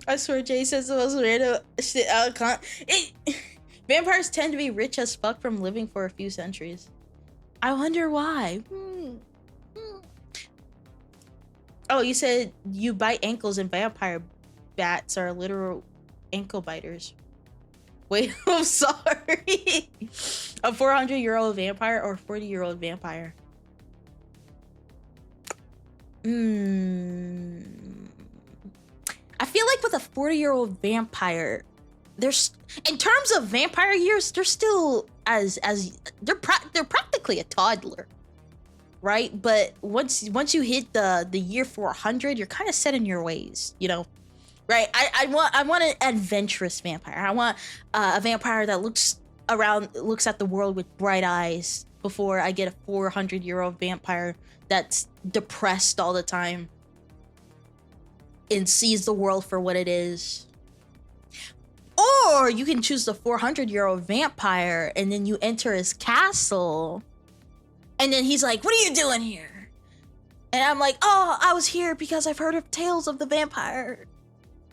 I swear Jay says the most random shit out of vampires tend to be rich as fuck from living for a few centuries. I wonder why. Oh, you said you bite ankles and vampire bats are literal ankle biters. Wait, I'm sorry. A 400-year-old vampire or a 40-year-old vampire? I feel like with a 40-year-old vampire, there's, in terms of vampire years, they're still they're practically a toddler, right? But once you hit the year 400, you're kind of set in your ways, you know, right? I want an adventurous vampire. I want a vampire that looks at the world with bright eyes. Before I get a 400-year-old vampire that's depressed all the time and sees the world for what it is. Or you can choose the 400-year-old vampire and then you enter his castle and then he's like, what are you doing here? And I'm like, oh, I was here because I've heard of tales of the vampire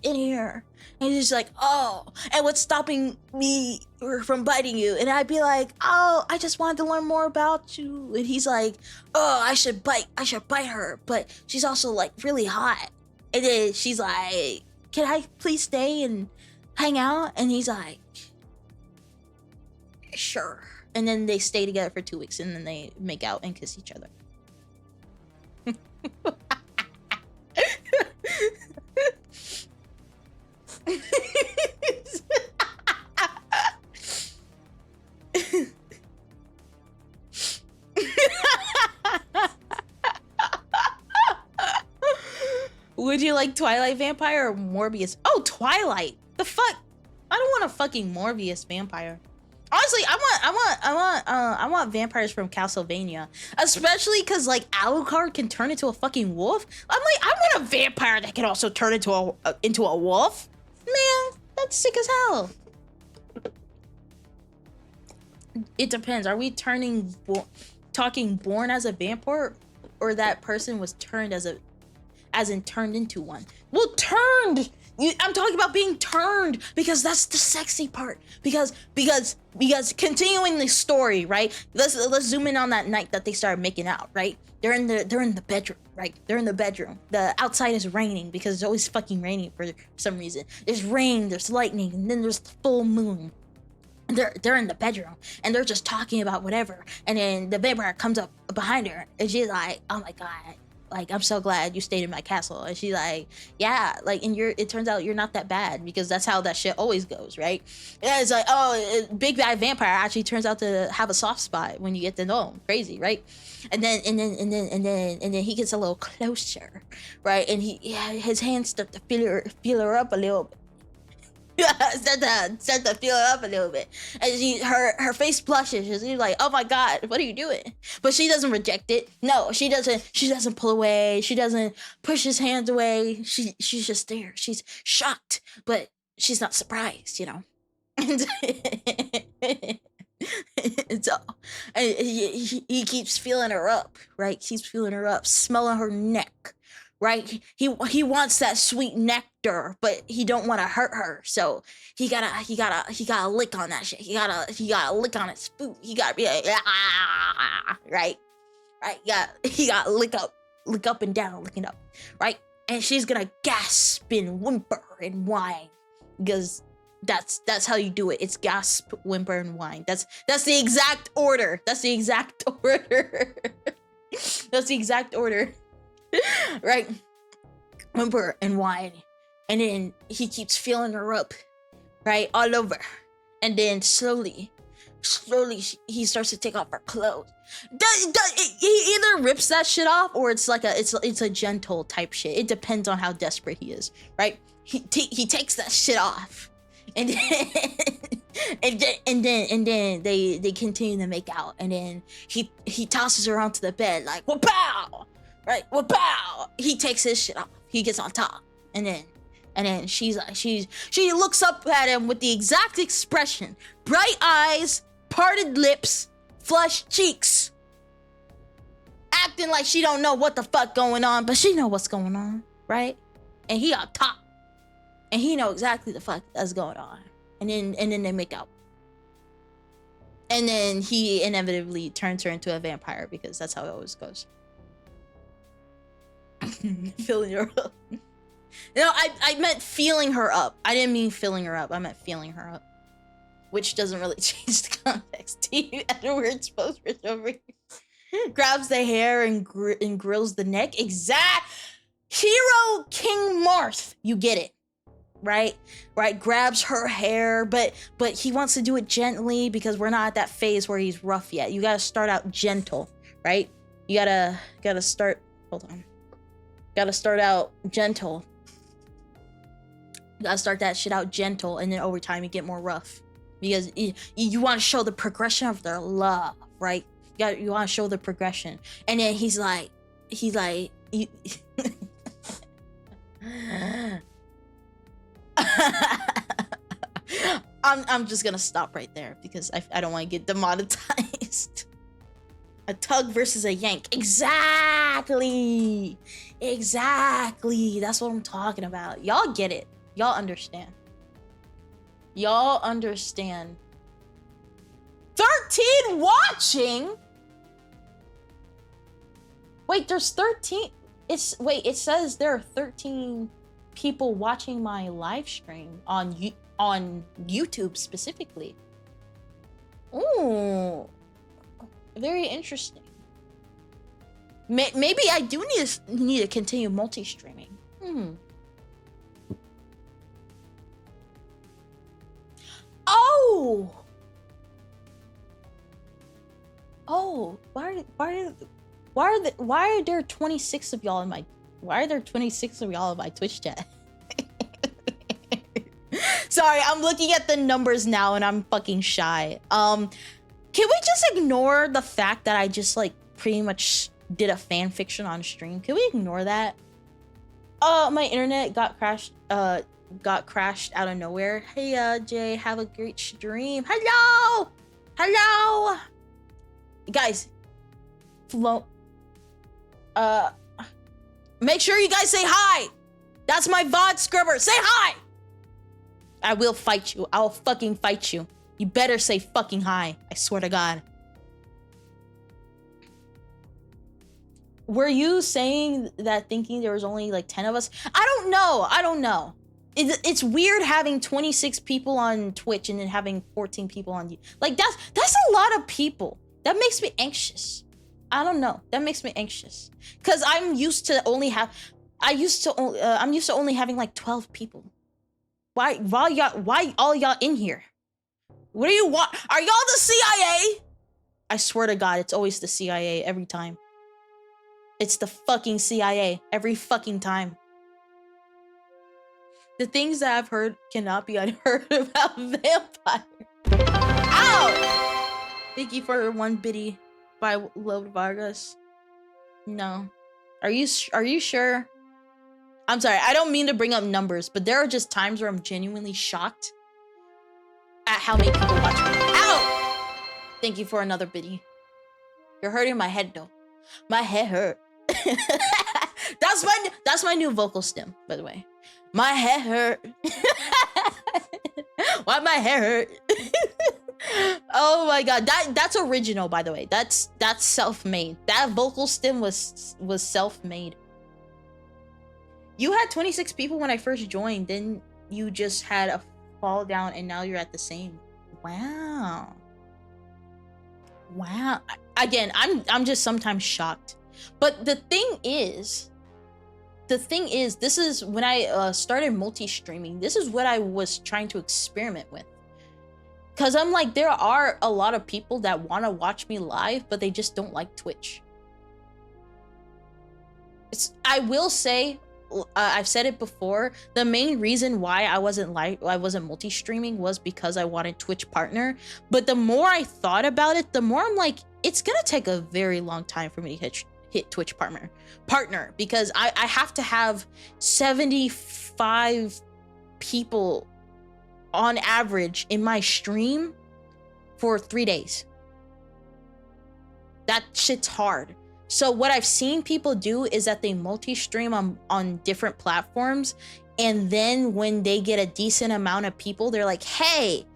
in here. And he's like, oh, and what's stopping me from biting you? And I'd be like, oh, I just wanted to learn more about you. And he's like, oh, I should bite her, but she's also like really hot. And then she's like, can I please stay and hang out? And he's like, sure. And then they stay together for 2 weeks and then they make out and kiss each other. Would you like Twilight vampire or Morbius? Oh, Twilight. The fuck? I don't want a fucking Morbius vampire. Honestly, I want vampires from Castlevania, especially because like Alucard can turn into a fucking wolf. I'm like, I want a vampire that can also turn into a wolf. Man, that's sick as hell. It depends. Are we talking born as a vampire, or that person was turned as in turned into one? Well, turned. I'm talking about being turned because that's the sexy part. Because continuing the story, right? Let's zoom in on that night that they started making out, right? They're in the bedroom, right? They're in the bedroom. The outside is raining because it's always fucking raining for some reason. There's rain, there's lightning, and then there's the full moon. And they're in the bedroom and they're just talking about whatever. And then the vampire comes up behind her and she's like, "Oh my god, like I'm so glad you stayed in my castle." And she's like, "Yeah, like and it turns out you're not that bad," because that's how that shit always goes, right? And it's like, oh, big bad vampire actually turns out to have a soft spot when you get to know him. Crazy, right? And then he gets a little closer, right? And his hands start to feel her up a little bit. start to feel it up a little bit, and her face blushes. She's like, "Oh my god, what are you doing?" But she doesn't reject it. No, she doesn't pull away. She doesn't push his hands away. She's just there. She's shocked, but she's not surprised, you know. And so he keeps feeling her up, right? Keeps feeling her up, smelling her neck. Right, he wants that sweet nectar, but he don't want to hurt her, so he gotta lick on that shit. He gotta lick on its food. He gotta be like, ah, right. He got lick up and down, licking up, right. And she's gonna gasp and whimper and whine, because that's how you do it. It's gasp, whimper, and whine. That's the exact order. That's the exact order. Right, whimper and whine, and then he keeps feeling her up, right, all over, and then slowly he starts to take off her clothes. He either rips that shit off, or it's like it's a gentle type shit. It depends on how desperate he is, right? He takes that shit off, and then and then they continue to make out, and then he tosses her onto the bed like wha-pow. Right, well, pow! He takes his shit off. He gets on top, and then she looks up at him with the exact expression: bright eyes, parted lips, flushed cheeks, acting like she don't know what the fuck going on, but she know what's going on, right? And he on top, and he know exactly the fuck that's going on, and then they make out, and then he inevitably turns her into a vampire because that's how it always goes. Filling her up. No, I meant feeling her up. I didn't mean filling her up. I meant feeling her up, which doesn't really change the context. Edward's post over here. Grabs the hair and grills the neck. Exact hero King Marth. You get it, right? Grabs her hair, but he wants to do it gently because we're not at that phase where he's rough yet. You gotta start out gentle, right? You gotta start. Hold on. Gotta start out gentle. Gotta start that shit out gentle, and then over time you get more rough, because you want to show the progression of their love, right? You want to show the progression, and then he's like, I'm just gonna stop right there because I don't want to get demonetized. A tug versus a yank. Exactly. That's what I'm talking about. Y'all get it. Y'all understand. 13 watching? Wait, there's 13. It says there are 13 people watching my live stream on YouTube specifically. Ooh. Very interesting. Maybe I do need to continue multi-streaming. Oh, why are there 26 of y'all in my Twitch chat? Sorry, I'm looking at the numbers now and I'm fucking shy. Can we just ignore the fact that I just like pretty much did a fan fiction on stream? Can we ignore that? My internet got crashed out of nowhere. Hey, Jay, have a great stream. Hello! Hello! Guys, make sure you guys say hi! That's my VOD scrubber. Say hi! I will fight you. I'll fucking fight you. You better say fucking hi. I swear to God. Were you saying that thinking there was only like 10 of us? I don't know. It's weird having 26 people on Twitch and then having 14 people on you. Like that's a lot of people. That makes me anxious. I don't know. That makes me anxious. Cause I'm used to only having like 12 people. Why all y'all in here? What do you want? Are y'all the CIA? I swear to God, it's always the CIA every time. It's the fucking CIA every fucking time. The things that I've heard cannot be unheard about vampire. Ow! Thank you for one biddy by Love Vargas. No. Are you sure? I'm sorry, I don't mean to bring up numbers, but there are just times where I'm genuinely shocked at how many people watch me. Ow! Thank you for another biddy. You're hurting my head though. My head hurt. That's my new vocal stem, by the way. My head hurt. Why my hair hurt? Oh my God, that's original, by the way. That's self-made. That vocal stem was self-made. You had 26 people when I first joined, then you just had a fall down and now you're at the same. Wow. Again, I'm just sometimes shocked. But the thing is, this is when I started multi-streaming, this is what I was trying to experiment with. Cause I'm like, there are a lot of people that want to watch me live, but they just don't like Twitch. I will say, I've said it before, the main reason why I wasn't multi-streaming was because I wanted Twitch partner. But the more I thought about it, the more I'm like, it's gonna take a very long time for me to hit Twitch partner because I have to have 75 people on average in my stream for 3 days. That shit's hard. So what I've seen people do is that they multi-stream on different platforms, and then when they get a decent amount of people, they're like, hey,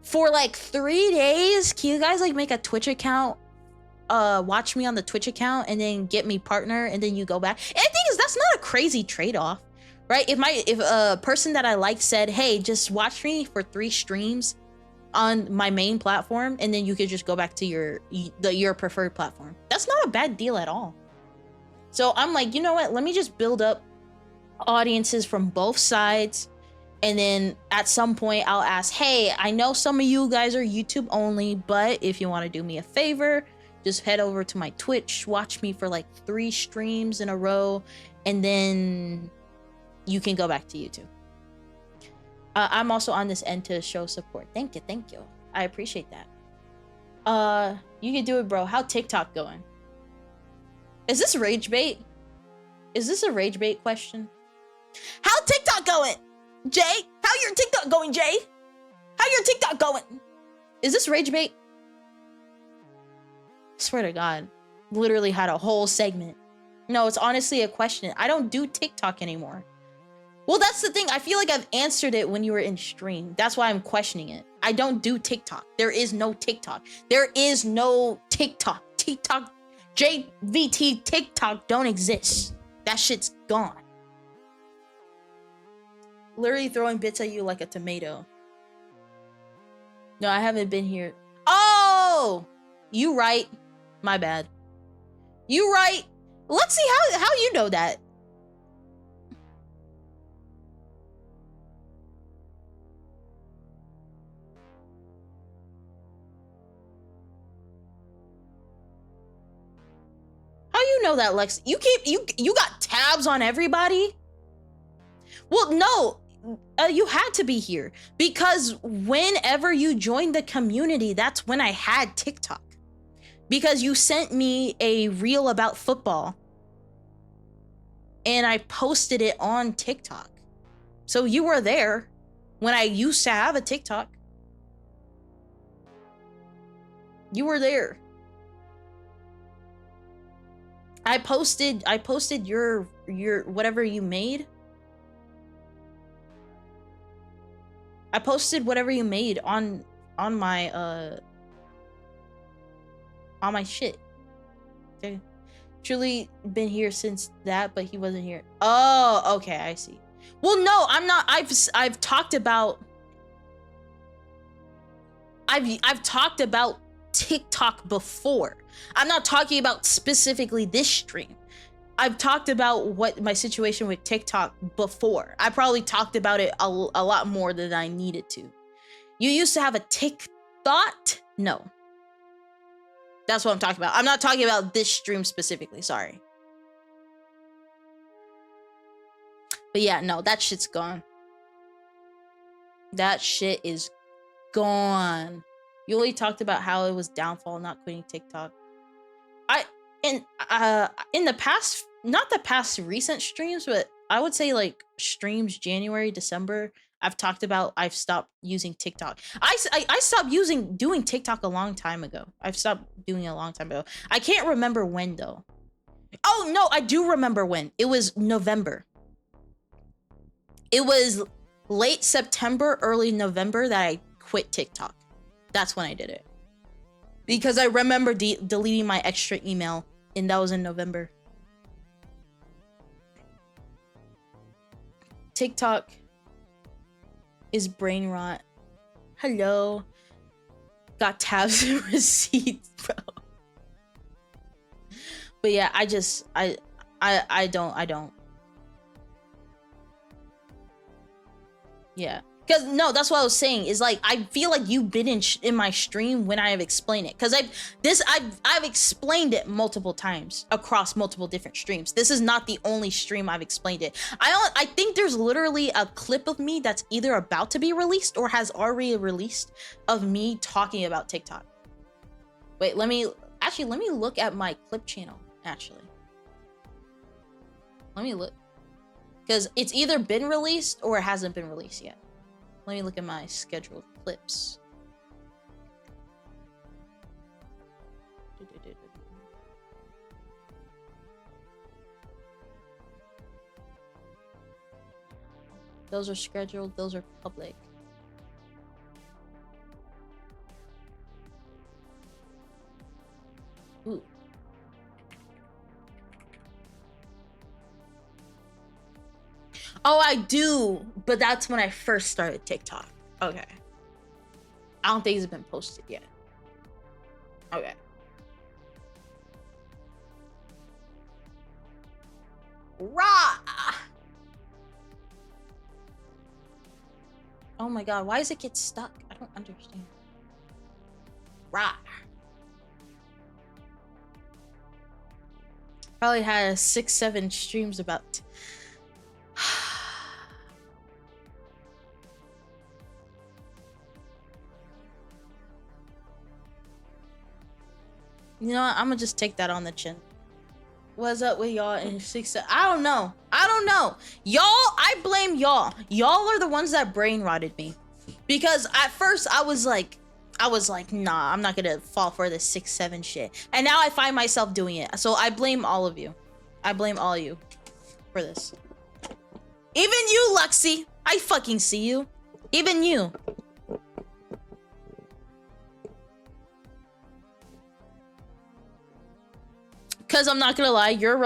for like 3 days, can you guys like make a Twitch account, watch me on the Twitch account, and then get me partner, and then you go back. And the thing is, that's not a crazy trade-off, right? If a person that I like said, hey, just watch me for 3 streams on my main platform, and then you could just go back to your preferred platform. That's not a bad deal at all. So I'm like, you know what? Let me just build up audiences from both sides, and then at some point I'll ask, hey, I know some of you guys are YouTube only, but if you want to do me a favor, just head over to my Twitch, watch me for like 3 streams in a row, and then you can go back to YouTube. I'm also on this end to show support. Thank you. I appreciate that. You can do it, bro. How TikTok going? Is this rage bait? Is this a rage bait question? How TikTok going? Jay? How your TikTok going, Jay? How your TikTok going? Is this rage bait? I swear to God. Literally had a whole segment. No, it's honestly a question. I don't do TikTok anymore. Well, that's the thing. I feel like I've answered it when you were in stream. That's why I'm questioning it. I don't do TikTok. There is no TikTok. There is no TikTok. TikTok, JVT TikTok don't exist. That shit's gone. Literally throwing bits at you like a tomato. No, I haven't been here. Oh! You right. My bad. You right. Let's see how you know that. How you know that, Lex? You got tabs on everybody? Well, no. You had to be here because whenever you joined the community, that's when I had TikTok. Because you sent me a reel about football and I posted it on TikTok. So you were there when I used to have a TikTok. You were there. I posted your whatever you made. I posted whatever you made on my shit. Okay. Truly been here since that, but he wasn't here. Oh, okay, I see. Well, no, I'm not. I've talked about TikTok before. I'm not talking about specifically this stream. I've talked about what my situation with TikTok before. I probably talked about it a lot more than I needed to. You used to have a TikTok? No. That's what I'm talking about. I'm not talking about this stream specifically, sorry. But yeah, no, that shit's gone. That shit is gone. You only talked about how it was downfall, not quitting TikTok. In the past, not the past recent streams, but I would say like streams January, December, I've talked about I've stopped using TikTok. I stopped doing TikTok a long time ago. I've stopped doing it a long time ago. I can't remember when though. Oh no, I do remember when. It was November. It was late September, early November that I quit TikTok. That's when I did it. Because I remember deleting my extra email, and that was in November. TikTok is brain rot. Hello. Got tabs and receipts, bro. But yeah, I don't. Yeah. Because no, that's what I was saying is like I feel like you've been in my stream when I have explained it, because I've explained it multiple times across multiple different streams. This is not the only stream I've explained it. I think there's literally a clip of me that's either about to be released or has already released of me talking about TikTok. Wait, let me look at my clip channel. Actually, let me look, because it's either been released or it hasn't been released yet. Let me look at my scheduled clips. Those are scheduled, those are public. Ooh. Oh, I do, but that's when I first started TikTok. Okay. I don't think it's been posted yet. Okay. Rah! Oh my god, why does it get stuck? I don't understand. Rah! Probably had 6-7 streams about... You know what? I'm gonna just take that on the chin. What's up with y'all in 6? I don't know. Y'all, I blame y'all. Y'all are the ones that brain rotted me. Because at first I was like, nah, I'm not gonna fall for this 6-7 shit. And now I find myself doing it. So I blame all of you. I blame all of you for this. Even you, Luxie. I fucking see you. Even you. Because I'm not gonna lie, your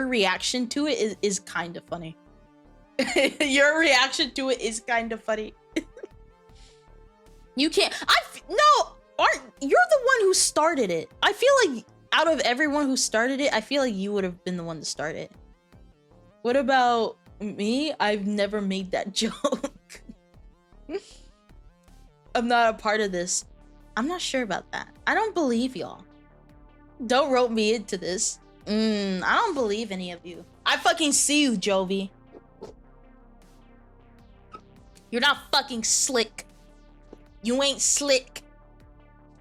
reaction to it is kind of funny. Your reaction to it is kind of funny. You can't. You're the one who started it. I feel like out of everyone who started it, I feel like you would have been the one to start it. What about me? I've never made that joke. I'm not a part of this. I'm not sure about that. I don't believe y'all. Don't rope me into this. I don't believe any of you. I fucking see you, Jovi. You're not fucking slick. You ain't slick.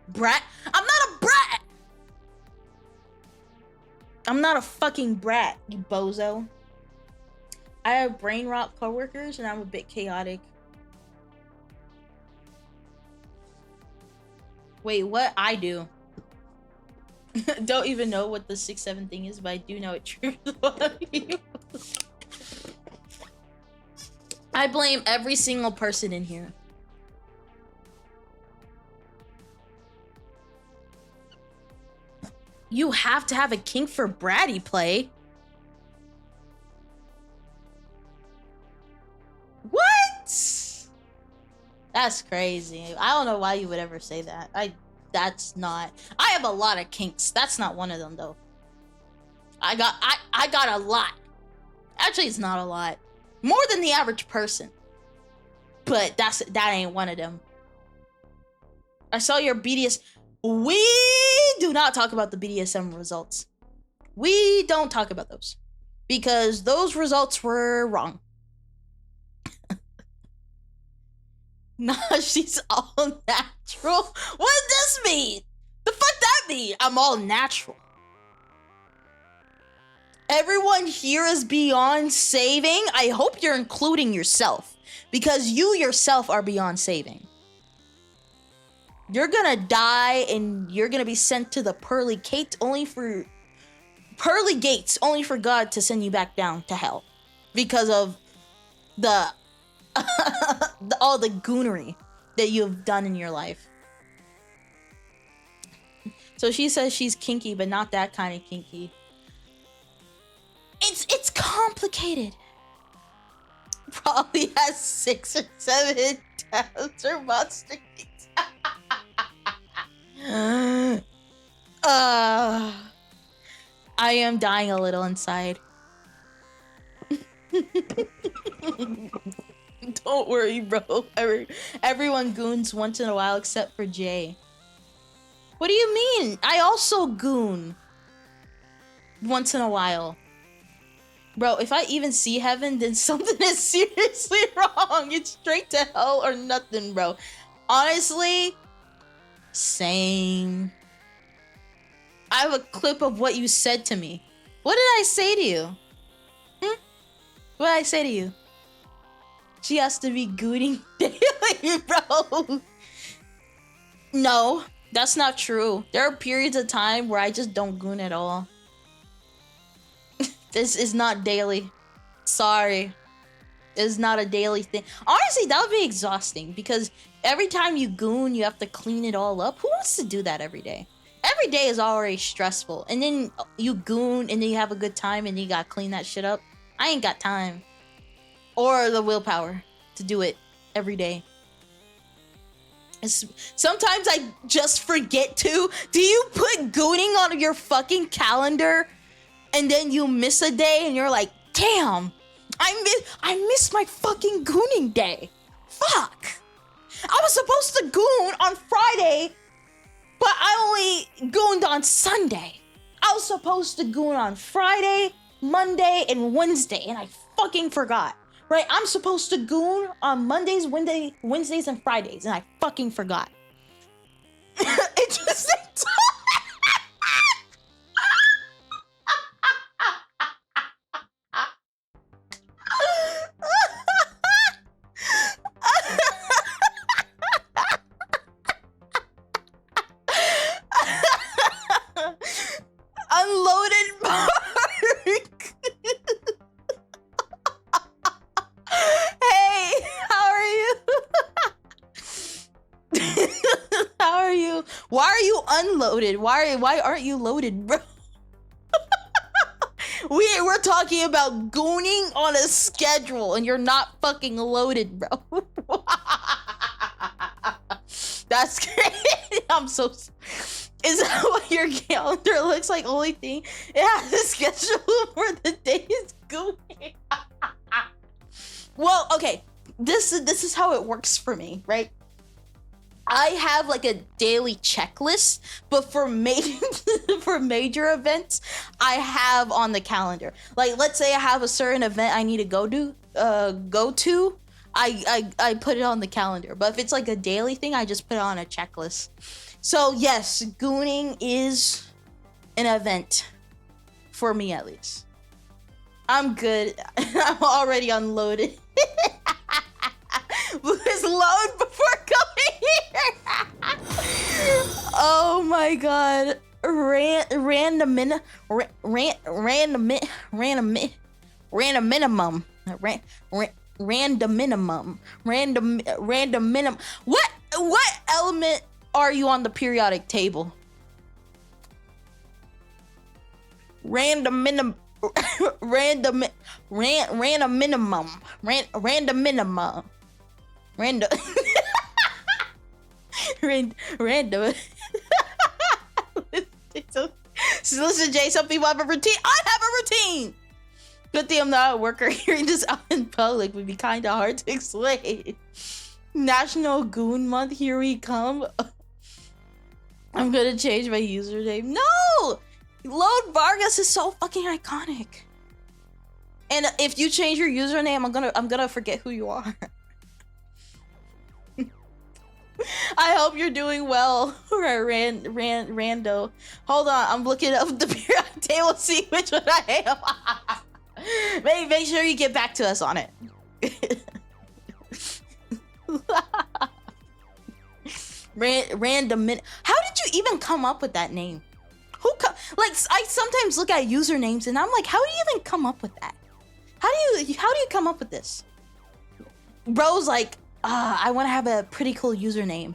Brat. I'm not a brat. I'm not a fucking brat, you bozo. I have brain rot coworkers and I'm a bit chaotic. Wait, what? I do. Don't even know what the 6-7 thing is, but I do know it triggers one of you. I blame every single person in here. You have to have a kink for bratty play. What? That's crazy. I don't know why you would ever say that. That's not. I have a lot of kinks. That's not one of them though. I got a lot. Actually, it's not a lot. More than the average person. But that ain't one of them. I saw your BDS. We do not talk about the BDSM results. We don't talk about those. Because those results were wrong. Nah, she's all natural. What does this mean? The fuck that mean? I'm all natural. Everyone here is beyond saving. I hope you're including yourself. Because you yourself are beyond saving. You're gonna die and you're gonna be sent to the pearly gates only for God to send you back down to hell. Because of the all the goonery that you've done in your life. So she says she's kinky, but not that kind of kinky. It's complicated. Probably has 6 or 7 tabs or monster keys. I am dying a little inside. Don't worry, bro. Everyone goons once in a while except for Jay. What do you mean? I also goon once in a while. Bro, if I even see heaven, then something is seriously wrong. It's straight to hell or nothing, bro. Honestly, same. I have a clip of what you said to me. What did I say to you? What did I say to you? She has to be gooning daily, bro. No, that's not true. There are periods of time where I just don't goon at all. This is not daily. Sorry. It's not a daily thing. Honestly, that would be exhausting because every time you goon, you have to clean it all up. Who wants to do that every day? Every day is already stressful. And then you goon and then you have a good time and you gotta clean that shit up. I ain't got time. Or the willpower to do it every day. Sometimes I just forget to. Do you put gooning on your fucking calendar and then you miss a day and you're like, damn, I miss my fucking gooning day. Fuck. I was supposed to goon on Friday, but I only gooned on Sunday. I was supposed to goon on Friday, Monday, and Wednesday, and I fucking forgot. Right? I'm supposed to goon on Mondays, Wednesdays, and Fridays, and I fucking forgot. It just... Unloaded mark. Hey, how are you? How are you? Why are you unloaded? Why aren't you loaded, bro? We're talking about gooning on a schedule and you're not fucking loaded, bro. That's great. I'm so... Is that what your calendar looks like? Only thing it has a schedule for the day is gooning. Well, okay. This is how it works for me, right? I have like a daily checklist, but for major events, I have on the calendar. Like, let's say I have a certain event I need to go to. I put it on the calendar. But if it's like a daily thing, I just put it on a checklist. So yes, gooning is an event for me, at least. I'm good. I'm already unloaded. Please load before coming here. Oh my god. Random minimum. Random minimum. What element are you on the periodic table? Random minimum. Random minimum. Random minimum. Random. Random. So listen, Jay, some people have a routine. I have a routine. Good thing I'm not a worker. Hearing this out in public would be kind of hard to explain. National Goon Month, here we come. I'm gonna change my username. No! Lode Vargas is so fucking iconic. And if you change your username, I'm gonna forget who you are. I hope you're doing well, Rando. Hold on, I'm looking up the periodic table to see which one I am. Make sure you get back to us on it. Random minute. How did you even come up with that name? Like, I sometimes look at usernames and I'm like, how do you even come up with that? How do you come up with this? Bro's like, I want to have a pretty cool username.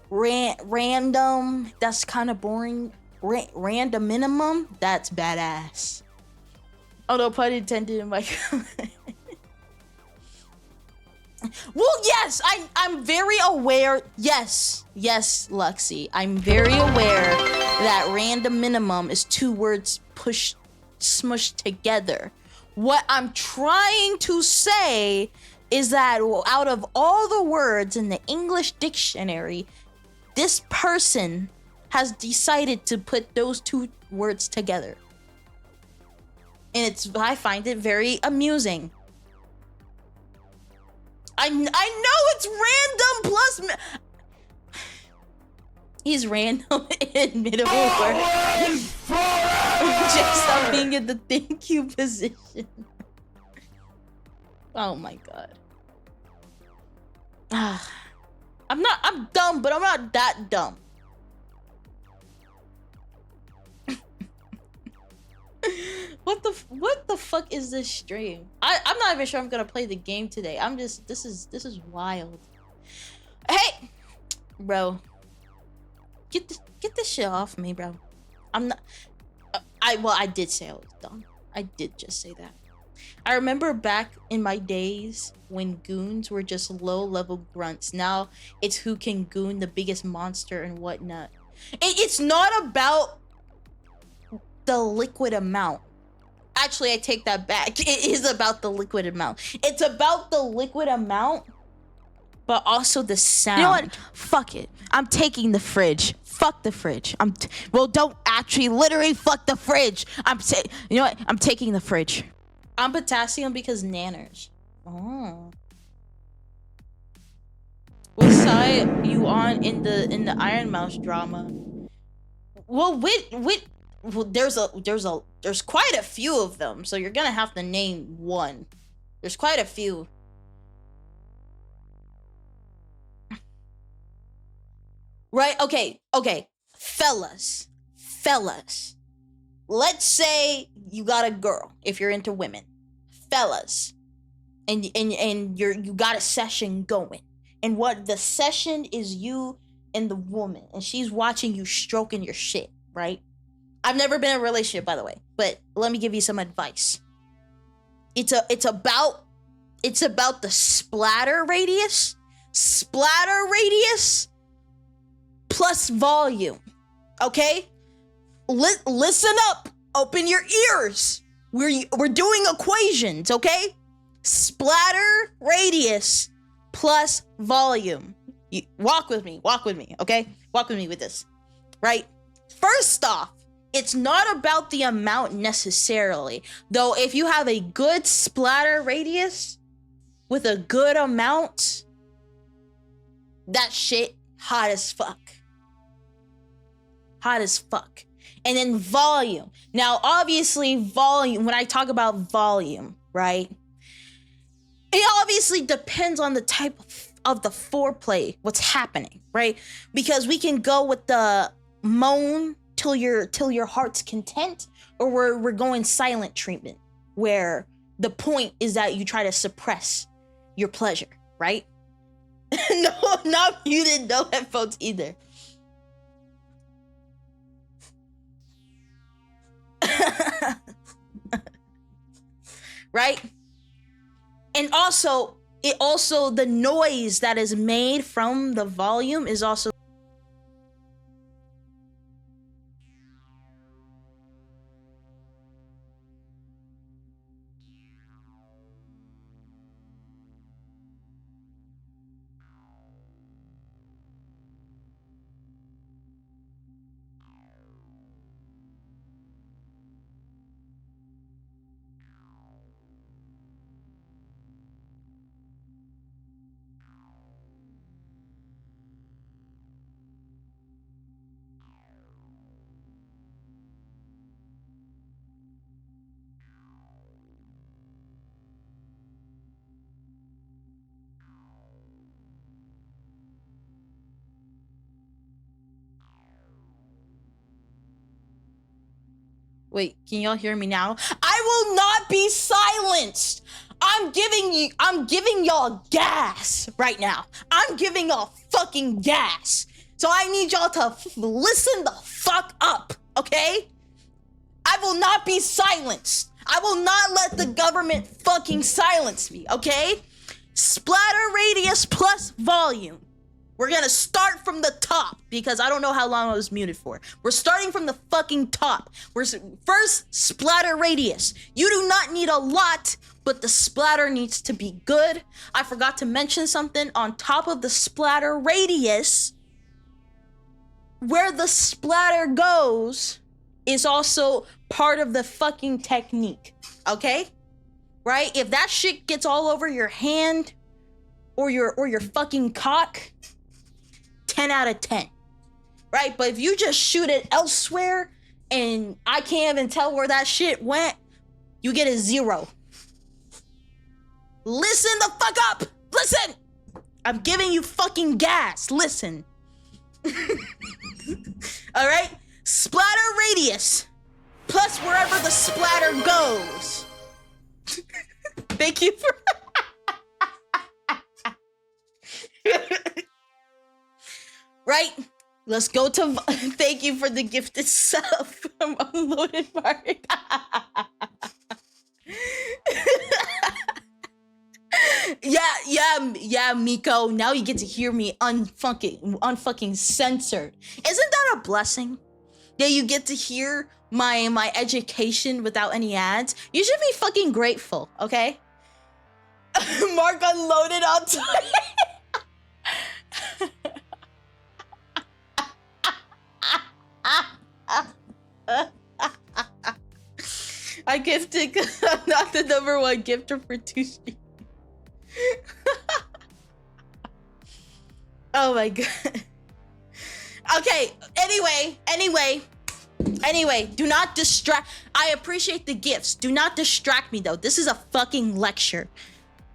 Random. That's kind of boring. Random minimum. That's badass. Although pun intended in my Well, yes, I'm very aware. Yes, Luxie. I'm very aware that random minimum is two words smushed together. What I'm trying to say is that out of all the words in the English dictionary, this person has decided to put those two words together. And I find it very amusing. I know it's random plus he's random in minimal work. Just stop being in the thank you position. Oh my god. I'm dumb, but I'm not that dumb. What the fuck is this stream? I'm not even sure I'm gonna play the game today. This is wild. Hey, bro, get this shit off me, bro. I'm not. I did say I was dumb. I did just say that. I remember back in my days when goons were just low-level grunts. Now it's who can goon the biggest monster and whatnot. It's not about the liquid amount. Actually, I take that back. It is about the liquid amount. It's about the liquid amount, but also the sound. You know what? Fuck it. I'm taking the fridge. Fuck the fridge. Well, don't actually literally fuck the fridge. You know what? I'm taking the fridge. I'm potassium because nanners. Oh. What side you on in the Iron Mouse drama? Well, well, there's quite a few of them, so you're gonna have to name one. There's quite a few. Right? Okay. Fellas. Let's say you got a girl, if you're into women. Fellas. And you got a session going. And what the session is you and the woman, and she's watching you stroking your shit, right? I've never been in a relationship, by the way, but let me give you some advice. It's about the splatter radius plus volume. Okay? Listen up. Open your ears. We're doing equations, okay? Splatter radius plus volume. Walk with me, okay? Walk with me with this. Right? First off, it's not about the amount necessarily. Though if you have a good splatter radius, with a good amount, that shit hot as fuck. Hot as fuck. And then volume. Now, obviously, volume, when I talk about volume, right? It obviously depends on the type of the foreplay, what's happening, right? Because we can go with the moan till your heart's content, or we're going silent treatment, where the point is that you try to suppress your pleasure, right? No, not muted, no headphones either. Right? And also, the noise that is made from the volume is also Wait, can y'all hear me now? I will not be silenced. I'm giving y'all gas right now. I'm giving y'all fucking gas. So I need y'all to listen the fuck up, okay? I will not be silenced. I will not let the government fucking silence me, okay? Splatter radius plus volume. We're gonna start from the top because I don't know how long I was muted for. We're starting from the fucking top. First, splatter radius. You do not need a lot, but the splatter needs to be good. I forgot to mention something. On top of the splatter radius, where the splatter goes is also part of the fucking technique, okay? Right? If that shit gets all over your hand or your fucking cock, 10 out of 10, right? But if you just shoot it elsewhere and I can't even tell where that shit went, you get a 0. Listen the fuck up! Listen! I'm giving you fucking gas. Listen. All right? Splatter radius plus wherever the splatter goes. Thank you for... Right? Let's go to... Thank you for the gifted sub from Unloaded Mark. Yeah, Miko. Now you get to hear me unfucking censored. Isn't that a blessing? Yeah, you get to hear my education without any ads. You should be fucking grateful, okay? Mark unloaded on time. I gifted because I'm not the #1 gifter for 2 streams. Oh my god. Okay, anyway, do not distract. I appreciate the gifts. Do not distract me though. This is a fucking lecture.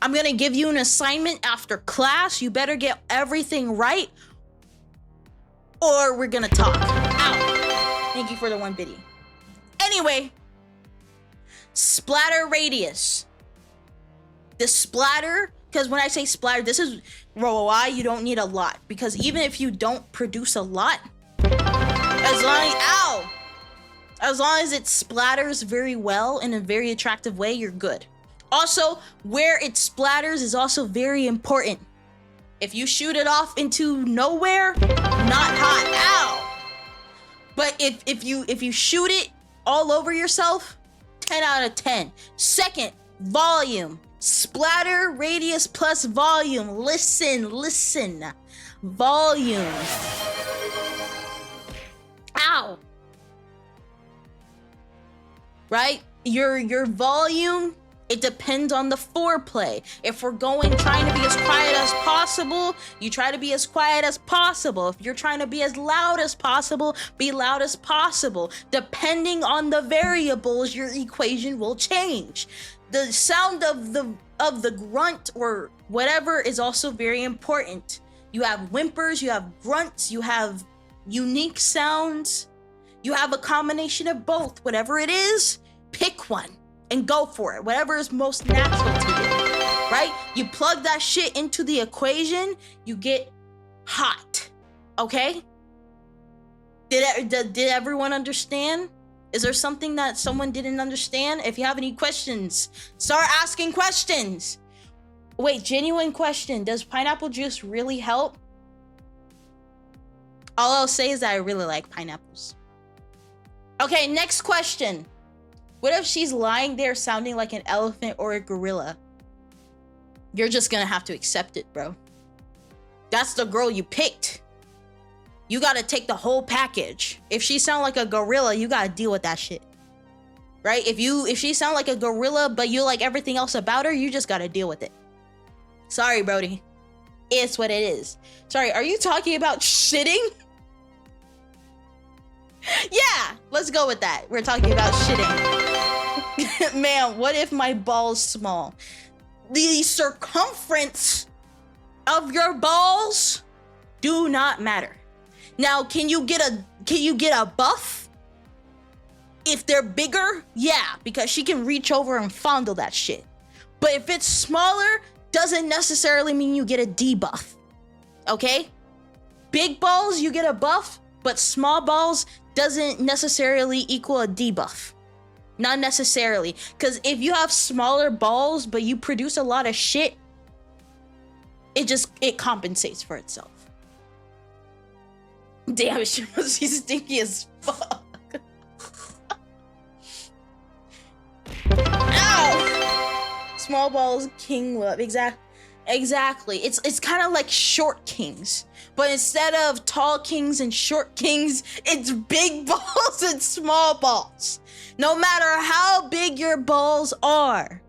I'm gonna give you an assignment after class. You better get everything right or we're gonna talk. Ow. Thank you for the 1 biddy. Anyway, splatter radius. The splatter, because when I say splatter, this is why you don't need a lot. Because even if you don't produce a lot, as long as it splatters very well in a very attractive way, you're good. Also, where it splatters is also very important. If you shoot it off into nowhere, not hot. Ow! But if you shoot it all over yourself, 10 out of 10. Second, volume. Splatter radius plus volume. Listen. Volume. Ow. Right? Your volume It depends on the foreplay. If we're trying to be as quiet as possible, you try to be as quiet as possible. If you're trying to be as loud as possible, be loud as possible. Depending on the variables, your equation will change. The sound of the grunt or whatever is also very important. You have whimpers, you have grunts, you have unique sounds. You have a combination of both. Whatever it is, pick one and go for it. Whatever is most natural to you, right? You plug that shit into the equation, you get hot, okay? Did everyone understand? Is there something that someone didn't understand? If you have any questions, start asking questions. Wait, genuine question. Does pineapple juice really help? All I'll say is that I really like pineapples. Okay, next question. What if she's lying there sounding like an elephant or a gorilla? You're just gonna have to accept it, bro. That's the girl you picked. You gotta take the whole package. If she sound like a gorilla, you gotta deal with that shit. Right? If she sound like a gorilla, but you like everything else about her, you just gotta deal with it. Sorry, Brody. It's what it is. Sorry, are you talking about shitting? Yeah, let's go with that. We're talking about shitting. Man, what if my ball's small? The circumference of your balls do not matter. Now, can you get a buff? If they're bigger, yeah, because she can reach over and fondle that shit. But if it's smaller, doesn't necessarily mean you get a debuff. Okay? Big balls, you get a buff, but small balls doesn't necessarily equal a debuff. Not necessarily. Because if you have smaller balls, but you produce a lot of shit, it compensates for itself. Damn, she must be stinky as fuck. Ow! Small balls, king love. Exactly. It's kind of like short kings. But instead of tall kings and short kings, it's big balls and small balls. No matter how big your balls are,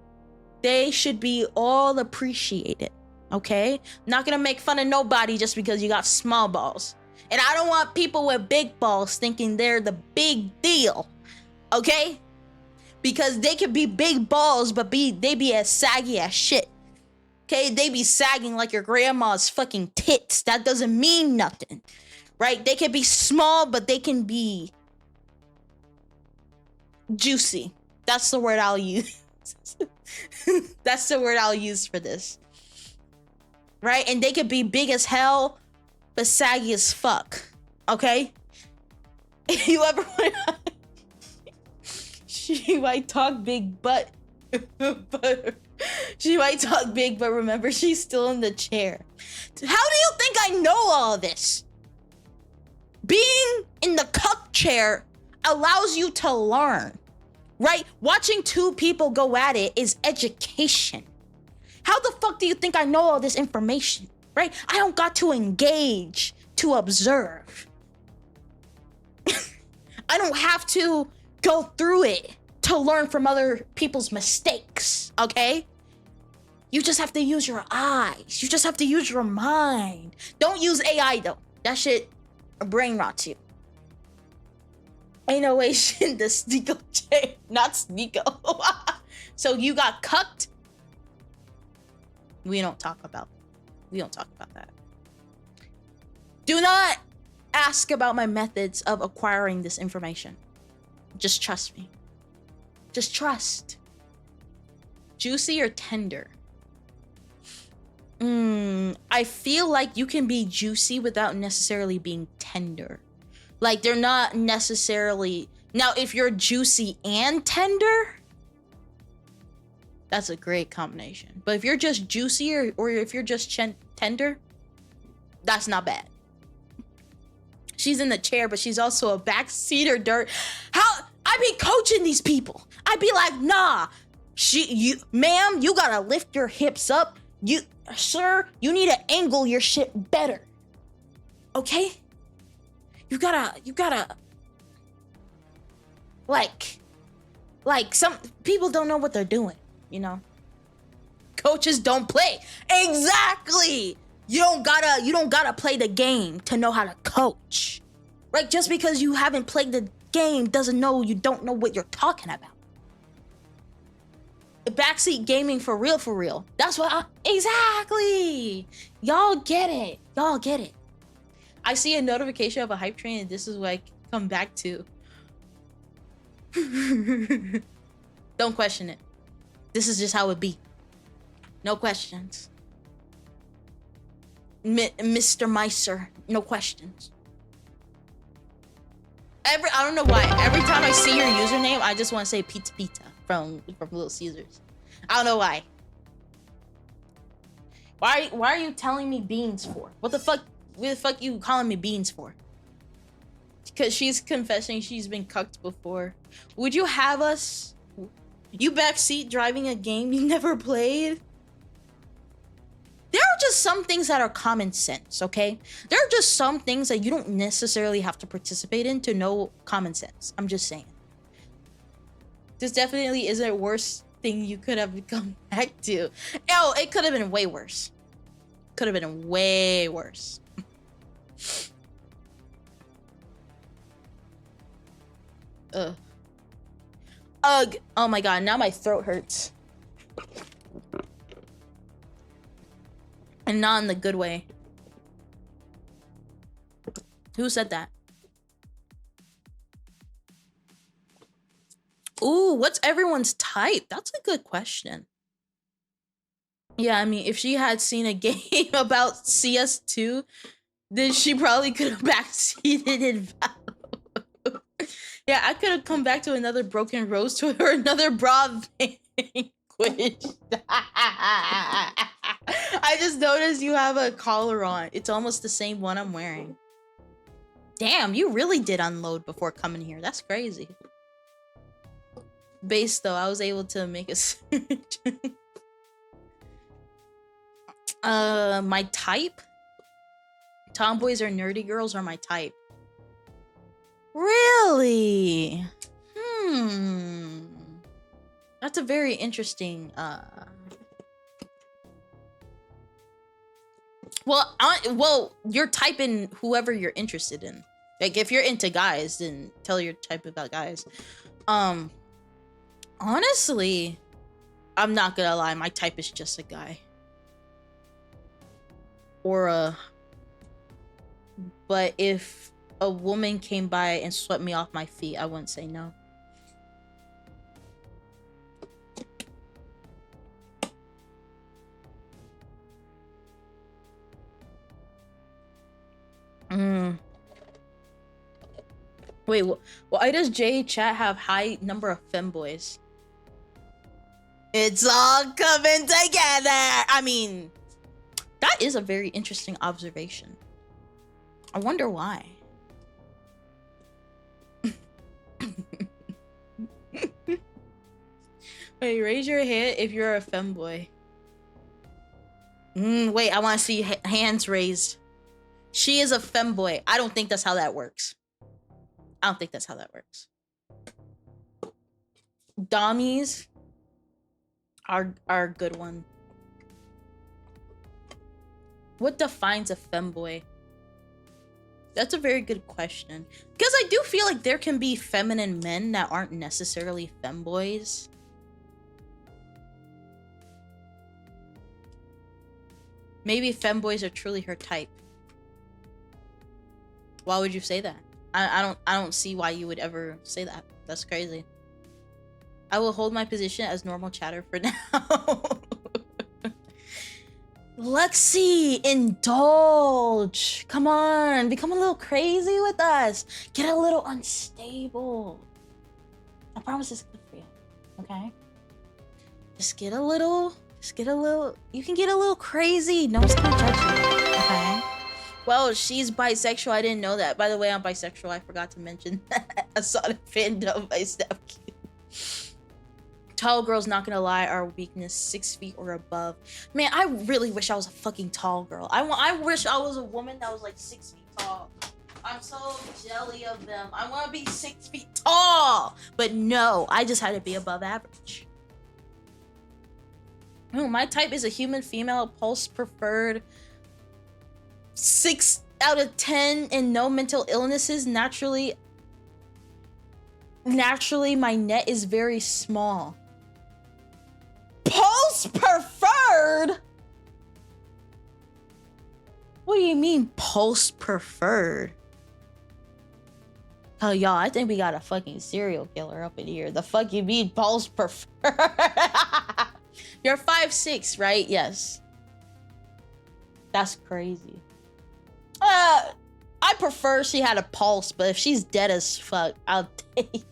they should be all appreciated. Okay? Not gonna make fun of nobody just because you got small balls. And I don't want people with big balls thinking they're the big deal. Okay? Because they could be big balls, but they be as saggy as shit. Okay? They be sagging like your grandma's fucking tits. That doesn't mean nothing. Right? They can be small, but they can be juicy. That's the word I'll use. That's the word I'll use for this. Right? And they could be big as hell, but saggy as fuck. Okay? You ever she might talk big, but she might talk big, but remember, she's still in the chair. How do you think I know all this? Being in the cuck chair allows you to learn, right? Watching two people go at it is education. How the fuck do you think I know all this information, right? I don't got to engage to observe. I don't have to go through it to learn from other people's mistakes, okay? You just have to use your eyes. You just have to use your mind. Don't use AI though. That shit brain rots you. Ain't no way she in the Sneeko chair. Not Sneeko. So you got cucked? We don't talk about that. Do not ask about my methods of acquiring this information. Just trust me. Just trust. Juicy or tender? I feel like you can be juicy without necessarily being tender. Like, they're not necessarily... Now, if you're juicy and tender, that's a great combination. But if you're just juicy or if you're just tender, that's not bad. She's in the chair, but she's also a backseater dirt. How... I be coaching these people. I be like, nah, ma'am, you gotta lift your hips up. Sir, you need to angle your shit better. Okay? You gotta, like some people don't know what they're doing. you know. Coaches don't play. Exactly. You don't gotta play the game to know how to coach. Right? Just because you haven't played the game doesn't know you don't know what you're talking about. Backseat gaming for real, for real. That's what exactly. Y'all get it. Y'all get it. I see a notification of a hype train and this is what I come back to. Don't question it. This is just how it be. No questions. Mr. Meiser, no questions. I don't know why. Every time I see your username, I just want to say pizza pizza from Little Caesars. I don't know why. Why are you telling me beans for? What the fuck you calling me beans for? Because she's confessing she's been cucked before. Would you have us? You backseat driving a game you never played? There are just some things that are common sense, okay? There are just some things that you don't necessarily have to participate in to know common sense. I'm just saying. This definitely isn't a worst thing you could have come back to. Oh, it could have been way worse. Could have been way worse. Ugh. Ugh. Oh my god, now my throat hurts. And not in the good way. Who said that? Ooh, what's everyone's type? That's a good question. Yeah, I mean, if she had seen a game about CS2, then she probably could have backseated in Valorant. Yeah, I could have come back to another broken rose to or another bra vanquish. I just noticed you have a collar on. It's almost the same one I'm wearing. Damn, you really did unload before coming here. That's crazy. Base though, I was able to make a switch. My type? Tomboys or nerdy girls are my type. Really? That's a very interesting well, you're typing whoever you're interested in. Like if you're into guys, then tell your type about guys. Honestly, I'm not gonna lie, my type is just a guy. But if a woman came by and swept me off my feet, I wouldn't say no. Wait, why does Jay chat have high number of femboys? It's all coming together. I mean, that is a very interesting observation. I wonder why. Wait, raise your hand if you're a femboy. Wait, I want to see hands raised. She is a femboy. I don't think that's how that works. I don't think that's how that works. Dommies are a good one. What defines a femboy? That's a very good question. Because I do feel like there can be feminine men that aren't necessarily femboys. Maybe femboys are truly her type. Why would you say that? I don't see why you would ever say that. That's crazy. I will hold my position as normal chatter for now. Lexi, indulge. Come on, become a little crazy with us. Get a little unstable. I promise it's good for you. Okay? Just get a little, you can get a little crazy. No one's gonna judge you. Okay? Well, she's bisexual. I didn't know that. By the way, I'm bisexual. I forgot to mention that. I saw the fandom by Steph Q. Tall girls, not gonna lie, are a weakness. 6 feet or above. Man, I really wish I was a fucking tall girl. I wish I was a woman that was like 6 feet tall. I'm so jelly of them. I want to be 6 feet tall. But no, I just had to be above average. Oh, my type is a human female, pulse preferred, 6 out of 10, and no mental illnesses. Naturally, my net is very small. Pulse preferred? What do you mean pulse preferred? Oh, y'all, I think we got a fucking serial killer up in here. The fuck you mean pulse preferred? You're 5'6", right? Yes. That's crazy. I prefer she had a pulse, but if she's dead as fuck, I'll take it.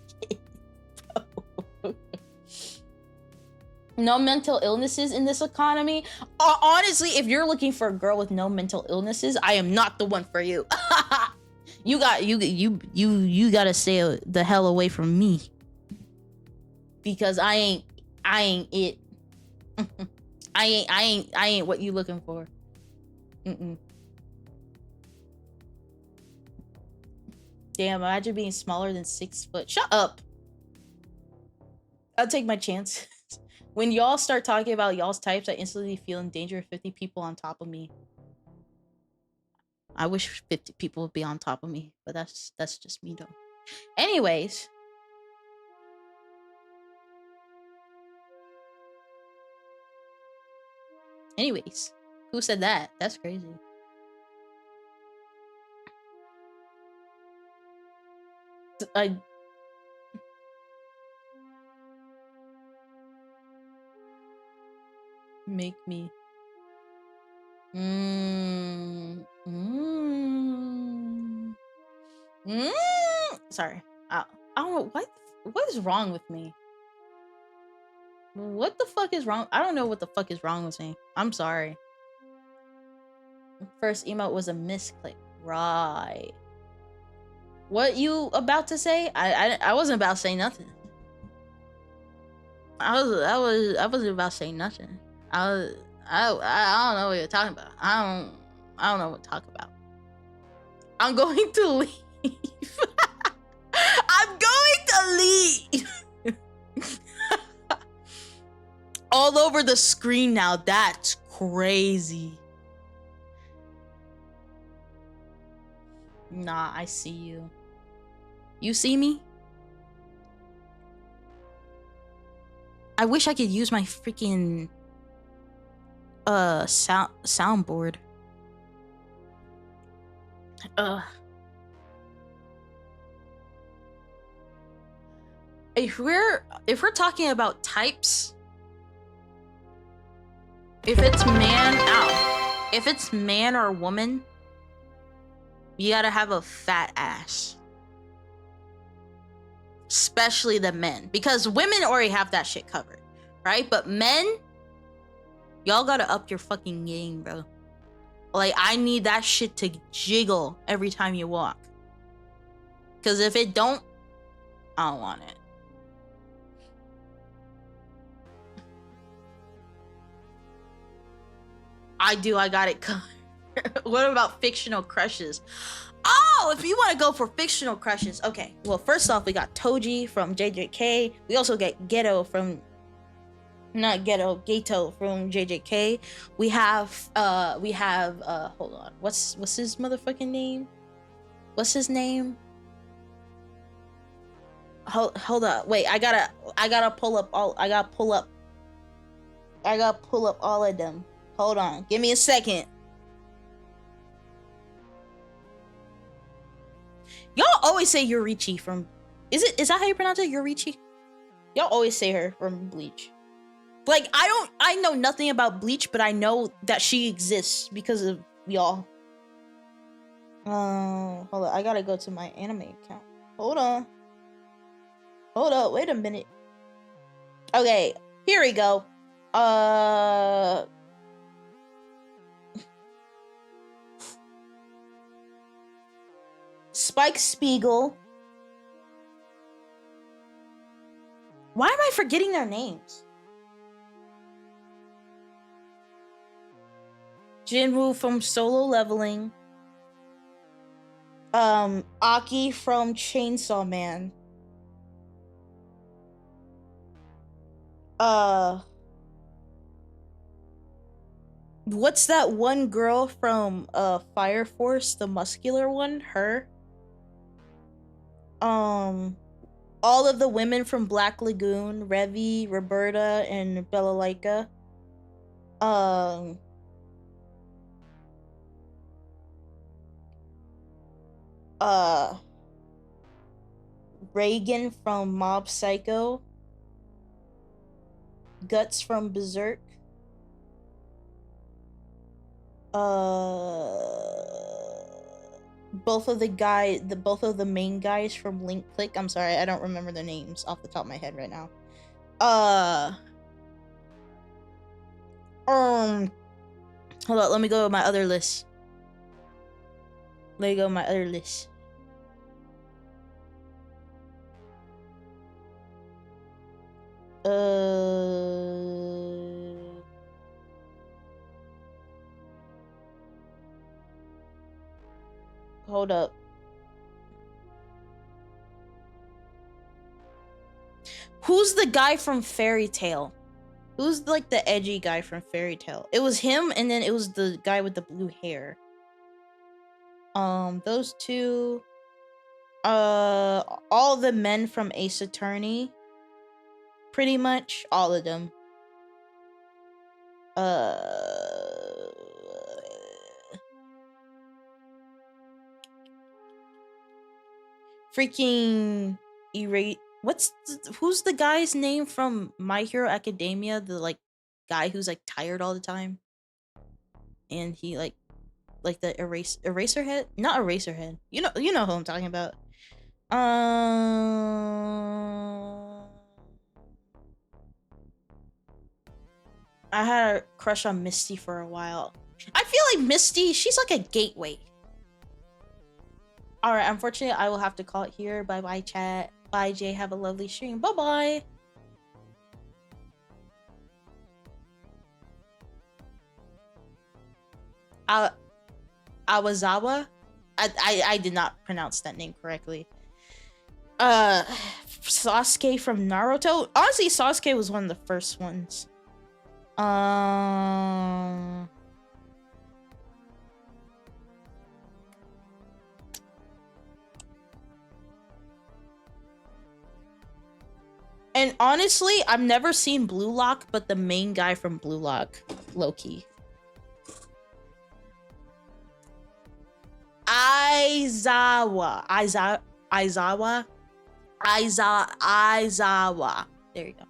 No mental illnesses in this economy. Honestly, if you're looking for a girl with no mental illnesses, I am not the one for you. You gotta stay the hell away from me, because I ain't it. I ain't what you looking for. Damn, imagine being smaller than 6 foot. Shut up. I'll take my chance. When y'all start talking about y'all's types, I instantly feel in danger of 50 people on top of me. I wish 50 people would be on top of me, but that's just me though. Anyways. Who said that? That's crazy. Make me. Sorry. I don't know what is wrong with me. What the fuck is wrong? I don't know what the fuck is wrong with me. I'm sorry. First emote was a misclick. Right. What you about to say? I wasn't about to say nothing. I wasn't about to say nothing. I don't know what you're talking about. I don't know what to talk about. I'm going to leave. I'm going to leave. All over the screen now. That's crazy. Nah, I see you. You see me? I wish I could use my freaking soundboard. If we're talking about types, if it's man or woman, you gotta have a fat ass. Especially the men, because women already have that shit covered, right? But men, y'all gotta up your fucking game, bro. Like, I need that shit to jiggle every time you walk, because if it don't, I don't want it. I got it covered. What about fictional crushes? Oh, if you want to go for fictional crushes, okay. Well, first off, we got Toji from JJK. We also get Gato from JJK. We have hold on. What's his motherfucking name? What's his name? Hold up. Wait, I gotta pull up all of them. Hold on. Give me a second. Y'all always say Yurichi from... Is that how you pronounce it? Yurichi? Y'all always say her from Bleach. Like, I know nothing about Bleach, but I know that she exists because of y'all. Hold on. I gotta go to my anime account. Hold on. Hold up. Wait a minute. Okay. Here we go. Spike Spiegel. Why am I forgetting their names? Jinwoo from Solo Leveling. Aki from Chainsaw Man. What's that one girl from Fire Force, the muscular one? Her. All of the women from Black Lagoon, Revi, Roberta, and Bellalaika. Um, uh, Reagan from Mob Psycho, Guts from Berserk, both of the main guys from Link Click. I'm sorry, I don't remember their names off the top of my head right now. Hold on, let me go to my other list. Hold up. Who's the guy from Fairy Tail? Who's like the edgy guy from Fairy Tail? It was him, and then it was the guy with the blue hair. Those two. All the men from Ace Attorney. Pretty much all of them. Freaking who's the guy's name from My Hero Academia? The like guy who's like tired all the time, and he like the Eraserhead, not Eraserhead. You know who I'm talking about. I had a crush on Misty for a while. I feel like Misty, she's like a gateway. All right, unfortunately, I will have to call it here. Bye bye, chat. Bye, Jay. Have a lovely stream. Bye bye. Awazawa? I did not pronounce that name correctly. Sasuke from Naruto? Honestly, Sasuke was one of the first ones. And honestly, I've never seen Blue Lock, but the main guy from Blue Lock, Loki. Aizawa. There you go.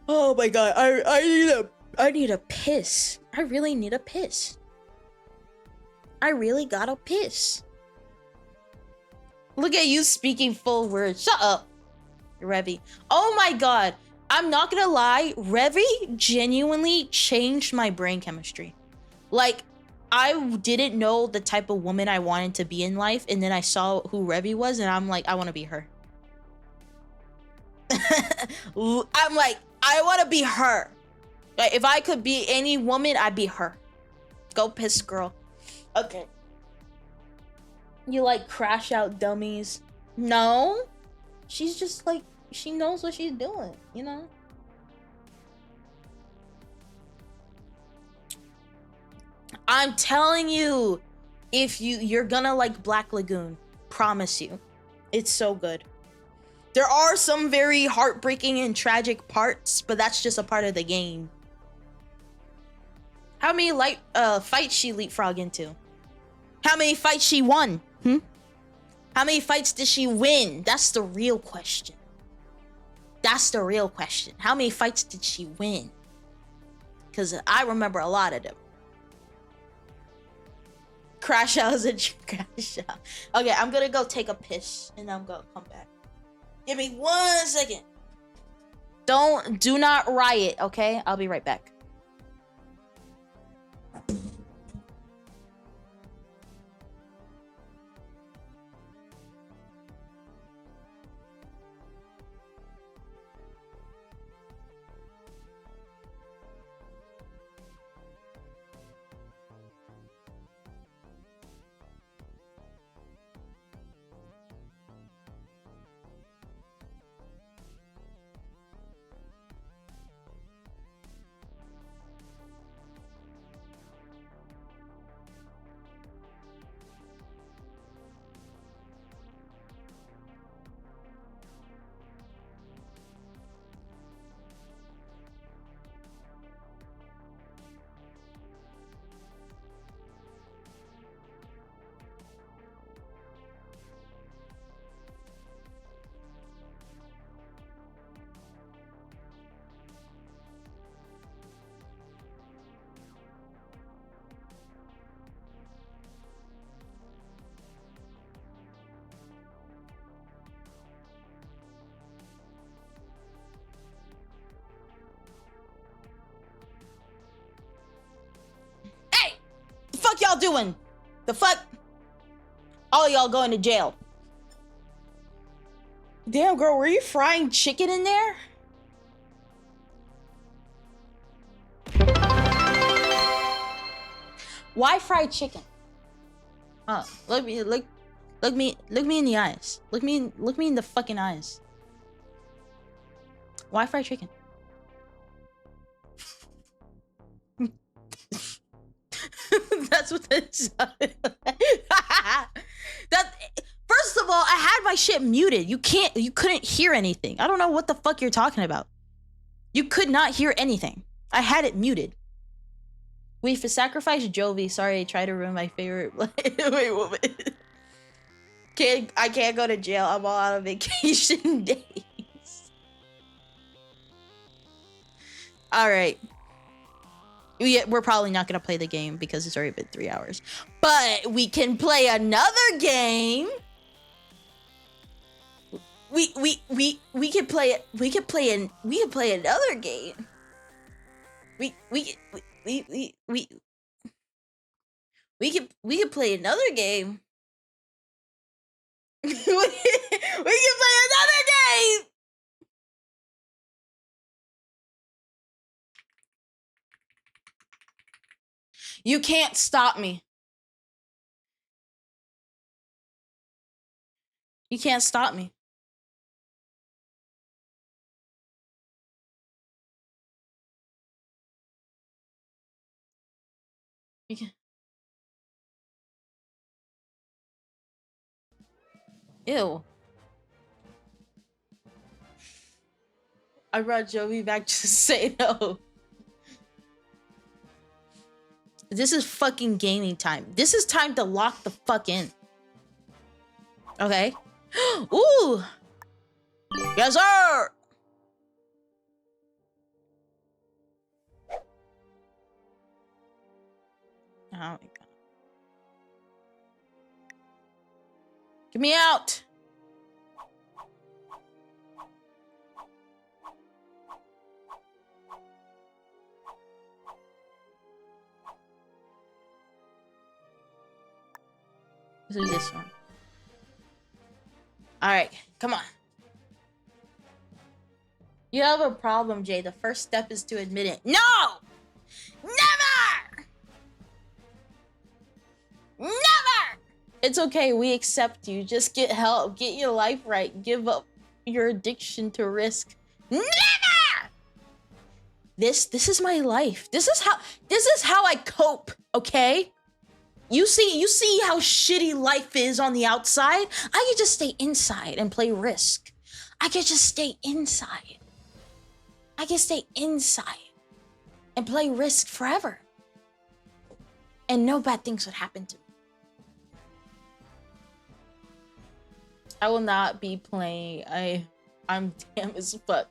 Oh my god, I need a piss. I really need a piss. I really gotta piss. Look at you speaking full words. Shut up, Revi. Oh my god. I'm not gonna lie, Revi genuinely changed my brain chemistry. Like, I didn't know the type of woman I wanted to be in life, and then I saw who Revi was, and I'm like, I want to be her. I'm like, I want to be her. Like, if I could be any woman, I'd be her. Go piss, girl. Okay. You like crash out dummies? No. She's just like, she knows what she's doing, you know? I'm telling you, if you're gonna like Black Lagoon, promise you. It's so good. There are some very heartbreaking and tragic parts, but that's just a part of the game. How many fights she leapfrog into? How many fights she won? How many fights did she win? That's the real question. That's the real question. How many fights did she win? Because I remember a lot of them. Crash out is a crash out. Okay, I'm gonna go take a piss and I'm gonna come back. Give me 1 second. Do not riot, okay? I'll be right back. y'all doing? The fuck? All y'all going to jail. Damn, girl, were you frying chicken in there? Why fried chicken? Look me in the eyes. Look me in the fucking eyes. Why fried chicken? That's what that sounded like. That, first of all, I had my shit muted. You couldn't hear anything. I don't know what the fuck you're talking about. You could not hear anything. I had it muted. Wait, for sacrifice Jovi. Sorry, I tried to ruin my favorite. Wait, what? I can't go to jail. I'm all out of vacation days. All right. We're probably not gonna play the game because it's already been 3 hours. But we can play another game. We can play it. We can play another game. We can play another game. we can play another game. You can't stop me. You can't stop me. You can. Ew. I brought Jovi back to say no. This is fucking gaming time. This is time to lock the fuck in. Okay? Ooh! Yes, sir! Oh my god. Get me out! Let's do this one. Alright, come on. You have a problem, Jay. The first step is to admit it. No! Never! Never! It's okay, we accept you. Just get help. Get your life right. Give up your addiction to risk. Never! This is my life. This is how I cope, okay? You see how shitty life is on the outside? I could just stay inside and play Risk. I could just stay inside. I can stay inside and play Risk forever. And no bad things would happen to me. I will not be playing. I'm damn as fuck.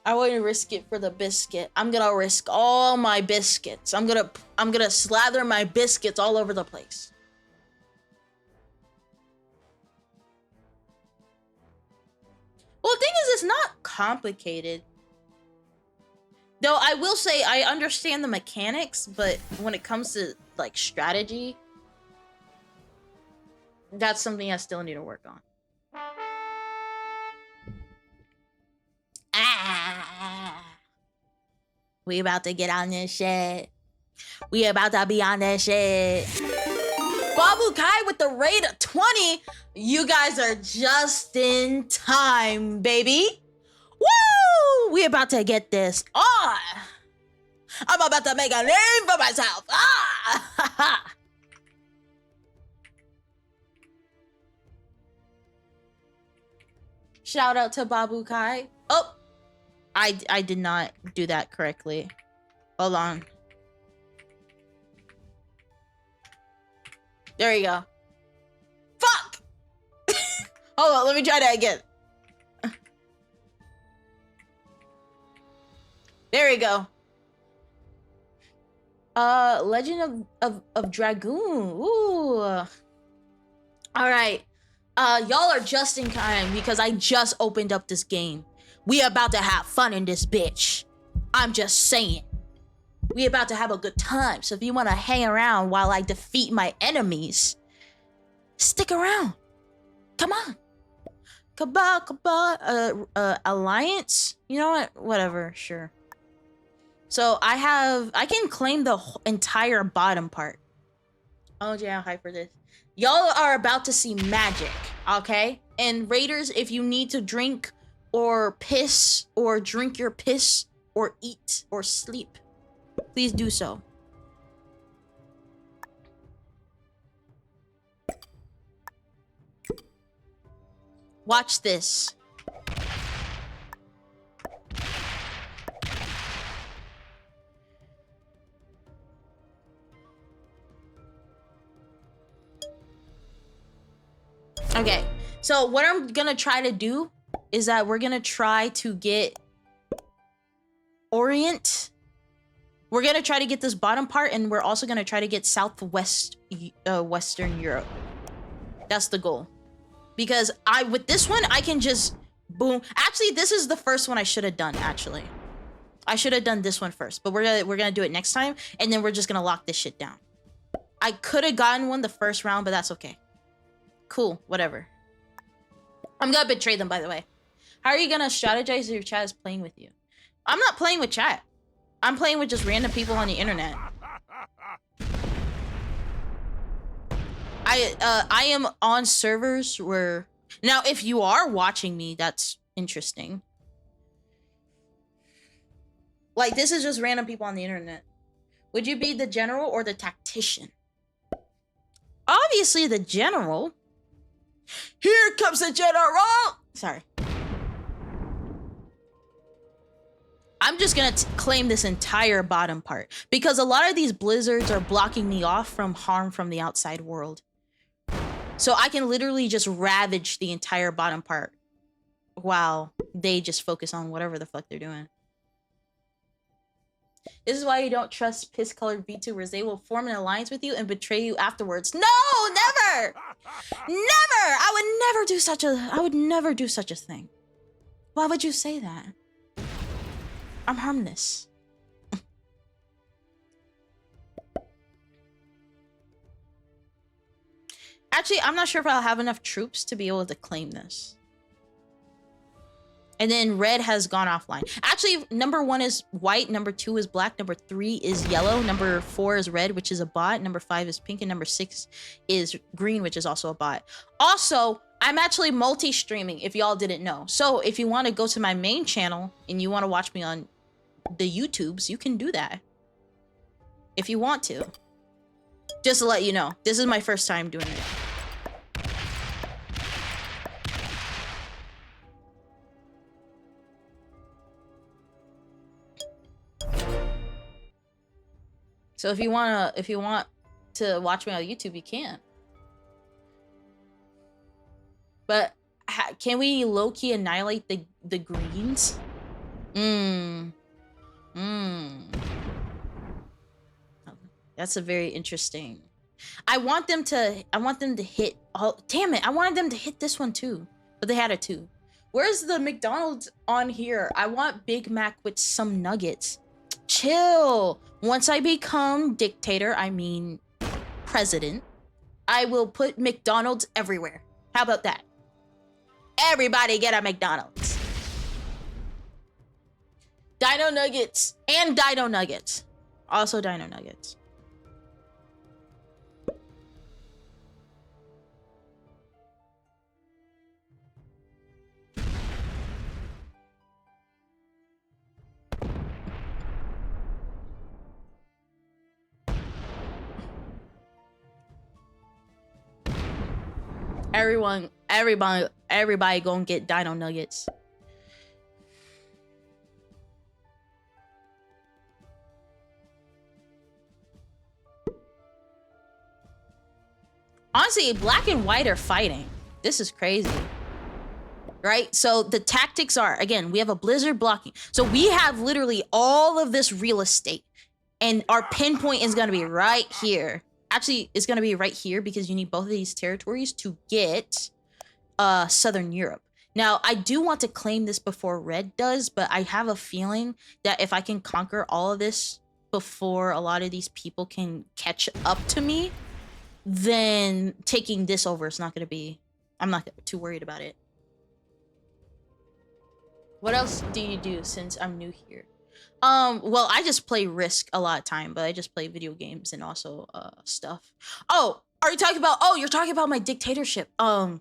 I wouldn't risk it for the biscuit. I'm gonna risk all my biscuits. I'm gonna slather my biscuits all over the place. Well, the thing is, it's not complicated. Though I will say I understand the mechanics, but when it comes to like strategy, that's something I still need to work on. We about to get on this shit. We about to be on this shit. Babu Kai with the rate of 20. You guys are just in time, baby. Woo! We about to get this on. I'm about to make a name for myself. Ah! Shout out to Babu Kai. Oh, I did not do that correctly. Hold on. There you go. Fuck! Hold on, let me try that again. There we go. Legend of Dragoon. Ooh. Alright. Y'all are just in time because I just opened up this game. We about to have fun in this bitch. I'm just saying. We about to have a good time. So if you want to hang around while I defeat my enemies, stick around. Come on. Alliance? You know what? Whatever, sure. So I can claim the entire bottom part. Oh yeah, hype for this. Y'all are about to see magic, okay? And Raiders, if you need to drink or piss or drink your piss or eat or sleep, please do so. Watch this. Okay, so what I'm gonna try to do is that we're gonna try to get Orient. We're gonna try to get this bottom part, and we're also gonna try to get Southwest Western Europe. That's the goal. Because with this one, I can just boom. Actually, this is the first one I should have done, actually. I should have done this one first, but we're gonna do it next time, and then we're just gonna lock this shit down. I could have gotten one the first round, but that's okay. Cool, whatever. I'm gonna betray them, by the way. How are you gonna strategize if your chat is playing with you? I'm not playing with chat. I'm playing with just random people on the internet. I am on servers where... Now, if you are watching me, that's interesting. Like, this is just random people on the internet. Would you be the general or the tactician? Obviously, the general. Here comes the general! Sorry. I'm just gonna claim this entire bottom part. Because a lot of these blizzards are blocking me off from harm from the outside world. So I can literally just ravage the entire bottom part. While they just focus on whatever the fuck they're doing. This is why you don't trust piss-colored VTubers. They will form an alliance with you and betray you afterwards. No, never! Never! I would never do such a thing. Why would you say that? I'm harmless. Actually, I'm not sure if I'll have enough troops to be able to claim this. And then red has gone offline. Actually, number 1 is white, number 2 is black, number 3 is yellow, number 4 is red, which is a bot, number 5 is pink, and number 6 is green, which is also a bot. Also, I'm actually multi-streaming, if y'all didn't know. So if you want to go to my main channel and you want to watch me on the YouTubes, you can do that. If you want to. Just to let you know, this is my first time doing it. So if you want to watch me on YouTube, you can. But can we low-key annihilate the greens? That's a very interesting. I want them to hit. Oh, damn it! I wanted them to hit this one too, but they had it too. Where's the McDonald's on here? I want Big Mac with some nuggets. Chill. Once I become dictator, I mean president, I will put McDonald's everywhere. How about that? Everybody get a McDonald's. Dino Nuggets and Dino Nuggets. Also Dino Nuggets. Everybody gonna get Dino Nuggets. Honestly, black and white are fighting. This is crazy. Right? So the tactics are, again, we have a blizzard blocking. So we have literally all of this real estate. And our pinpoint is gonna be right here. Actually, it's gonna be right here because you need both of these territories to get Southern Europe. Now, I do want to claim this before red does, but I have a feeling that if I can conquer all of this before a lot of these people can catch up to me, then taking this over is not going to be... I'm not too worried about it. What else do you do since I'm new here? Well, I just play Risk a lot of time, but I just play video games and also stuff. Oh, are you talking about... Oh, you're talking about my dictatorship. Huh.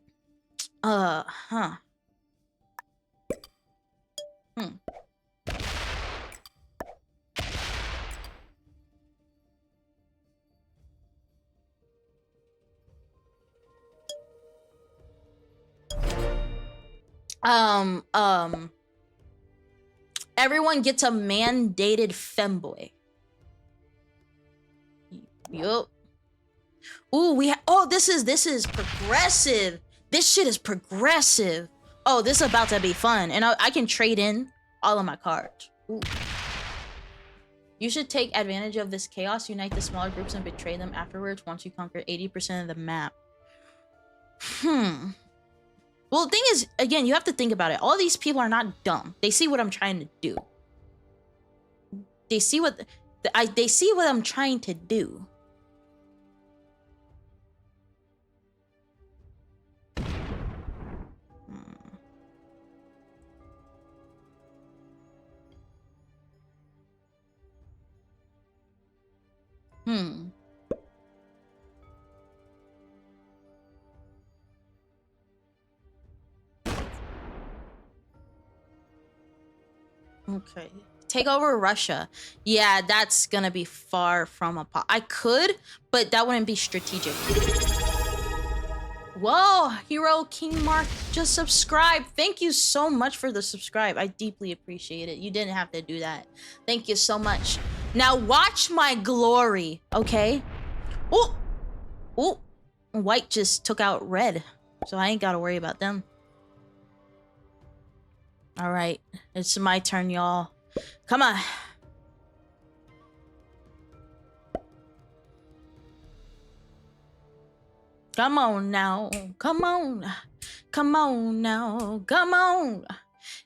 Everyone gets a mandated femboy. Yup. Ooh, oh, this is progressive. This shit is progressive. Oh, this is about to be fun. And I can trade in all of my cards. Ooh. You should take advantage of this chaos, unite the smaller groups, and betray them afterwards once you conquer 80% of the map. Well, the thing is, again, you have to think about it. All these people are not dumb. They see what I'm trying to do. They see what... they see what I'm trying to do. Okay. Take over Russia. Yeah, that's gonna be far from a I could, but that wouldn't be strategic. Whoa, Hero King Mark just subscribed. Thank you so much for the subscribe. I deeply appreciate it. You didn't have to do that. Thank you so much. Now watch my glory, okay? Oh, oh, white just took out red, so I ain't gotta worry about them. All right, it's my turn, y'all. Come on. Come on now. Come on. Come on now. Come on.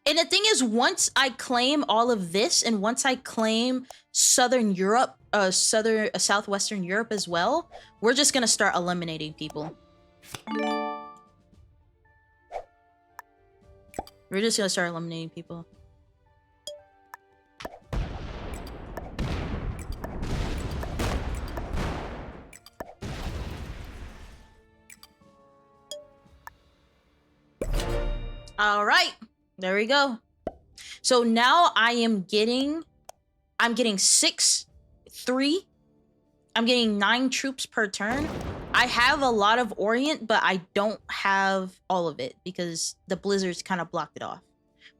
And the thing is, once I claim all of this, and once I claim Southern Europe, Southwestern Europe as well, we're just gonna start eliminating people. We're just gonna start eliminating people. All right, there we go. So now I'm getting 6, 3. I'm getting 9 troops per turn. I have a lot of Orient, but I don't have all of it because the blizzards kind of blocked it off.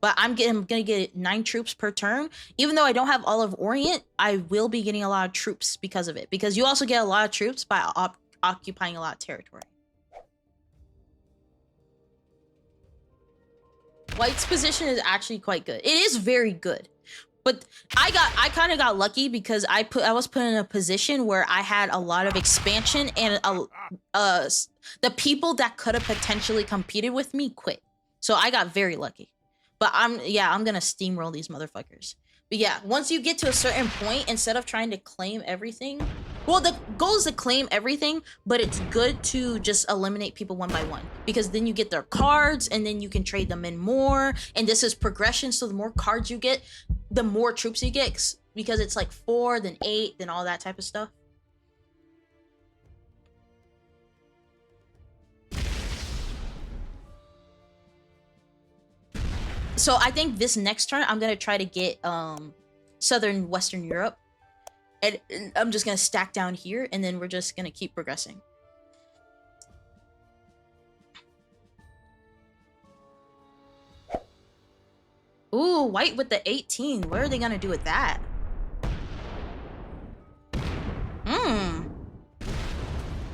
But I'm gonna get 9 troops per turn. Even though I don't have all of Orient, I will be getting a lot of troops because of it. Because you also get a lot of troops by occupying a lot of territory. White's position is actually quite good. It is very good. But I kind of got lucky because I was put in a position where I had a lot of expansion and the people that could have potentially competed with me quit. So I got very lucky. But I'm gonna steamroll these motherfuckers. But yeah, once you get to a certain point, instead of trying to claim everything, well, the goal is to claim everything, but it's good to just eliminate people one by one because then you get their cards and then you can trade them in more. And this is progression, so the more cards you get, the more troops you get because it's like 4, then 8, then all that type of stuff. So I think this next turn, I'm gonna try to get Southern Western Europe. And I'm just gonna stack down here, and then we're just gonna keep progressing. Ooh, white with the 18. What are they gonna do with that?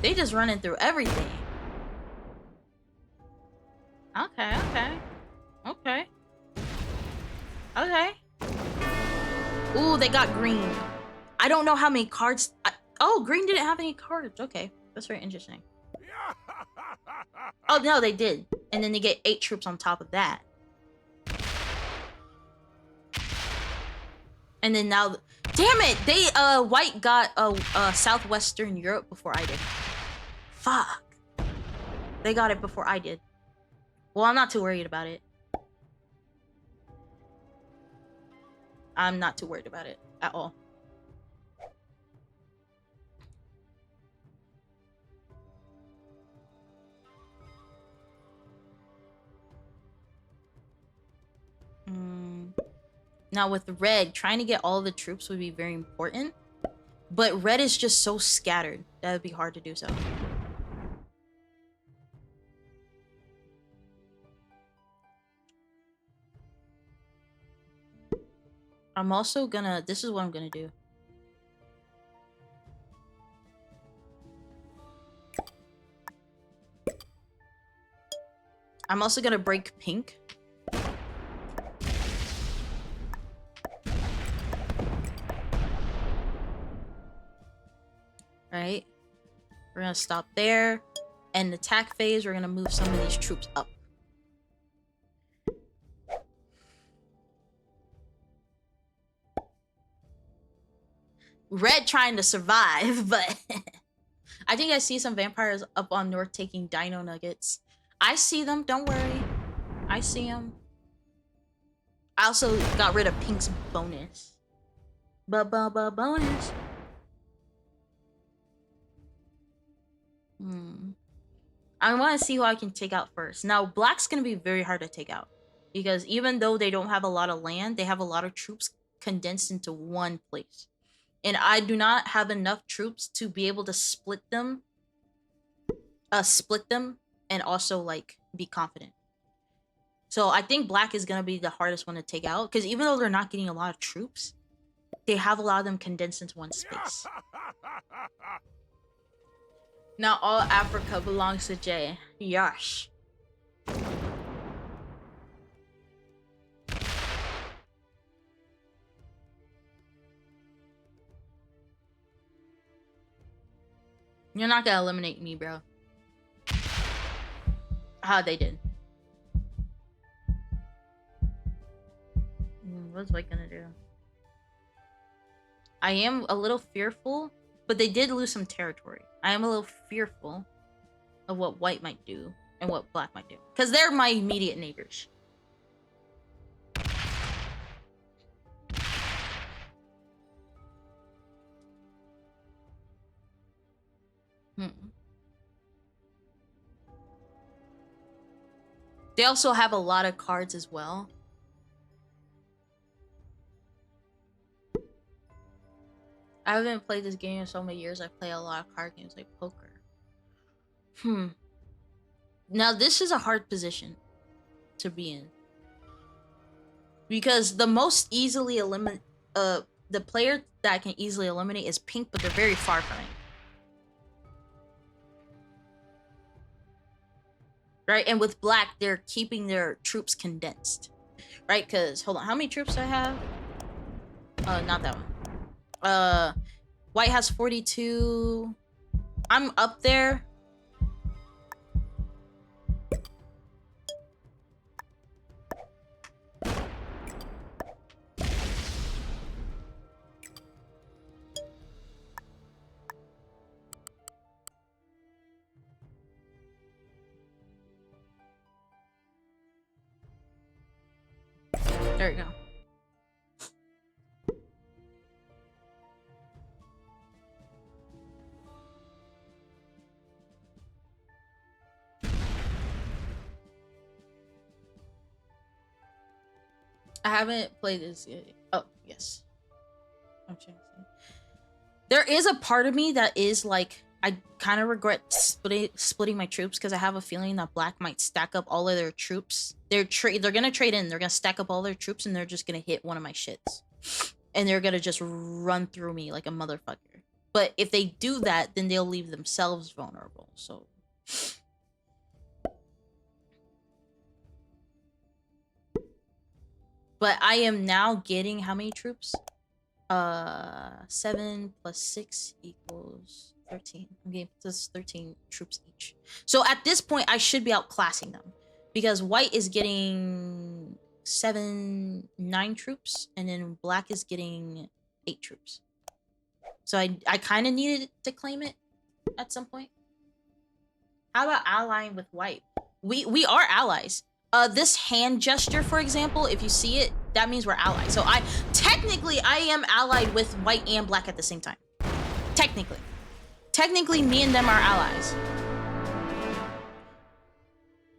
They just running through everything. Okay. Ooh, they got green. I don't know how many cards... oh, green didn't have any cards. Okay, that's very interesting. Oh, no, they did. And then they get 8 troops on top of that. And then now Damn it! They white got southwestern Europe before I did. Fuck. They got it before I did. Well, I'm not too worried about it. I'm not too worried about it at all. Now with red, trying to get all the troops would be very important. But red is just so scattered that would be hard to do so. I'm also gonna... This is what I'm gonna do. I'm also gonna break pink. Right? We're gonna stop there. And attack phase, we're gonna move some of these troops up. Red trying to survive, but... I think I see some vampires up on north taking dino nuggets. I see them, don't worry. I see them. I also got rid of pink's bonus. Bonus. I want to see who I can take out first. Now, black's going to be very hard to take out. Because even though they don't have a lot of land, they have a lot of troops condensed into one place. And I do not have enough troops to be able to split them. And also, like, be confident. So I think black is going to be the hardest one to take out. Because even though they're not getting a lot of troops, they have a lot of them condensed into one space. Now all Africa belongs to Jay. Yash. You're not gonna eliminate me, bro. How they did. What's White gonna do? I am a little fearful, but they did lose some territory. I am a little fearful of what White might do and what Black might do. Because they're my immediate neighbors. They also have a lot of cards as well. I haven't played this game in so many years. I play a lot of card games like poker. Now this is a hard position to be in. Because the most easily eliminate the player that I can easily eliminate is pink, but they're very far from it. Right? And with black, they're keeping their troops condensed. Right? Because, hold on, how many troops do I have? Not that one. White has 42. I'm up there. There you go. I haven't played this yet. Oh, yes. I'm trying to see. There is a part of me that is like, I kind of regret splitting my troops because I have a feeling that black might stack up all of their troops. They're gonna trade in. They're gonna stack up all their troops and they're just gonna hit one of my shits. And they're gonna just run through me like a motherfucker. But if they do that, then they'll leave themselves vulnerable. So... But I am now getting how many troops? 7 plus 6 equals 13. I'm getting plus 13 troops each. So at this point, I should be outclassing them. Because white is getting 9 troops. And then black is getting 8 troops. So I kind of needed to claim it at some point. How about allying with white? We are allies. This hand gesture, for example, if you see it, that means we're allies. So technically I am allied with white and black at the same time. Technically me and them are allies.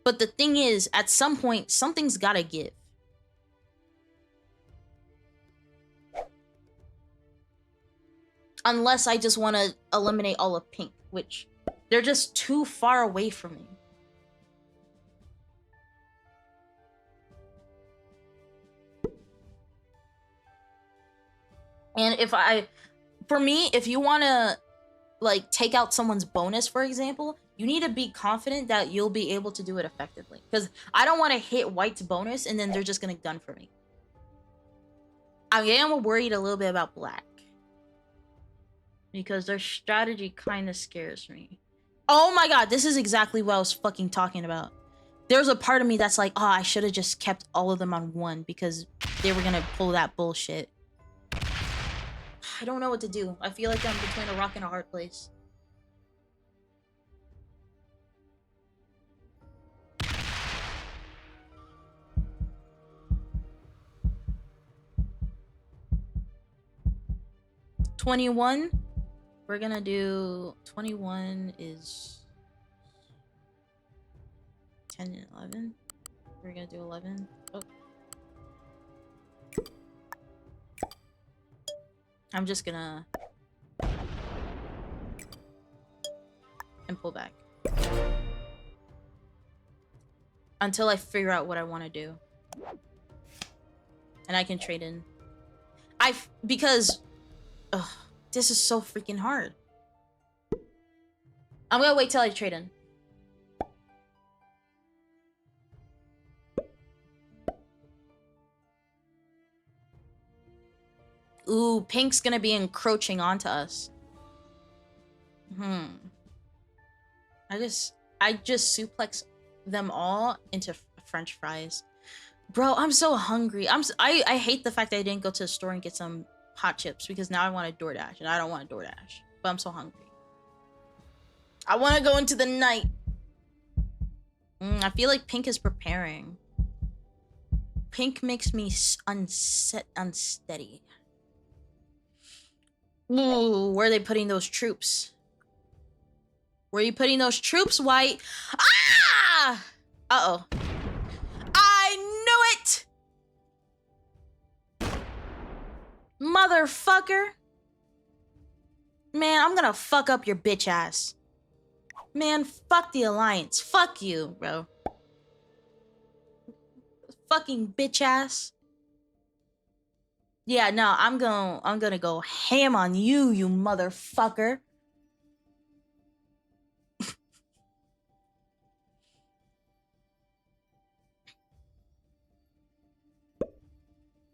But the thing is, at some point, something's gotta give. Unless I just want to eliminate all of pink, which they're just too far away from me. And for me, if you want to like take out someone's bonus, for example, you need to be confident that you'll be able to do it effectively. Because I don't want to hit white's bonus and then they're just going to gun for me. I am worried a little bit about black. Because their strategy kind of scares me. Oh my god, this is exactly what I was fucking talking about. There's a part of me that's like, oh, I should have just kept all of them on 1 because they were going to pull that bullshit. I don't know what to do. I feel like I'm between a rock and a hard place. $21. We're gonna do 21 is 10 and 11. We're gonna do 11. Oh. I'm just gonna and pull back until I figure out what I want to do, and I can trade in. Because this is so freaking hard. I'm gonna wait till I trade in. Ooh, pink's gonna be encroaching onto us. I just suplex them all into French fries. Bro, I'm so hungry. I hate the fact that I didn't go to the store and get some hot chips because now I want a DoorDash and I don't want a DoorDash. But I'm so hungry. I want to go into the night. I feel like pink is preparing. Pink makes me unsteady. Ooh, where are they putting those troops? Where are you putting those troops, white? Ah! Uh-oh. I knew it! Motherfucker. Man, I'm gonna fuck up your bitch ass. Man, fuck the alliance. Fuck you, bro. Fucking bitch ass. Yeah, no, I'm gonna go ham on you, you motherfucker.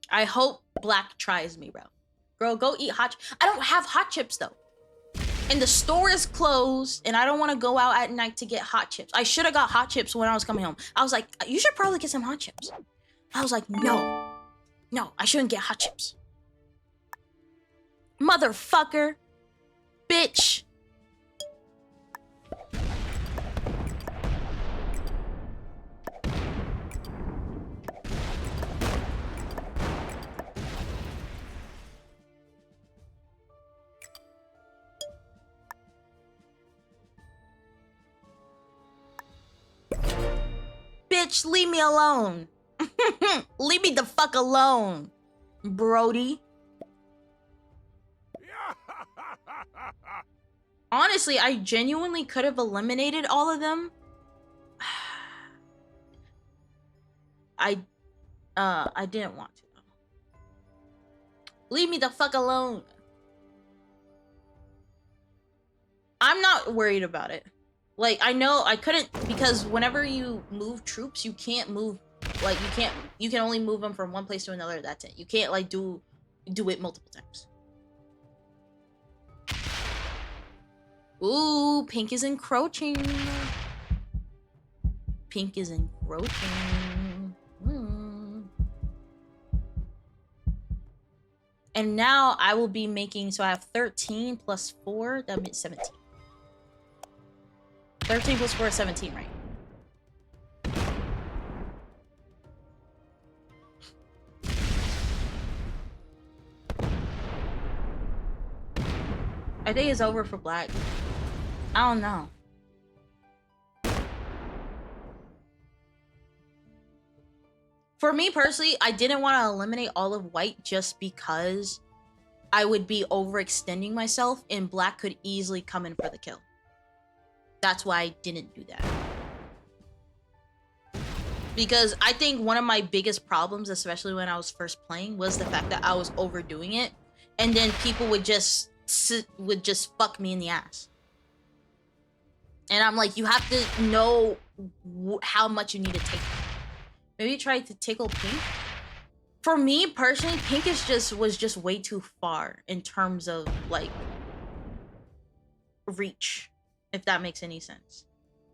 I hope black tries me, bro. Girl, go eat hot. I don't have hot chips though. And the store is closed, and I don't want to go out at night to get hot chips. I should have got hot chips when I was coming home. I was like, you should probably get some hot chips. I was like, no, I shouldn't get hot chips. Motherfucker. Bitch. Bitch, leave me alone. Leave me the fuck alone, Brody. Honestly, I genuinely could have eliminated all of them. I didn't want to. Leave me the fuck alone. I'm not worried about it. Like, I know I couldn't, because whenever you move troops, you can't move, like, you can only move them from one place to another, that's it. You can't, like, do it multiple times. Ooh, pink is encroaching. Pink is encroaching. And now I will be making, so I have 13 plus 4, that means 17. 13 plus 4 is 17, right? I think it's over for black. I don't know. For me personally, I didn't want to eliminate all of white just because I would be overextending myself and black could easily come in for the kill. That's why I didn't do that. Because I think one of my biggest problems, especially when I was first playing, was the fact that I was overdoing it. And then people would just fuck me in the ass. And I'm like, you have to know how much you need to take. Maybe try to tickle pink. For me personally, pink was just way too far in terms of like reach, if that makes any sense.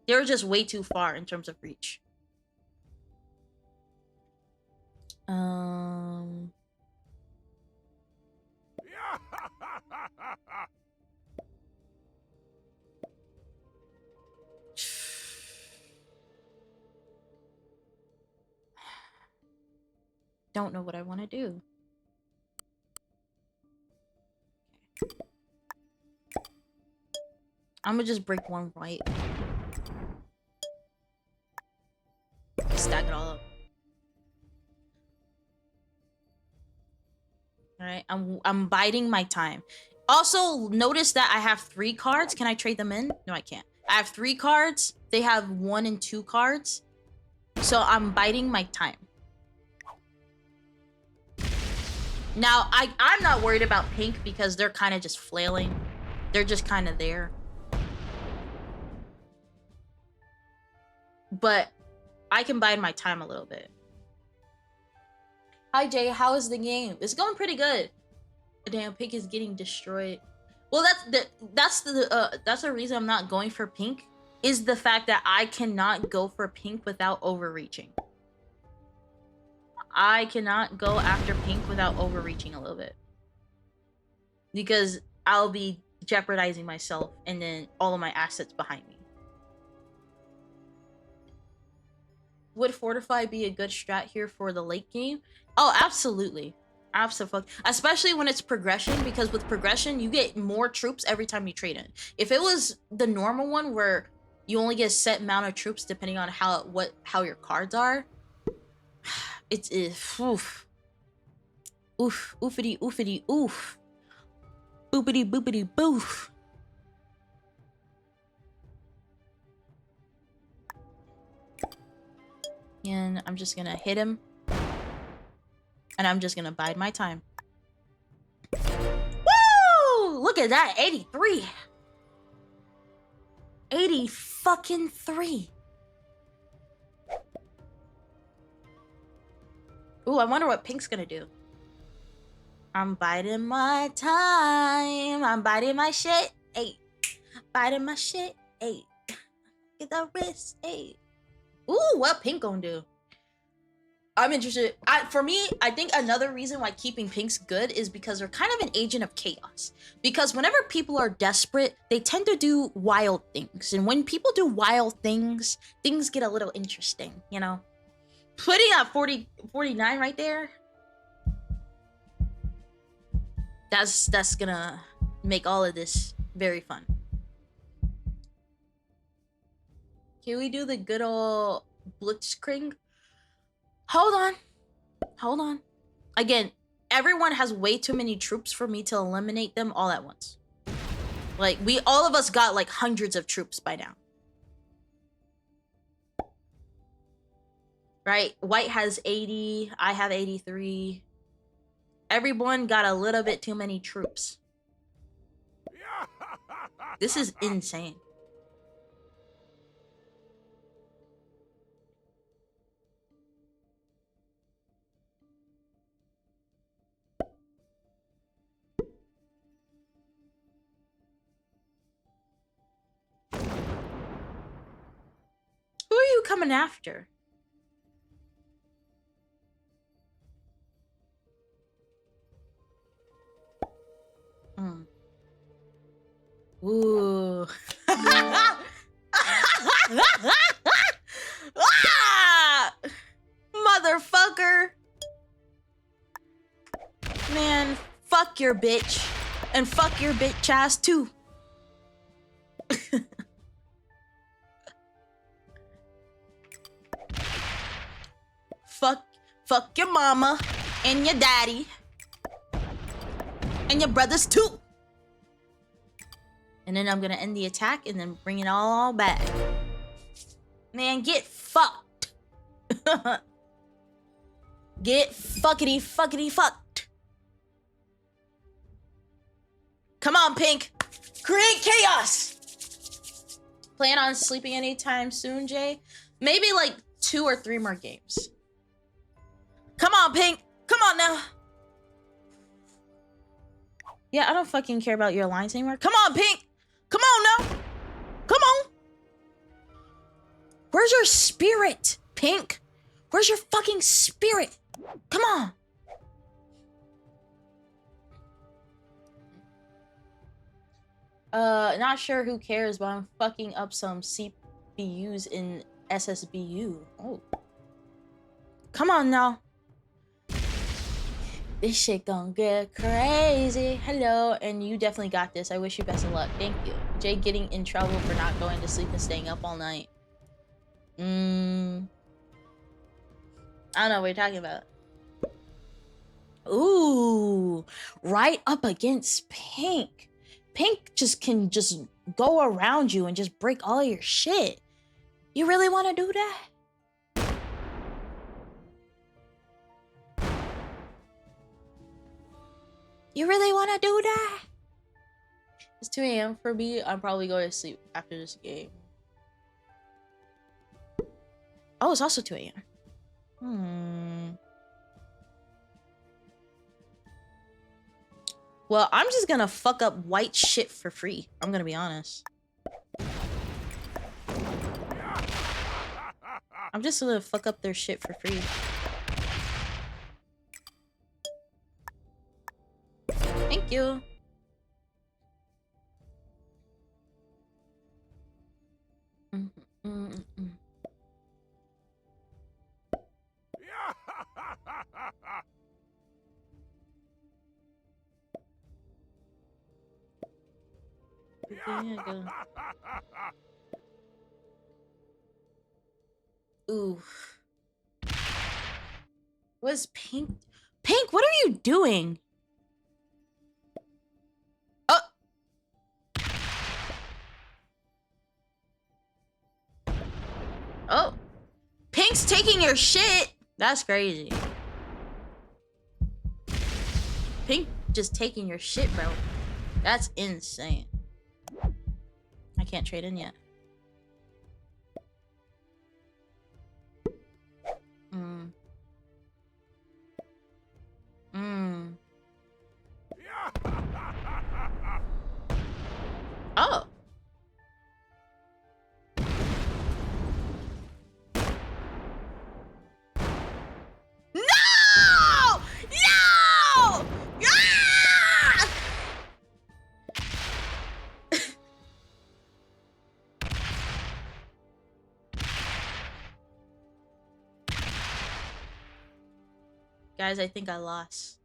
They were just way too far in terms of reach. Don't know what I want to do. I'm gonna just break one white. Stack it all up. All right, I'm biding my time. Also, notice that I have 3 cards. Can I trade them in? No, I can't. I have 3 cards. They have 1 and 2 cards. So I'm biding my time. Now, I'm not worried about pink because they're kind of just flailing. They're just kind of there. But I can bide my time a little bit. Hi, Jay. How is the game? It's going pretty good. Damn, pink is getting destroyed. Well, that's the reason I'm not going for pink, is the fact that I cannot go for pink without overreaching. I cannot go after pink without overreaching a little bit. Because I'll be jeopardizing myself and then all of my assets behind me. Would Fortify be a good strat here for the late game? Oh, absolutely. Absolutely. Especially when it's progression, because with progression, you get more troops every time you trade in. If it was the normal one where you only get a set amount of troops depending on how your cards are, it's oof. Oof. Oofity oofity oof. Boopity boopity boof. And I'm just gonna hit him. And I'm just gonna bide my time. Woo! Look at that, 83. 80 fucking 3. Ooh, I wonder what pink's gonna do. I'm biding my time. I'm biding my shit. Hey, biding my shit. Hey, get the wrist. Hey. Ooh, what pink gonna do? I'm interested. For me, I think another reason why keeping pinks good is because they're kind of an agent of chaos. Because whenever people are desperate, they tend to do wild things. And when people do wild things, things get a little interesting, you know? Putting at 49 right there, that's gonna make all of this very fun. Can we do the good old blitzkrieg? Hold on. Again, everyone has way too many troops for me to eliminate them all at once. Like, all of us got like hundreds of troops by now. Right? White has 80, I have 83. Everyone got a little bit too many troops. This is insane. Who are you coming after? Ooh. Ah! Motherfucker. Man, fuck your bitch. And fuck your bitch ass too. Fuck your mama and your daddy and your brothers too. And then I'm gonna end the attack and then bring it all back. Man, get fucked. Get fuckity fucked. Come on, Pink. Create chaos. Plan on sleeping anytime soon, Jay? Maybe like 2 or 3 more games. Come on, Pink. Come on now. Yeah, I don't fucking care about your alliance anymore. Come on, Pink. Come on now. Come on. Where's your spirit, Pink? Where's your fucking spirit? Come on. Not sure who cares, but I'm fucking up some CPUs in SSBU. Oh. Come on now. This shit gonna get crazy. Hello, and you definitely got this. I wish you best of luck. Thank you. Jay getting in trouble for not going to sleep and staying up all night. I don't know what you're talking about. Ooh, right up against Pink. Pink can just go around you and just break all your shit. You really want to do that? You really want to do that? It's 2 a.m. for me. I'm probably going to sleep after this game. Oh, it's also 2 a.m. Well, I'm just gonna fuck up white shit for free. I'm gonna be honest. I'm just gonna fuck up their shit for free. Thank you. Ooh. What's Pink? Pink, what are you doing? Oh. Oh. Pink's taking your shit. That's crazy. Pink just taking your shit, bro. That's insane. I can't trade in yet. Oh. No! No! Ah! Guys, I think I lost.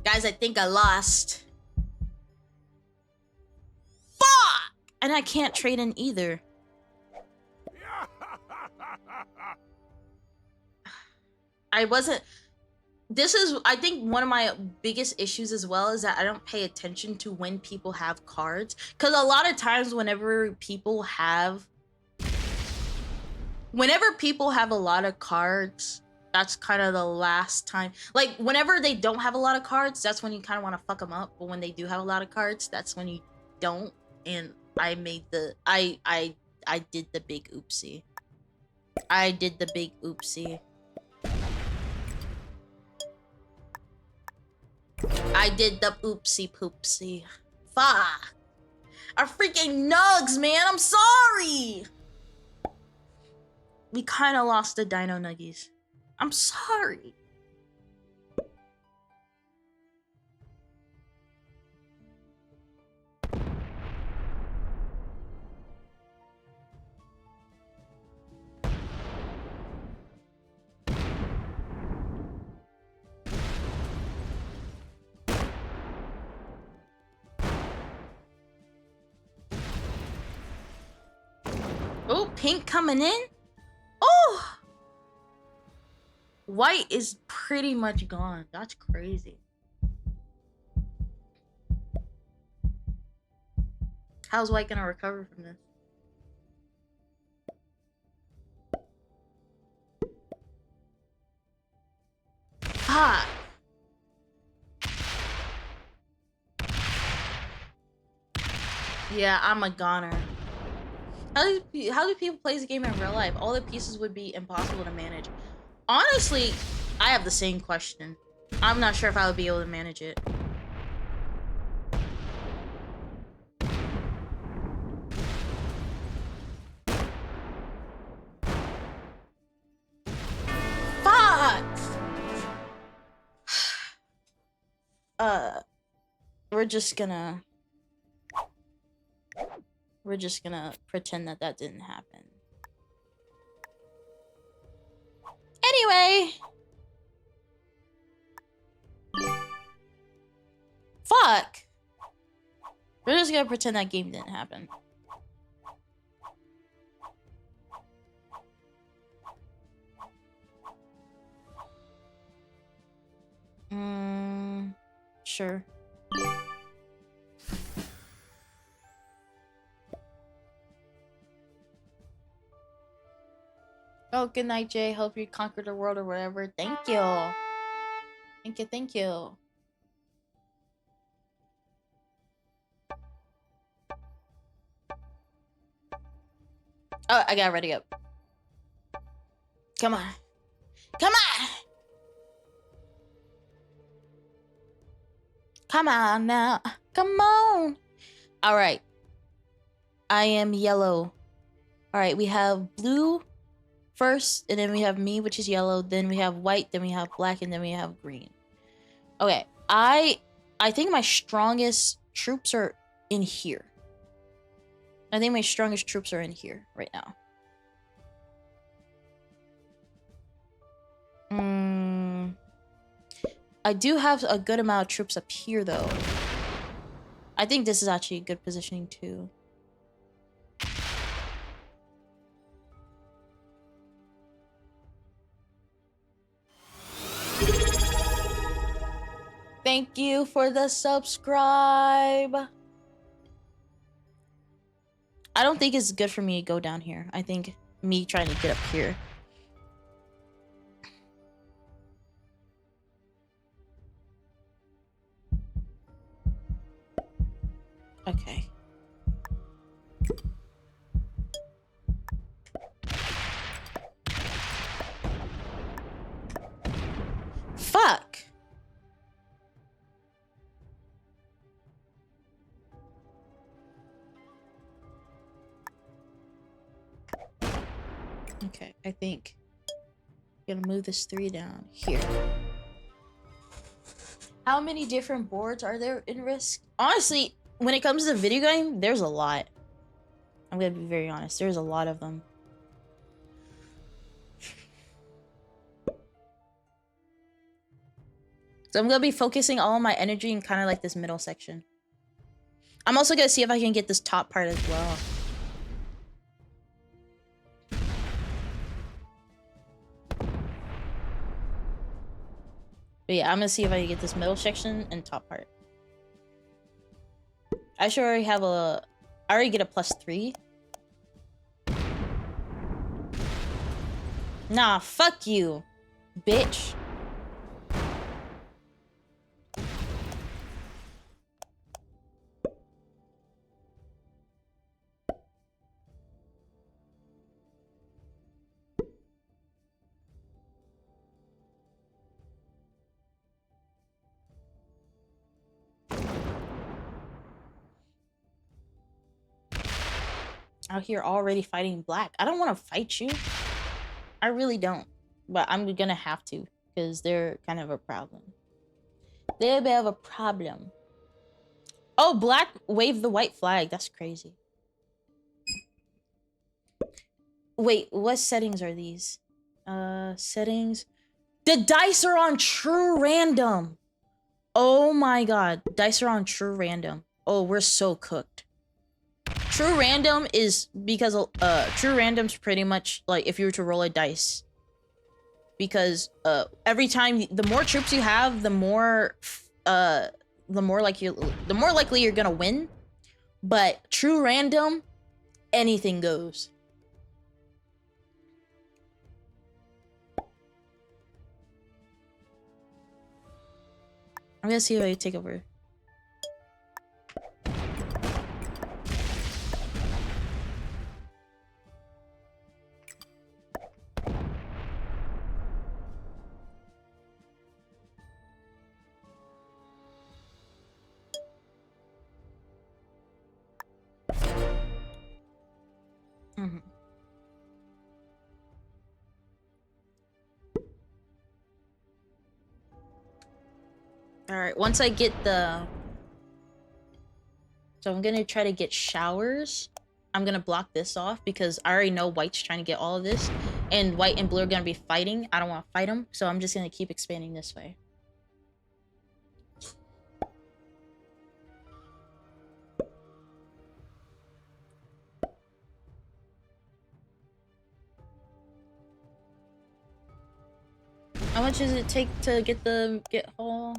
Guys, I think I lost. Fuck! And I can't trade in either. I wasn't... This is, I think, one of my biggest issues as well is that I don't pay attention to when people have cards. Because a lot of times whenever people have a lot of cards, that's kind of the last time. Like, whenever they don't have a lot of cards, that's when you kind of want to fuck them up. But when they do have a lot of cards, that's when you don't. And I made the... I did the big oopsie. I did the big oopsie. I did the oopsie poopsie. Fuck. Our freaking nugs, man. I'm sorry. We kind of lost the dino nuggies. I'm sorry. Oh, pink coming in. Oh, white is pretty much gone. That's crazy. How's white gonna recover from this? Ah. Yeah, I'm a goner. How do people play this game in real life? All the pieces would be impossible to manage. Honestly, I have the same question. I'm not sure if I would be able to manage it. Fuck! We're just gonna pretend that that didn't happen. Anyway. Fuck! We're just gonna pretend that game didn't happen. Sure. Oh, good night, Jay. Hope you conquer the world or whatever. Thank you. Thank you, thank you. Oh, I got ready up. Come on. Come on! Come on now. Come on. All right. I am yellow. All right, we have blue first, and then we have me, which is yellow. Then we have white, then we have black, and then we have green. Okay, I think my strongest troops are in here. I think my strongest troops are in here right now. I do have a good amount of troops up here, though. I think this is actually a good positioning, too. Thank you for the subscribe. I don't think it's good for me to go down here. I think me trying to get up here. Okay. Fuck. Okay, I think I'm gonna move this 3 down here. How many different boards are there in Risk? Honestly, when it comes to the video game, there's a lot. I'm gonna be very honest. There's a lot of them. So I'm gonna be focusing all my energy in kind of like this middle section. I'm also gonna see if I can get this top part as well. But yeah, I'm gonna see if I can get this middle section and top part. I should already have a... I already get a +3. Nah, fuck you, bitch. Out here already fighting black. I don't want to fight you. I really don't. But I'm gonna have to, because they're kind of a problem. They're a bit of a problem. Oh, black waved the white flag. That's crazy. Wait, what settings are these? Settings. The dice are on true random. Oh my god. Dice are on true random. Oh, we're so cooked. True random is because true random's pretty much like if you were to roll a dice. Because every time the more troops you have, the more likely you're gonna win. But true random, anything goes. I'm gonna see if I take over. Mm-hmm. All right, once I get the... So I'm gonna try to get showers. I'm gonna block this off because I already know white's trying to get all of this. And white and blue are gonna be fighting. I don't want to fight them, so I'm just gonna keep expanding this way. How much does it take to get all?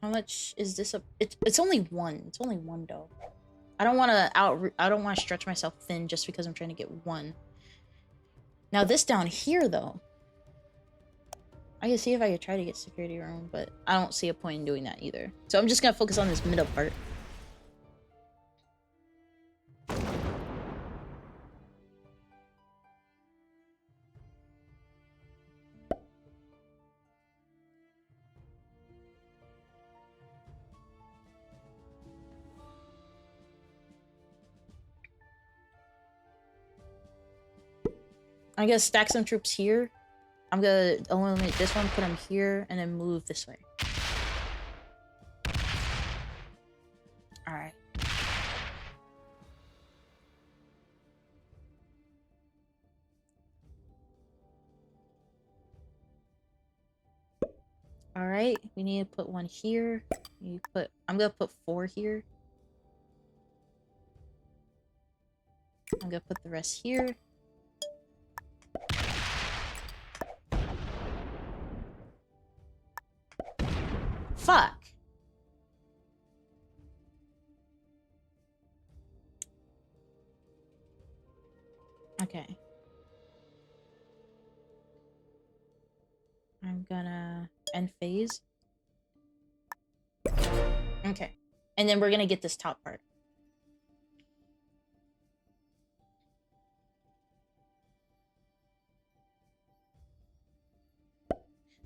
How much is this up? It's only one. It's only one though. I don't want to stretch myself thin just because I'm trying to get one. Now this down here though. I can see if I could try to get security room, but I don't see a point in doing that either. So I'm just gonna focus on this middle part. I'm gonna stack some troops here. I'm gonna eliminate this one, put them here, and then move this way. Alright. Alright, we need to put one here. I'm gonna put 4 here. I'm gonna put the rest here. Fuck. Okay. I'm gonna end phase. Okay. And then we're gonna get this top part.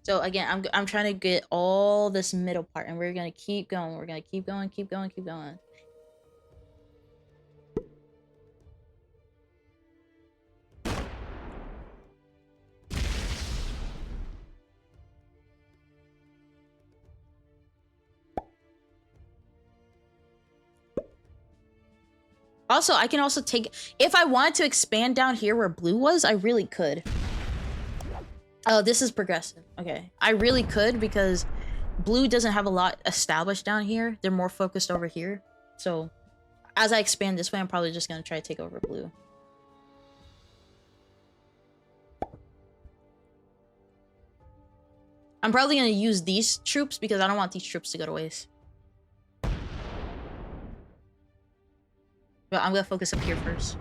So again, I'm trying to get all this middle part, and we're gonna keep going. We're gonna keep going, keep going, keep going. Also, I can also take... If I wanted to expand down here where blue was, I really could. Oh, this is progressive. Okay. I really could because blue doesn't have a lot established down here. They're more focused over here. So, as I expand this way, I'm probably just going to try to take over blue. I'm probably going to use these troops because I don't want these troops to go to waste. But I'm going to focus up here first.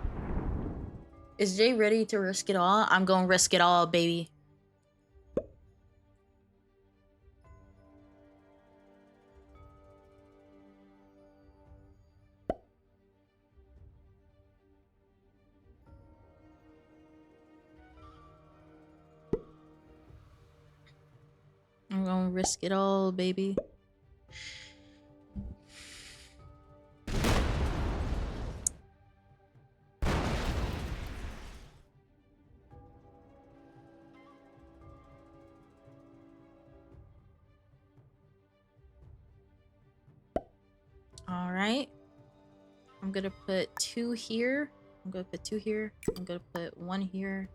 Is Jay ready to risk it all? I'm going to risk it all, baby. I'm gonna risk it all, baby. Alright. I'm gonna put 2 here. I'm gonna put 2 here. I'm gonna put 1 here.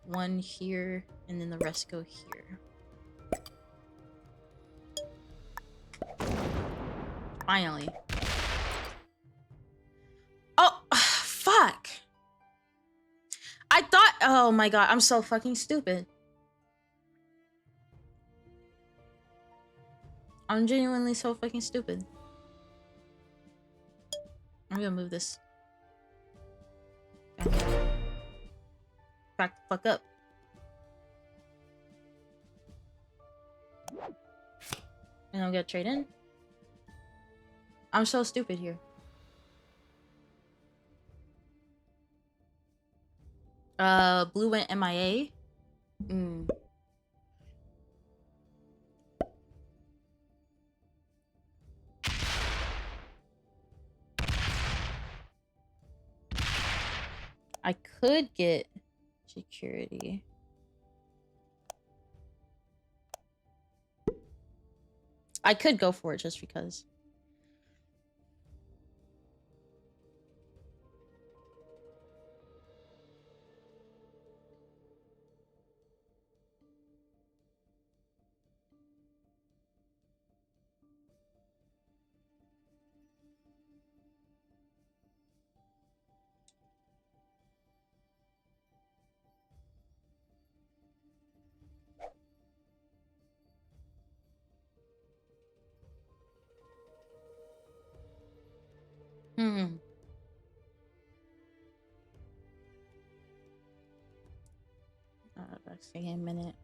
1 here. And then the rest go here. Finally. Oh, fuck. I thought, oh my god, I'm so fucking stupid. I'm genuinely so fucking stupid. I'm gonna move this. Back the fuck up. And I'll get trade in. I'm so stupid here. Blue went MIA. I could get security. I could go for it just because. Say a minute.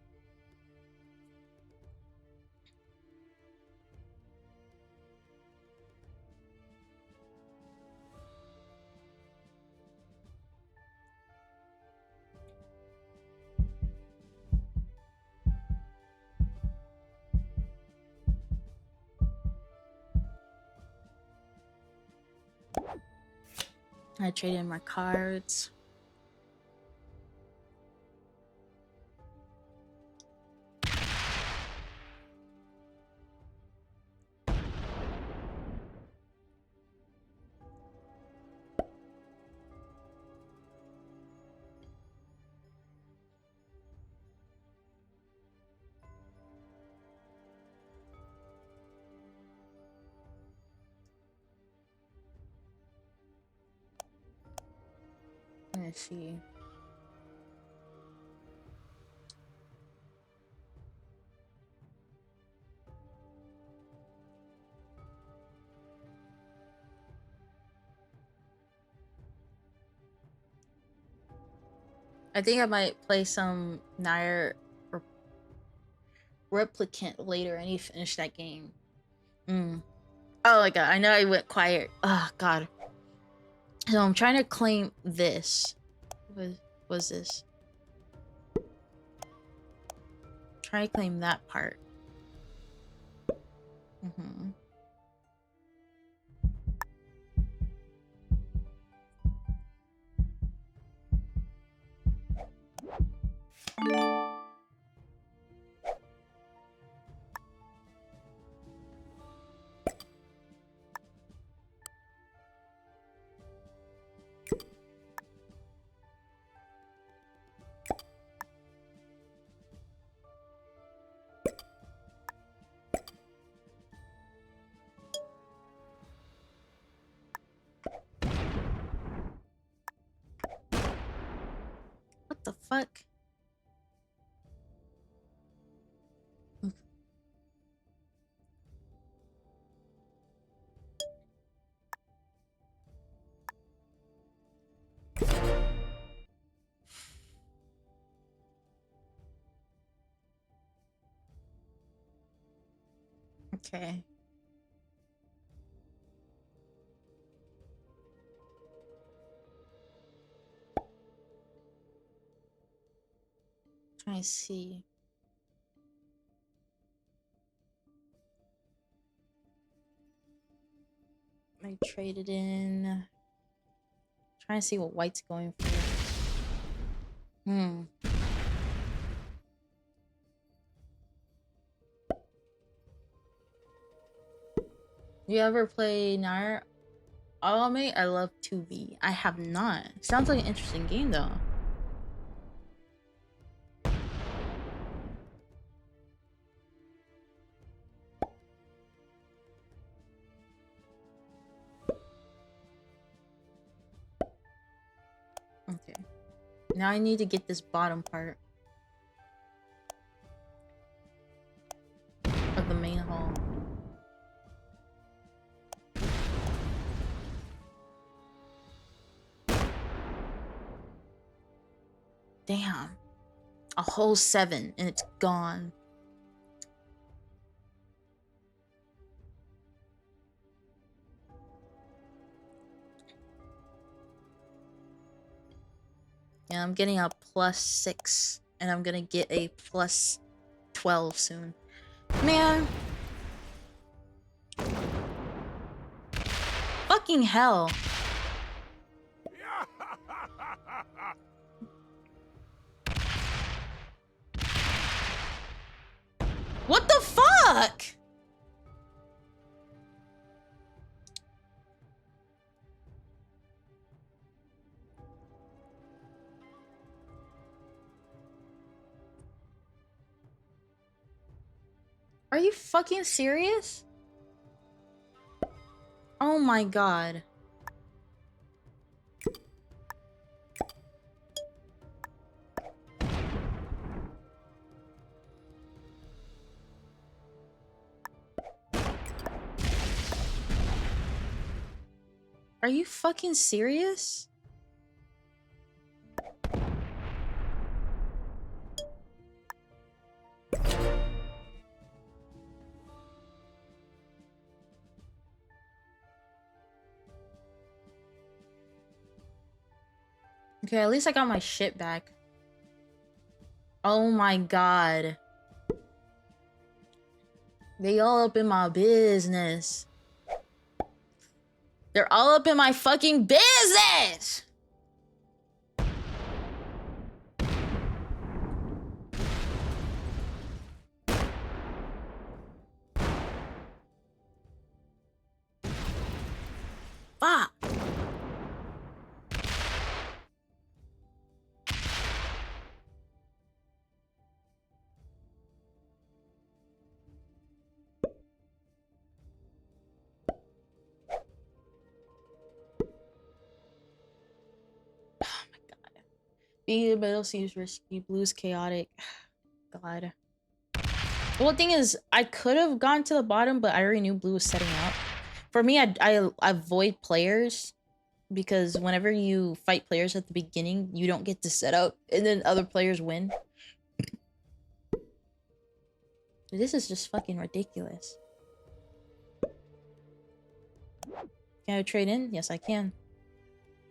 I trade in my cards. Let's see. I think I might play some Nair Replicant later. I need to finish that game. Oh my god, I know I went quiet. Oh god. So I'm trying to claim this. What was this? Try to claim that part. What the fuck? Okay. Trying to see. I traded in. Trying to see what white's going for. You ever play Nair Automate? I love 2B. I have not. Sounds like an interesting game though. Okay. Now I need to get this bottom part of the main hall. Damn. A whole 7 and it's gone. Yeah, I'm getting a +6 and I'm gonna get a +12 soon. Man. Fucking hell. What the fuck? Are you fucking serious? Oh my god. Are you fucking serious? Okay, at least I got my shit back. Oh my god. They all up in my business. They're all up in my fucking business! Fuck. Being in the middle seems risky. Blue's chaotic. God. The whole thing is, I could have gone to the bottom, but I already knew blue was setting up. For me, I avoid players because whenever you fight players at the beginning, you don't get to set up, and then other players win. This is just fucking ridiculous. Can I trade in? Yes, I can.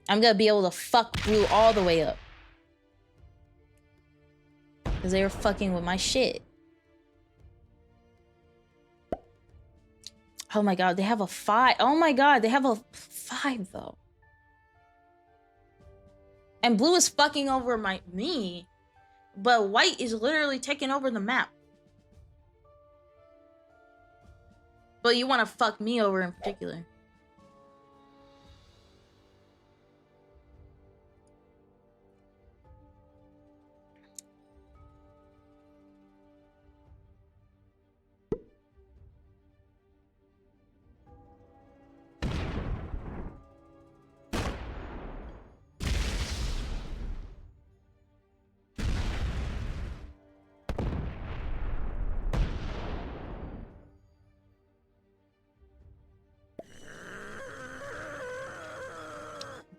I'm gonna be able to fuck blue all the way up. Because they were fucking with my shit. Oh my god, they have a 5. Oh my god, they have a 5 though. And blue is fucking over me. But white is literally taking over the map. But you want to fuck me over in particular.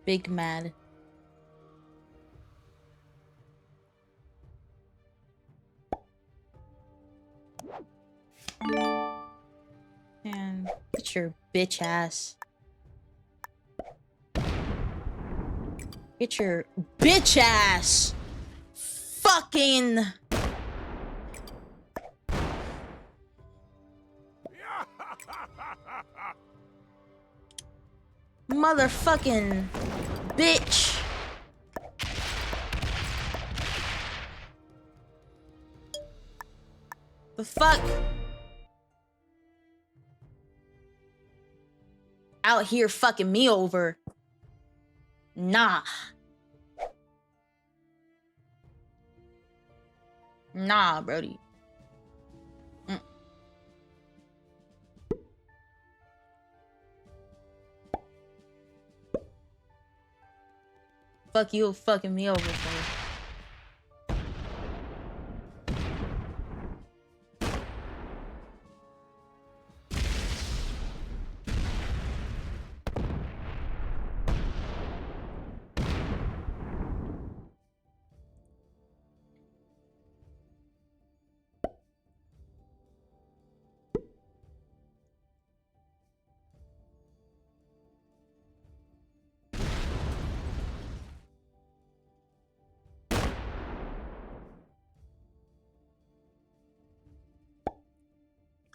Big mad. Man, get your bitch ass. Get your bitch ass. Fucking. Motherfucking bitch. The fuck? Out here fucking me over. Nah. Nah, Brody. fuck you fucking me over for?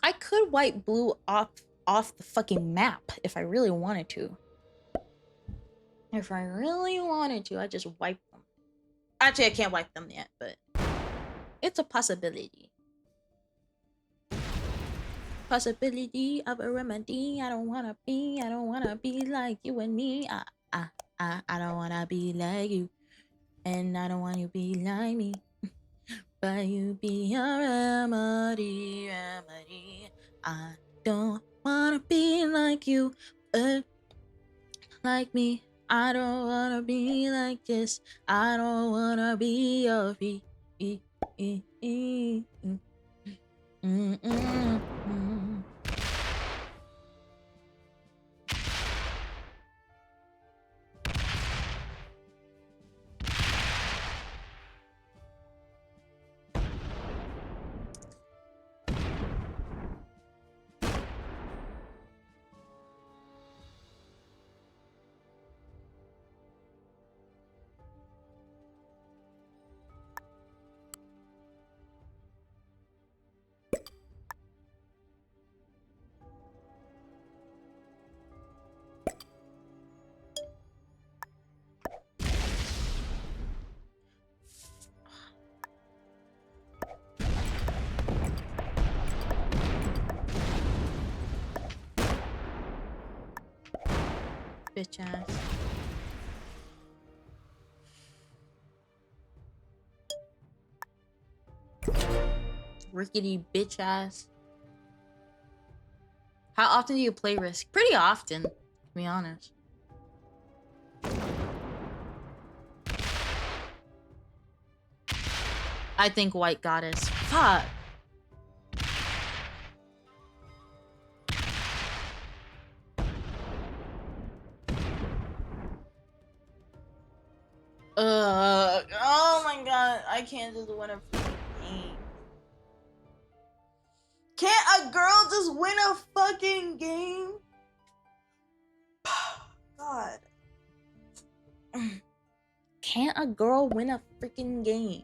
I could wipe blue off the fucking map if I really wanted to. If I really wanted to, I just wipe them. Actually, I can't wipe them yet, but it's a possibility. Possibility of a remedy. I don't wanna be like you and me. I don't wanna be like you, and I don't want you to be like me. But you be a remedy. I don't wanna be like you, but like me. I don't wanna be like this. I don't wanna be your feet. Bitch ass. Rickety bitch ass. How often do you play Risk? Pretty often, to be honest. I think White Goddess. Fuck. Oh my god, I can't just win a fucking game. Can't a girl just win a fucking game? God. Can't a girl win a freaking game?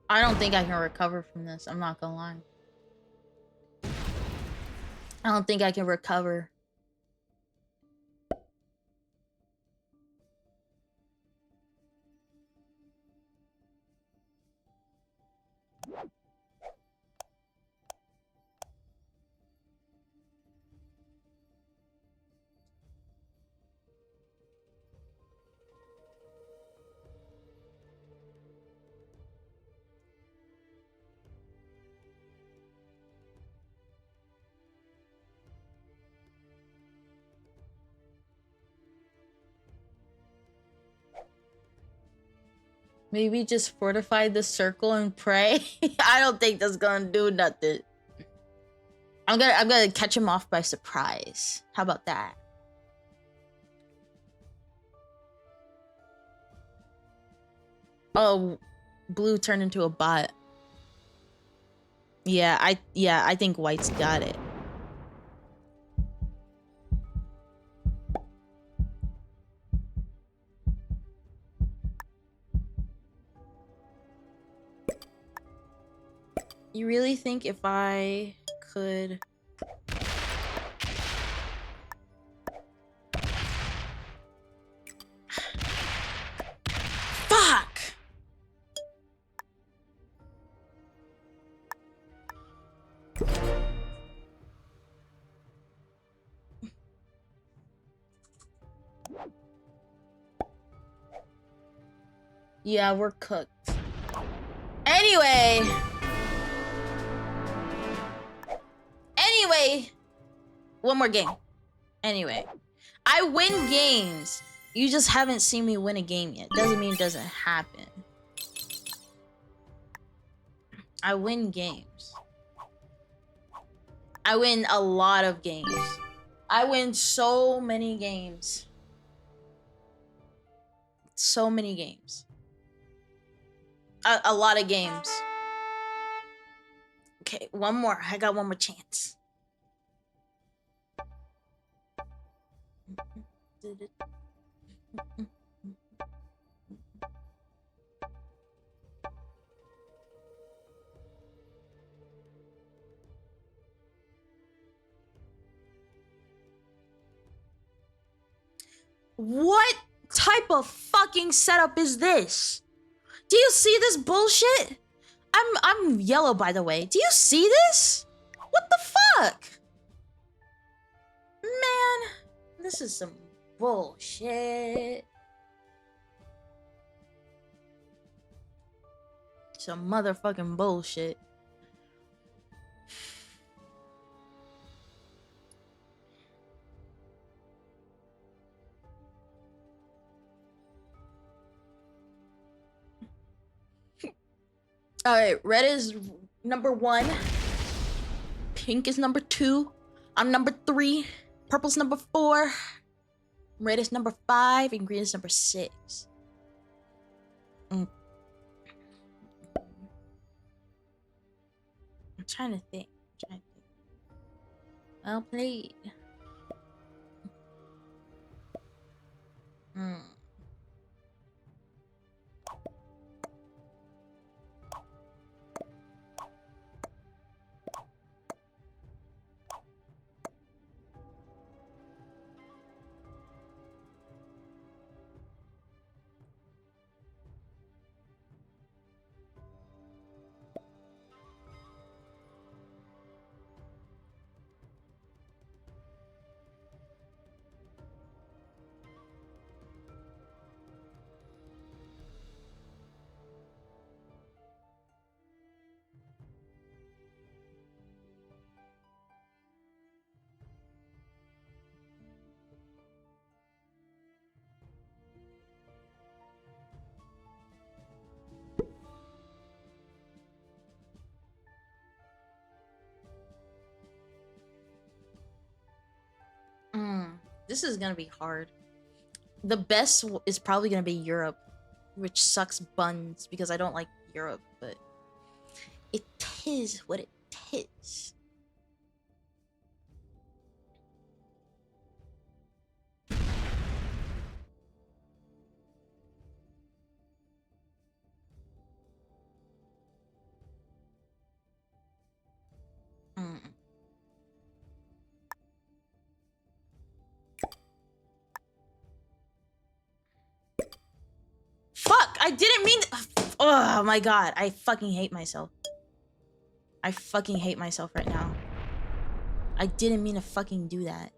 I don't think I can recover from this. I'm not gonna lie. I don't think I can recover. Maybe just fortify the circle and pray. I don't think that's gonna do nothing. I'm gonna catch him off by surprise. How about that? Oh, blue turned into a bot. Yeah, I think white's got it. You really think if I could... Fuck! Yeah, we're cooked. Anyway. One more game. Anyway. I win games. You just haven't seen me win a game yet. Doesn't mean it doesn't happen. I win games. I win a lot of games. I win so many games. So many games. A lot of games. Okay, one more. I got one more chance. What type of fucking setup is this? Do you see this bullshit? I'm yellow, by the way. Do you see this? What the fuck? Man, this is some bullshit. Some motherfucking bullshit. All right, red is number 1. Pink is number 2. I'm number 3. Purple's number 4. Red is number 5, and green is number 6. I'm trying to think. Well played. This is gonna be hard. The best is probably gonna be Europe, which sucks buns because I don't like Europe, but it is what it is. Fuck! I didn't mean. Oh my god! I fucking hate myself. I fucking hate myself right now. I didn't mean to fucking do that.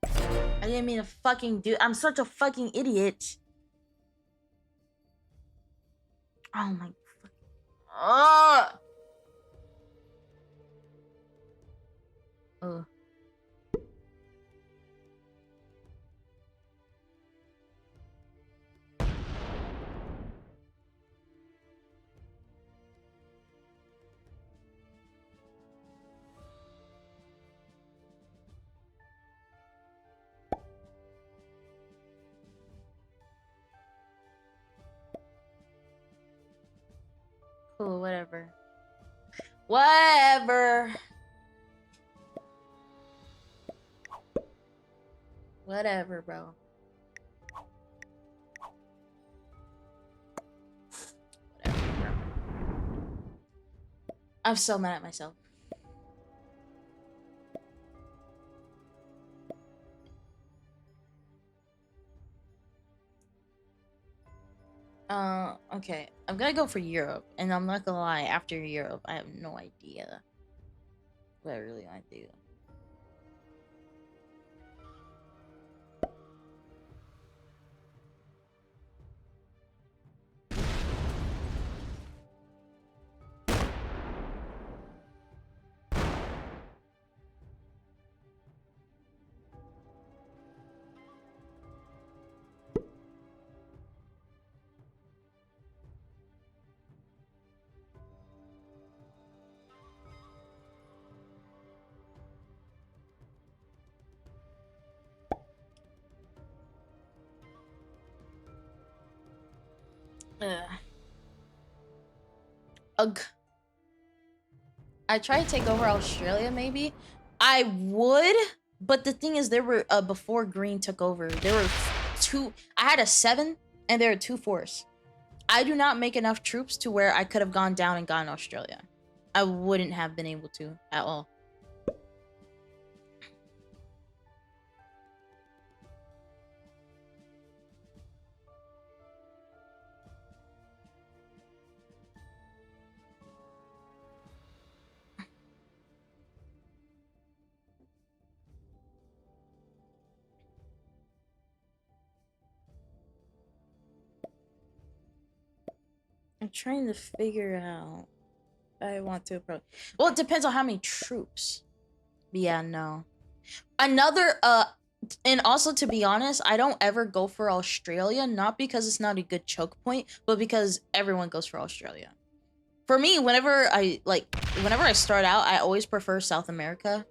I didn't mean to fucking do. I'm such a fucking idiot. Oh my fucking. Oh. Ugh. Cool, whatever. Whatever. Whatever, bro. Whatever, bro. I'm so mad at myself. Okay. I'm gonna go for Europe, and I'm not gonna lie, after Europe, I have no idea what I really want to do. Ugh. I try to take over Australia, maybe. I would, but the thing is, there were before Green took over, there were two. I had a 7, and there were 2 4s. I do not make enough troops to where I could have gone down and gotten Australia. I wouldn't have been able to at all. I'm trying to figure out if I want to approach. Well, it depends on how many troops. But yeah, no. Another and also, to be honest, I don't ever go for Australia, not because it's not a good choke point, but because everyone goes for Australia. For me, whenever I start out, I always prefer South America.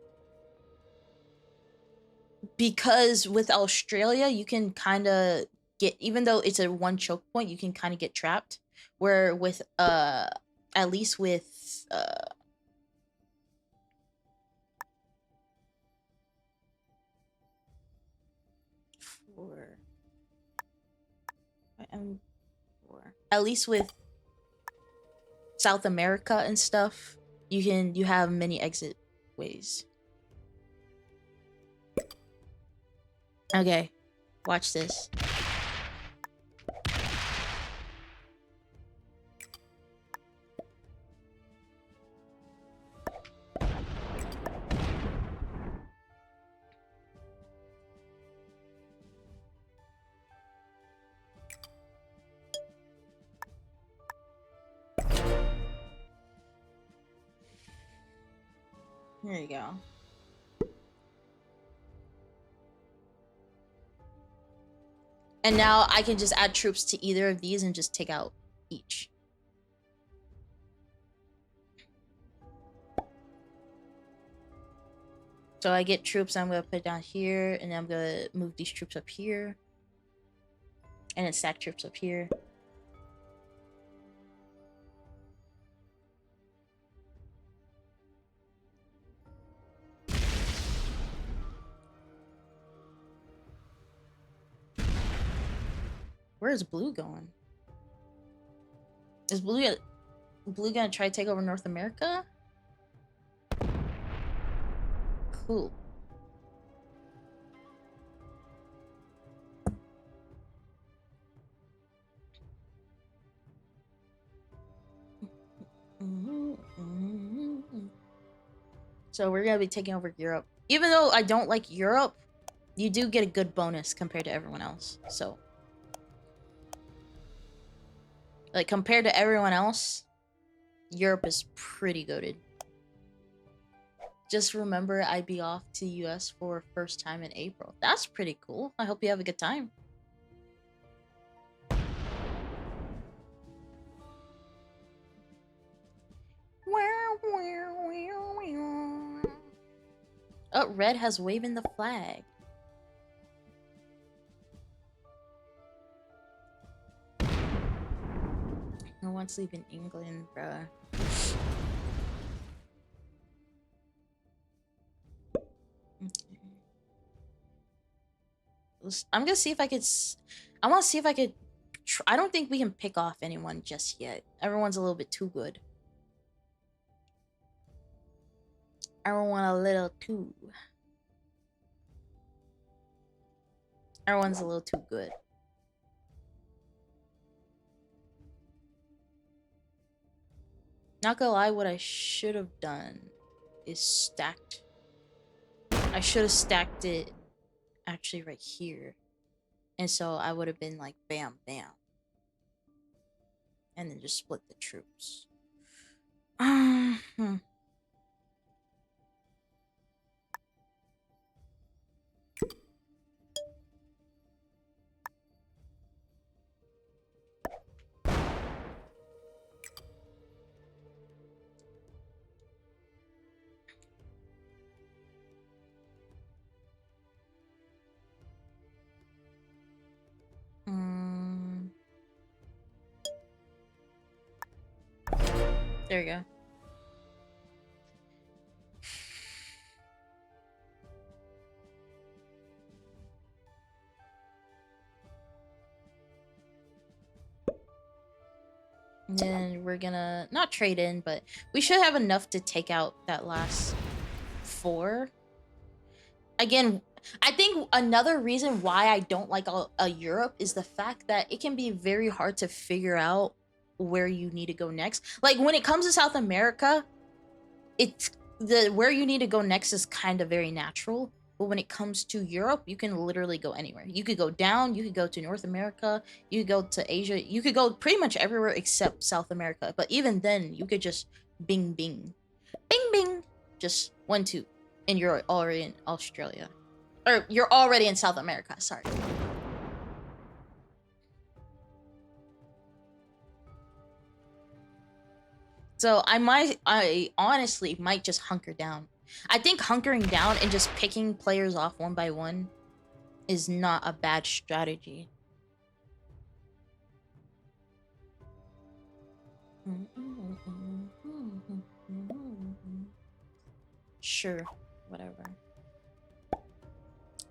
Because with Australia, you can kind of get, even though it's a 1 choke point, you can kind of get trapped. Where with at least with four, at least with South America and stuff, you have many exit ways. Okay, watch this. There you go. And now I can just add troops to either of these and just take out each. So I get troops, I'm gonna put down here, and then I'm gonna move these troops up here. And then stack troops up here. Where is blue going? Is blue gonna try to take over North America? Cool. So we're gonna be taking over Europe. Even though I don't like Europe, you do get a good bonus compared to everyone else. So, like, compared to everyone else, Europe is pretty goated. Just remember, I'd be off to US for first time in April. That's pretty cool. I hope you have a good time. Oh, Red has waving the flag. No one's leaving England, bruh. Okay. I'm gonna see if I could. I want to see if I could. I don't think we can pick off anyone just yet. Everyone's a little bit too good. Everyone a little too. Everyone's a little too good. Not gonna lie, what I should have done is stacked. I should have stacked it actually right here. And so I would have been like bam, bam. And then just split the troops. There you go. And then we're gonna not trade in, but we should have enough to take out that last 4. Again, I think another reason why I don't like a Europe is the fact that it can be very hard to figure out where you need to go next. Like when it comes to South America, it's where you need to go next is kind of very natural. But when it comes to Europe, you can literally go anywhere. You could go down, you could go to North America, you could go to Asia, you could go pretty much everywhere except South America. But even then, you could just bing bing. Bing bing. Just 1 2. And you're already in Australia. Or you're already in South America, sorry. So I honestly might just hunker down. I think hunkering down and just picking players off one by one is not a bad strategy. Sure, whatever.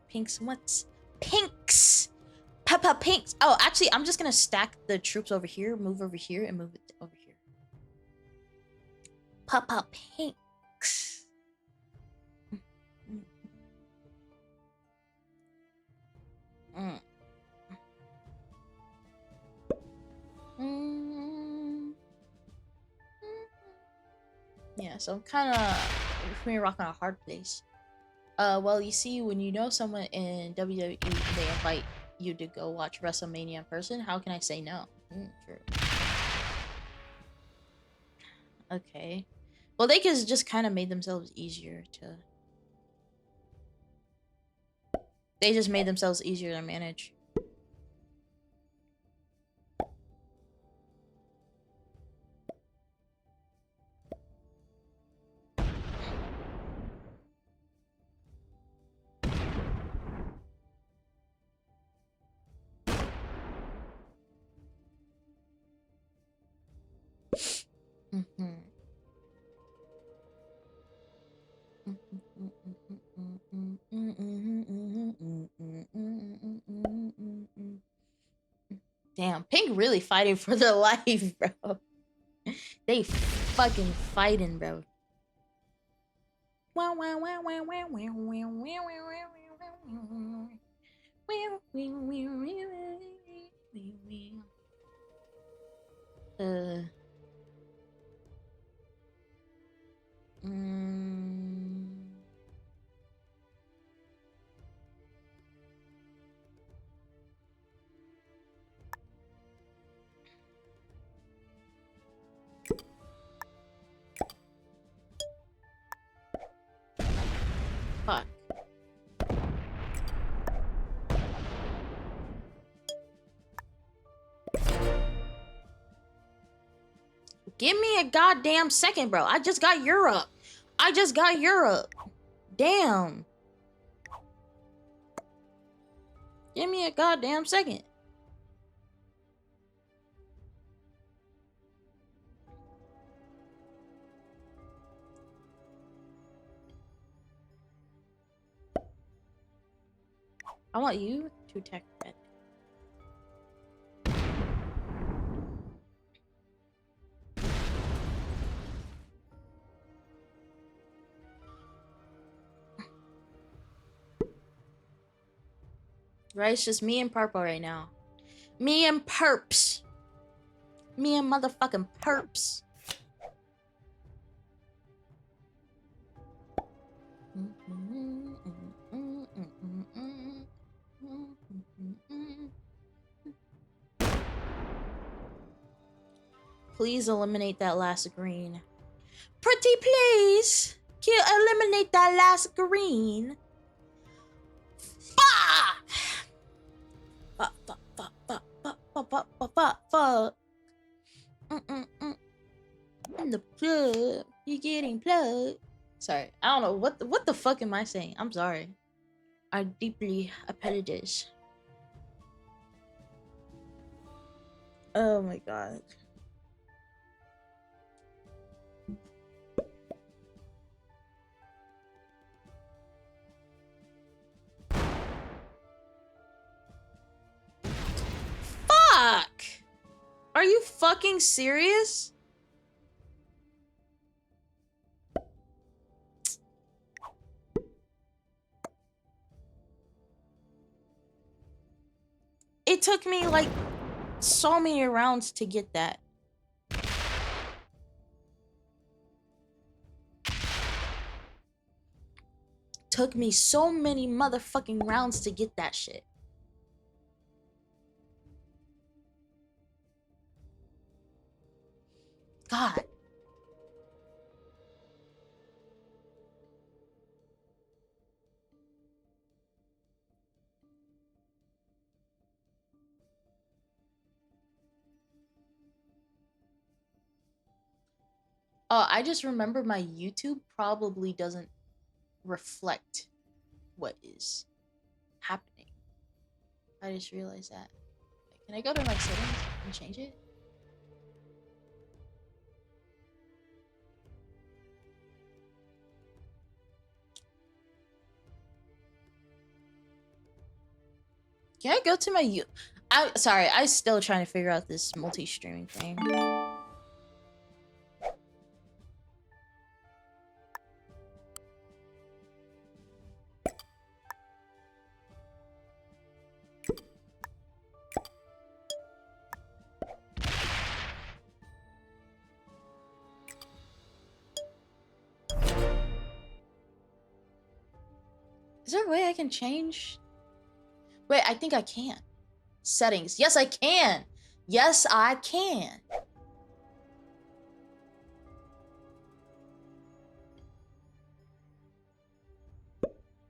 Pinks, what's pinks? Peppa Pinks. Oh, actually, I'm just gonna stack the troops over here, move over here, and move it over here. Peppa Pinks. Yeah, so I'm kind of between a rock and a hard place. Well, you see, when you know someone in WWE, they invite you to go watch WrestleMania in person. How can I say no? True. Okay. Well, they just kind of made themselves easier to. They just made themselves easier to manage. Damn, Pink really fighting for their life, bro. They fucking fighting, bro. Fuck. Give me a goddamn second, bro. I just got Europe. I just got Europe. Damn. Give me a goddamn second. I want you too tech red. Right, it's just me and Purple right now. Me and Perps. Me and motherfucking Perps. Please eliminate that last green. Pretty please! Can you eliminate that last green? Fuck! Fuck, fuck, fuck, fuck, fuck, fuck, fuck, fuck, fuck, fuck. In the plug. You're getting plugged. Sorry, I don't know what the fuck am I saying? I'm sorry. I deeply apologize. Oh my god. Fuck! Are you fucking serious? It took me like so many rounds to get that. Took me so many motherfucking rounds to get that shit. God. I just remember my YouTube probably doesn't reflect what is happening. I just realized that. Can I go to my settings and change it? Can I go to my sorry, I still trying to figure out this multi-streaming thing. Is there a way I can change? Wait, I think I can. Settings. Yes, I can. Yes, I can.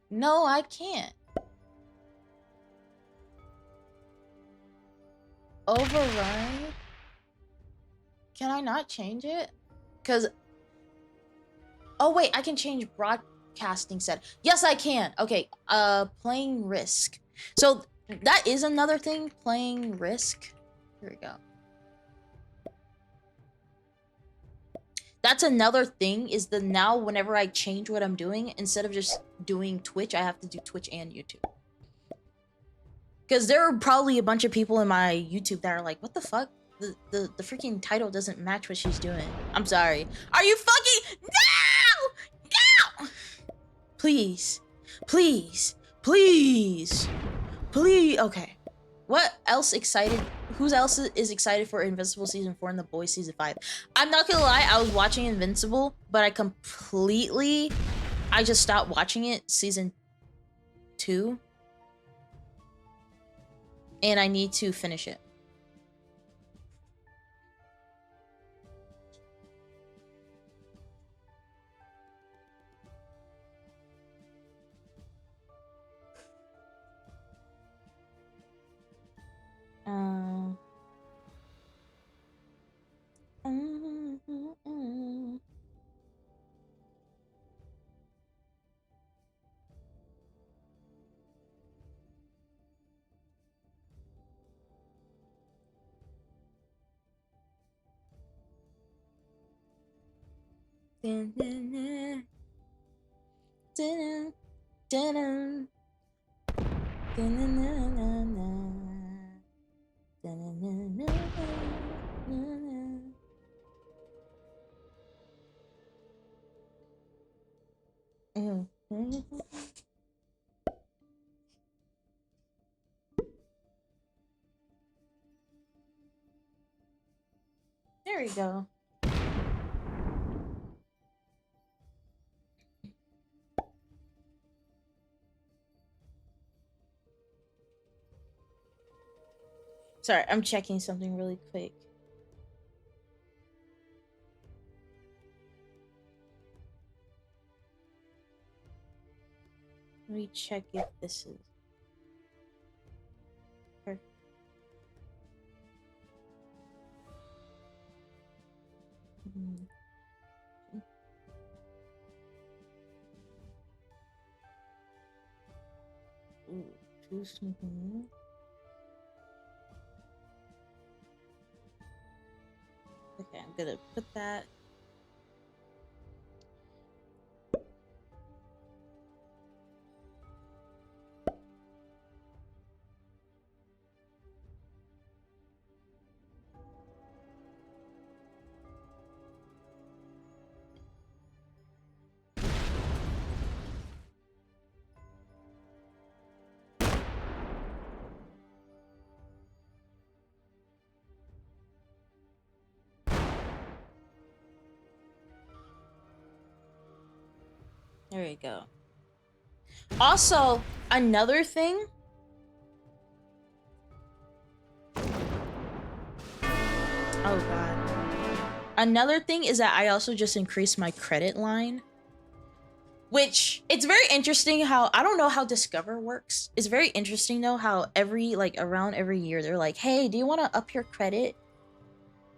No, I can't. Override? Can I not change it? Because... Oh, wait, I can change broadcasting set. Yes, I can. Okay, playing Risk. So, that is another thing, playing Risk. Here we go. That's another thing, is that now whenever I change what I'm doing, instead of just doing Twitch, I have to do Twitch and YouTube. Because there are probably a bunch of people in my YouTube that are like, what the fuck? The freaking title doesn't match what she's doing. I'm sorry. Are you fucking... No! No! Please. Please. Please. Please. Okay. What else excited? Who else is excited for Invincible Season 4 and The Boys Season 5? I'm not gonna lie, I was watching Invincible, but I just stopped watching it Season 2. And I need to finish it. There we go. Sorry, I'm checking something really quick. Let me check if this is perfect. Ooh, too smooth. Okay, I'm gonna put that. There we go. Also, another thing. Oh god. Another thing is that I also just increased my credit line. Which, it's very interesting how, I don't know how Discover works. It's very interesting though how around every year they're like, hey, do you want to up your credit?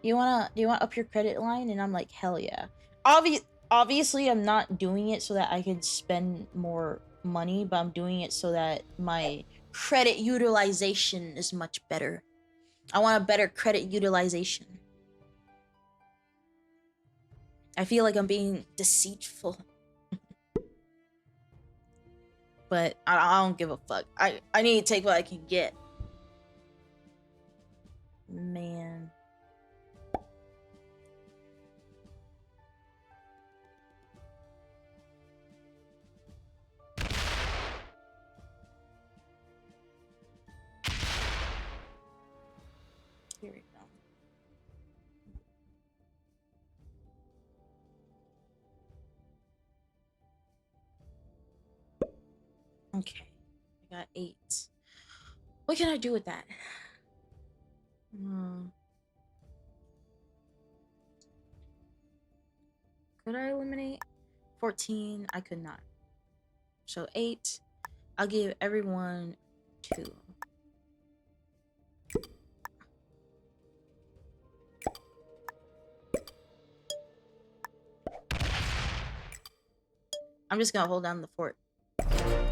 Do you want to up your credit line? And I'm like, hell yeah. Obviously, I'm not doing it so that I can spend more money, but I'm doing it so that my credit utilization is much better. I want a better credit utilization. I feel like I'm being deceitful. But I don't give a fuck. I need to take what I can get. Man. Here we go. Okay. I got 8. What can I do with that? Could I eliminate? 14. I could not. So 8. I'll give everyone 2. I'm just gonna hold down the fort.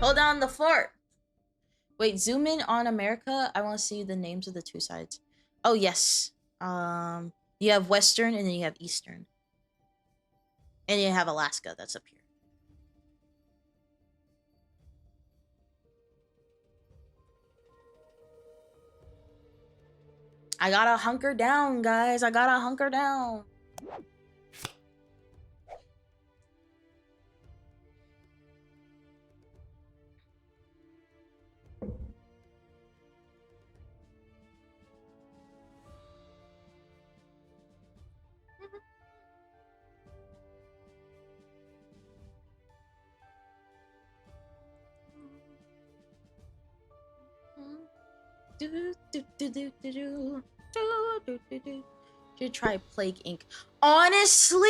Hold down the fort! Wait, zoom in on America. I want to see the names of the 2 sides. Oh, yes. You have Western and then you have Eastern. And you have Alaska that's up here. I gotta hunker down, guys. I gotta hunker down. Should try Plague Inc. Honestly,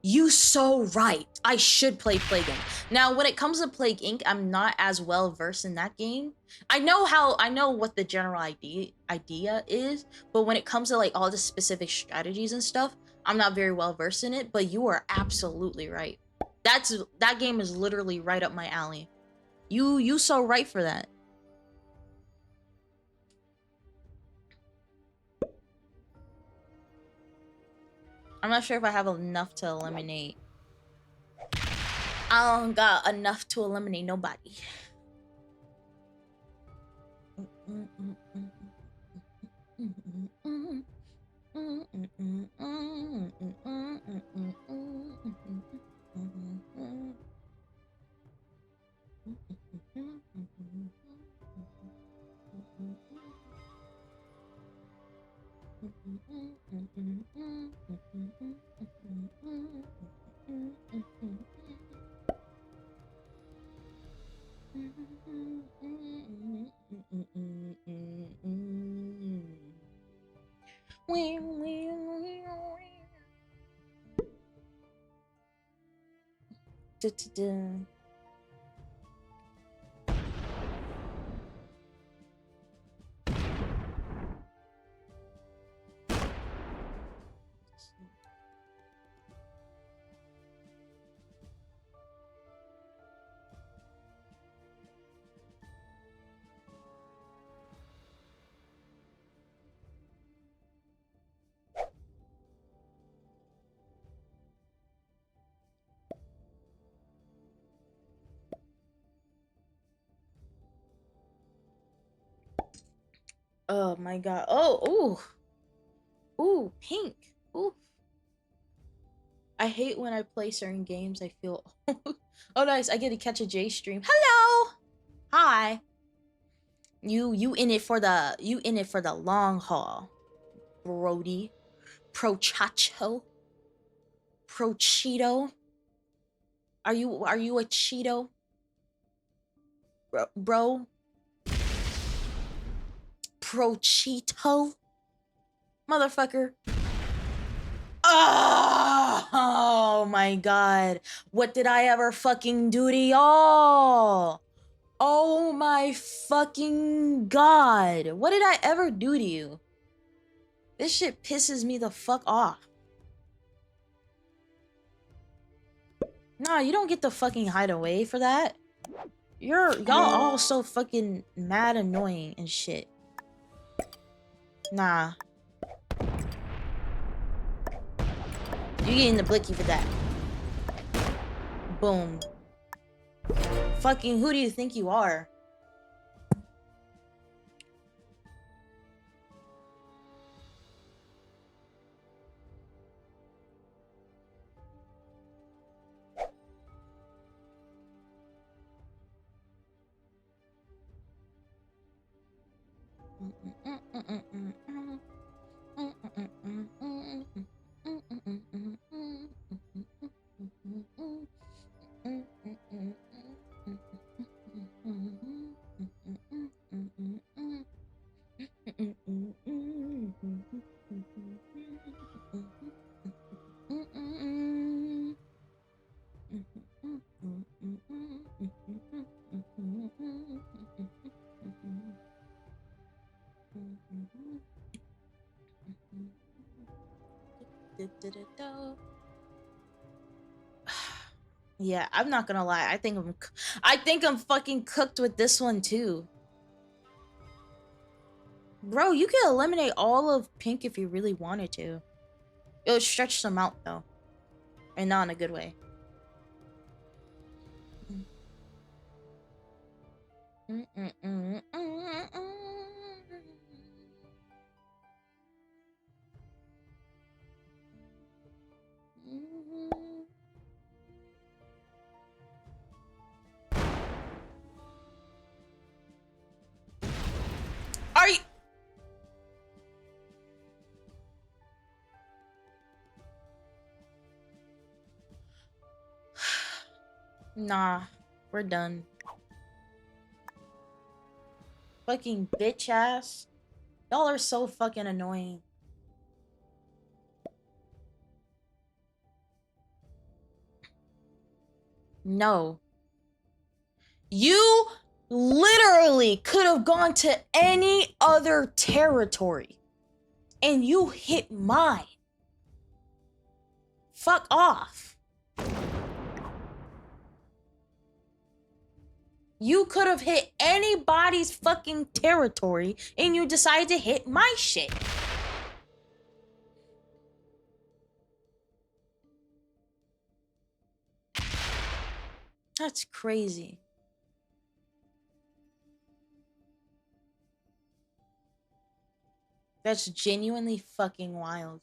you so right. I should play Plague Inc. Now, when it comes to Plague Inc., I'm not as well versed in that game. I know what the general idea is, but when it comes to like all the specific strategies and stuff, I'm not very well versed in it. But you are absolutely right. That game is literally right up my alley. You so right for that. I'm not sure if I have enough to eliminate. I don't got enough to eliminate nobody. Oh my god. Oh, ooh. Ooh, pink. Ooh. I hate when I play certain games. I feel oh nice, I get to catch a J stream. Hello! Hi. You in it for the long haul. Brody. Pro Cheeto. Are you a Cheeto? Bro? Pro Cheeto? Motherfucker. Oh my god. What did I ever fucking do to y'all? Oh my fucking god. What did I ever do to you? This shit pisses me the fuck off. Nah, you don't get to fucking hide away for that. Y'all all so fucking mad annoying and shit. Nah. You getting the blicky for that. Boom. Fucking who do you think you are? Yeah, I'm not gonna lie. I think I'm fucking cooked with this one too. Bro, you could eliminate all of pink if you really wanted to. It would stretch them out though. And not in a good way. Are you? Nah, we're done. Fucking bitch ass. Y'all are so fucking annoying. No. You literally could have gone to any other territory. And you hit mine. Fuck off. You could have hit anybody's fucking territory and you decided to hit my shit. That's crazy. That's genuinely fucking wild.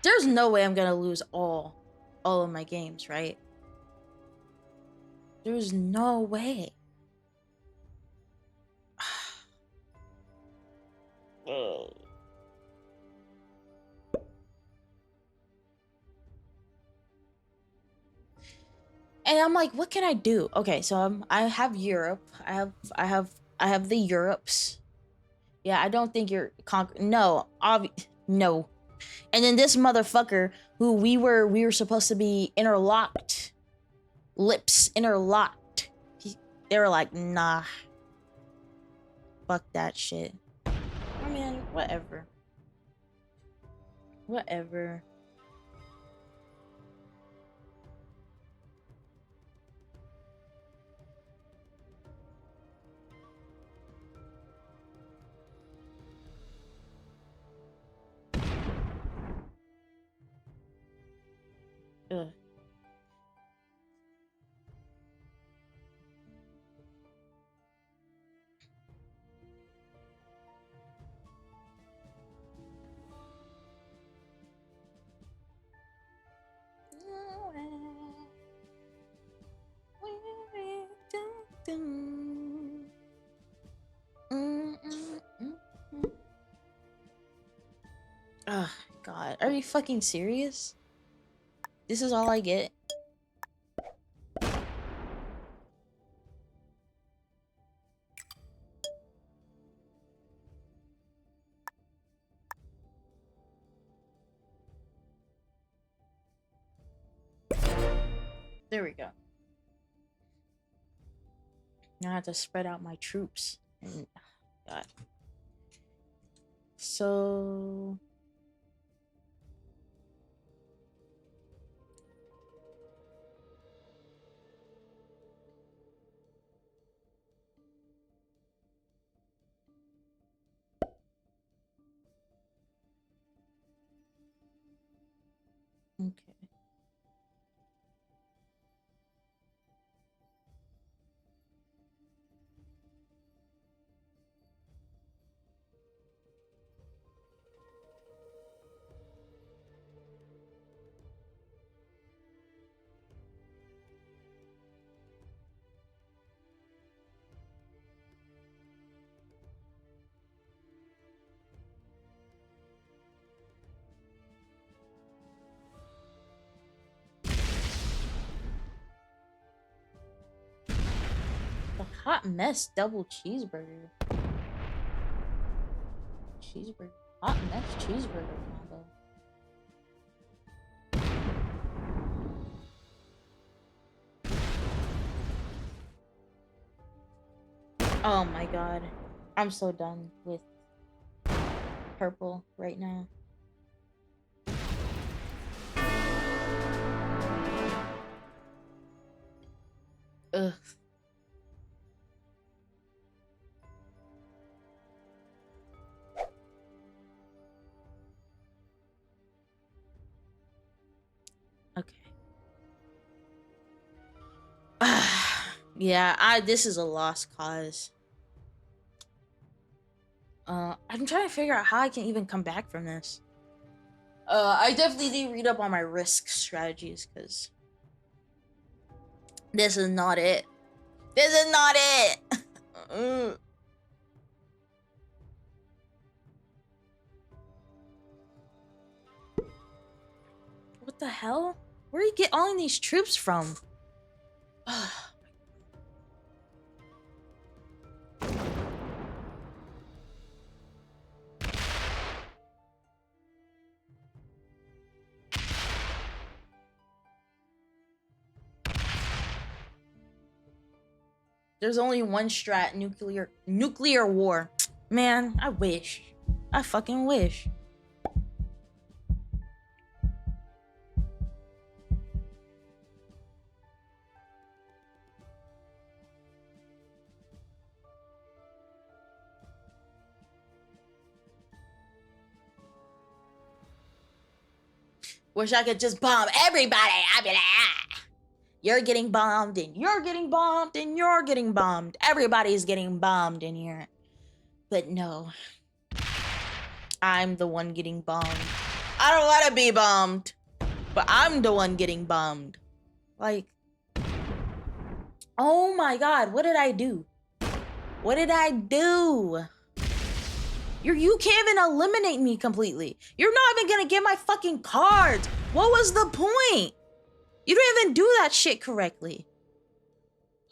There's no way I'm gonna lose all of my games, right? There's no way. And I'm like, what can I do? Okay, so I have Europe. I have the Europes. Yeah, I don't think you're no, no. And then this motherfucker who we were supposed to be interlocked, lips interlocked. They were like, nah, fuck that shit. I mean, whatever. Whatever. Ugh. Oh, God. Are you fucking serious? This is all I get? There we go. Now I have to spread out my troops. And, God. So... Okay. The hot mess double cheeseburger. Cheeseburger. Hot mess cheeseburger combo. Oh my god. I'm so done with purple right now. Ugh. Okay. Yeah, this is a lost cause. I'm trying to figure out how I can even come back from this. I definitely need to read up on my risk strategies, because this is not it. This is not it! What the hell? Where do you get all of these troops from? There's only one strat, nuclear war. Man, I wish. I fucking wish. Wish I could just bomb everybody. I'd be like, ah. You're getting bombed, and you're getting bombed, and you're getting bombed. Everybody's getting bombed in here. But no. I'm the one getting bombed. I don't want to be bombed. But I'm the one getting bombed. Like, oh my god, what did I do? What did I do? You can't even eliminate me completely. You're not even gonna get my fucking cards. What was the point? You don't even do that shit correctly.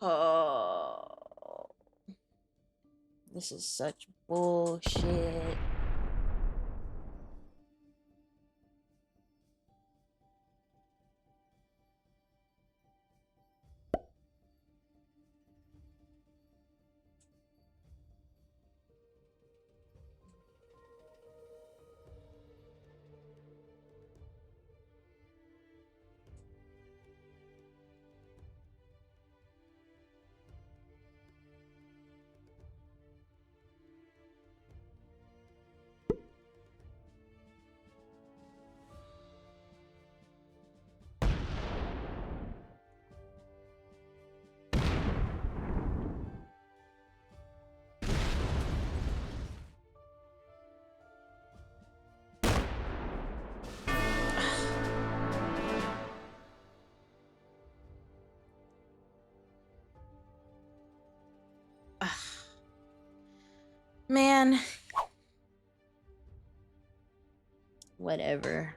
Oh. This is such bullshit. Man. Whatever.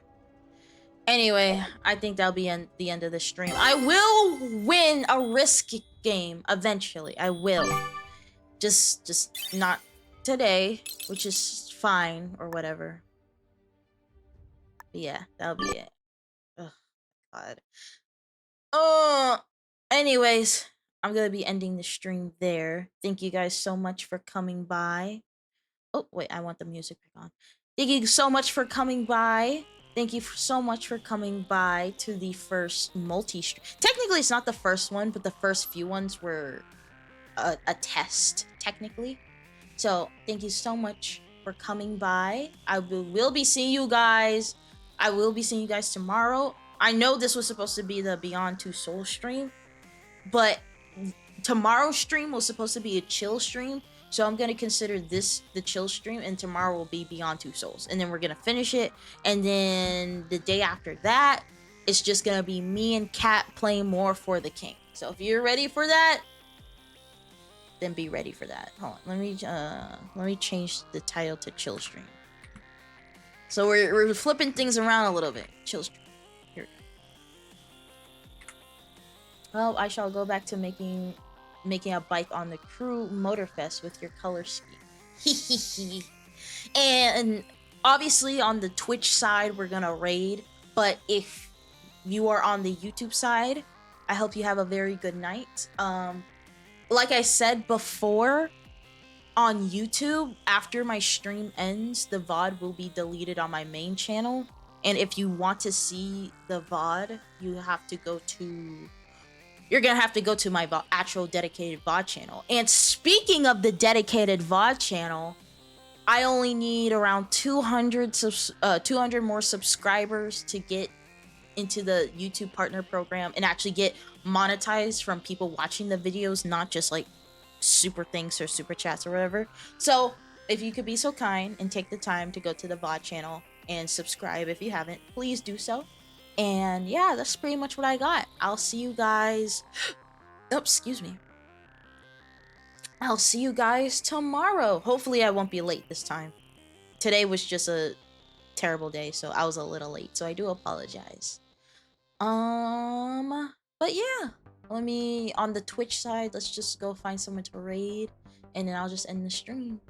Anyway, I think that'll be the end of the stream. I will win a risk game eventually. I will. Just not today, which is fine or whatever. But yeah, that'll be it. Oh god. Anyways, I'm gonna be ending the stream there. Thank you guys so much for coming by. Oh, wait, I want the music back on. Thank you so much for coming by. Thank you so much for coming by to the first multi-stream. Technically, it's not the first one, but the first few ones were a test, technically. So, thank you so much for coming by. I will be seeing you guys. I will be seeing you guys tomorrow. I know this was supposed to be the Beyond Two Souls stream, but tomorrow's stream was supposed to be a chill stream. So I'm going to consider this the chill stream, and tomorrow will be Beyond Two Souls. And then we're going to finish it. And then the day after that, it's just going to be me and Kat playing more for the king. So if you're ready for that, then be ready for that. Hold on. Let me change the title to chill stream. So we're flipping things around a little bit. Chill stream. Here we go. Well, I shall go back to making a bike on the crew motorfest with your color scheme. And obviously on the Twitch side we're gonna raid, but if you are on the YouTube side, I hope you have a very good night. Like I said before, on YouTube, after my stream ends, the VOD will be deleted on my main channel, and if you want to see the VOD, you're gonna have to go to my actual dedicated VOD channel. And speaking of the dedicated VOD channel, I only need around 200 more subscribers to get into the YouTube partner program and actually get monetized from people watching the videos, not just like super thanks or super chats or whatever. So if you could be so kind and take the time to go to the VOD channel and subscribe if you haven't, please do so. And yeah, that's pretty much what I got. I'll see you guys. Oh, excuse me. I'll see you guys tomorrow. Hopefully I won't be late this time. Today was just a terrible day, so I was a little late, so I do apologize. But yeah, on the Twitch side, let's just go find someone to raid, and then I'll just end the stream.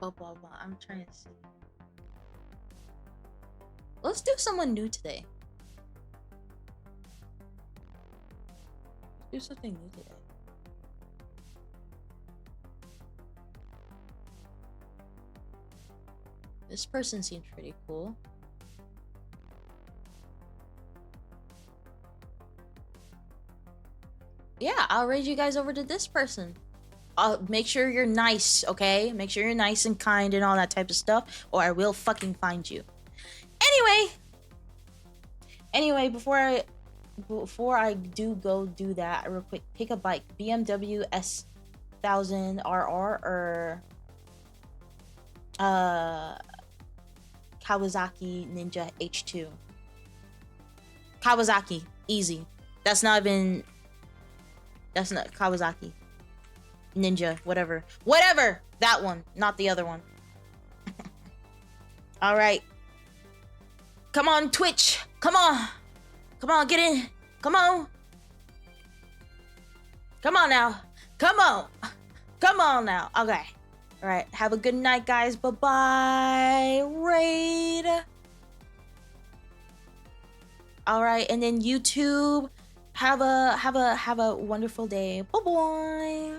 Blah blah blah. I'm trying to see. Let's do someone new today. Let's do something new today. This person seems pretty cool. Yeah, I'll raise you guys over to this person. Make sure you're nice, okay? Make sure you're nice and kind and all that type of stuff, or I will fucking find you. Anyway, before I do go do that, real quick, pick a bike. BMW S1000 RR or Kawasaki Ninja H2. Kawasaki, easy. That's not Kawasaki Ninja, whatever, that one, not the other one. All right, come on Twitch, come on, get in, come on now, come on now. Okay, all right, have a good night, guys. Bye bye. Raid. All right, and then YouTube, have a wonderful day. Bye bye.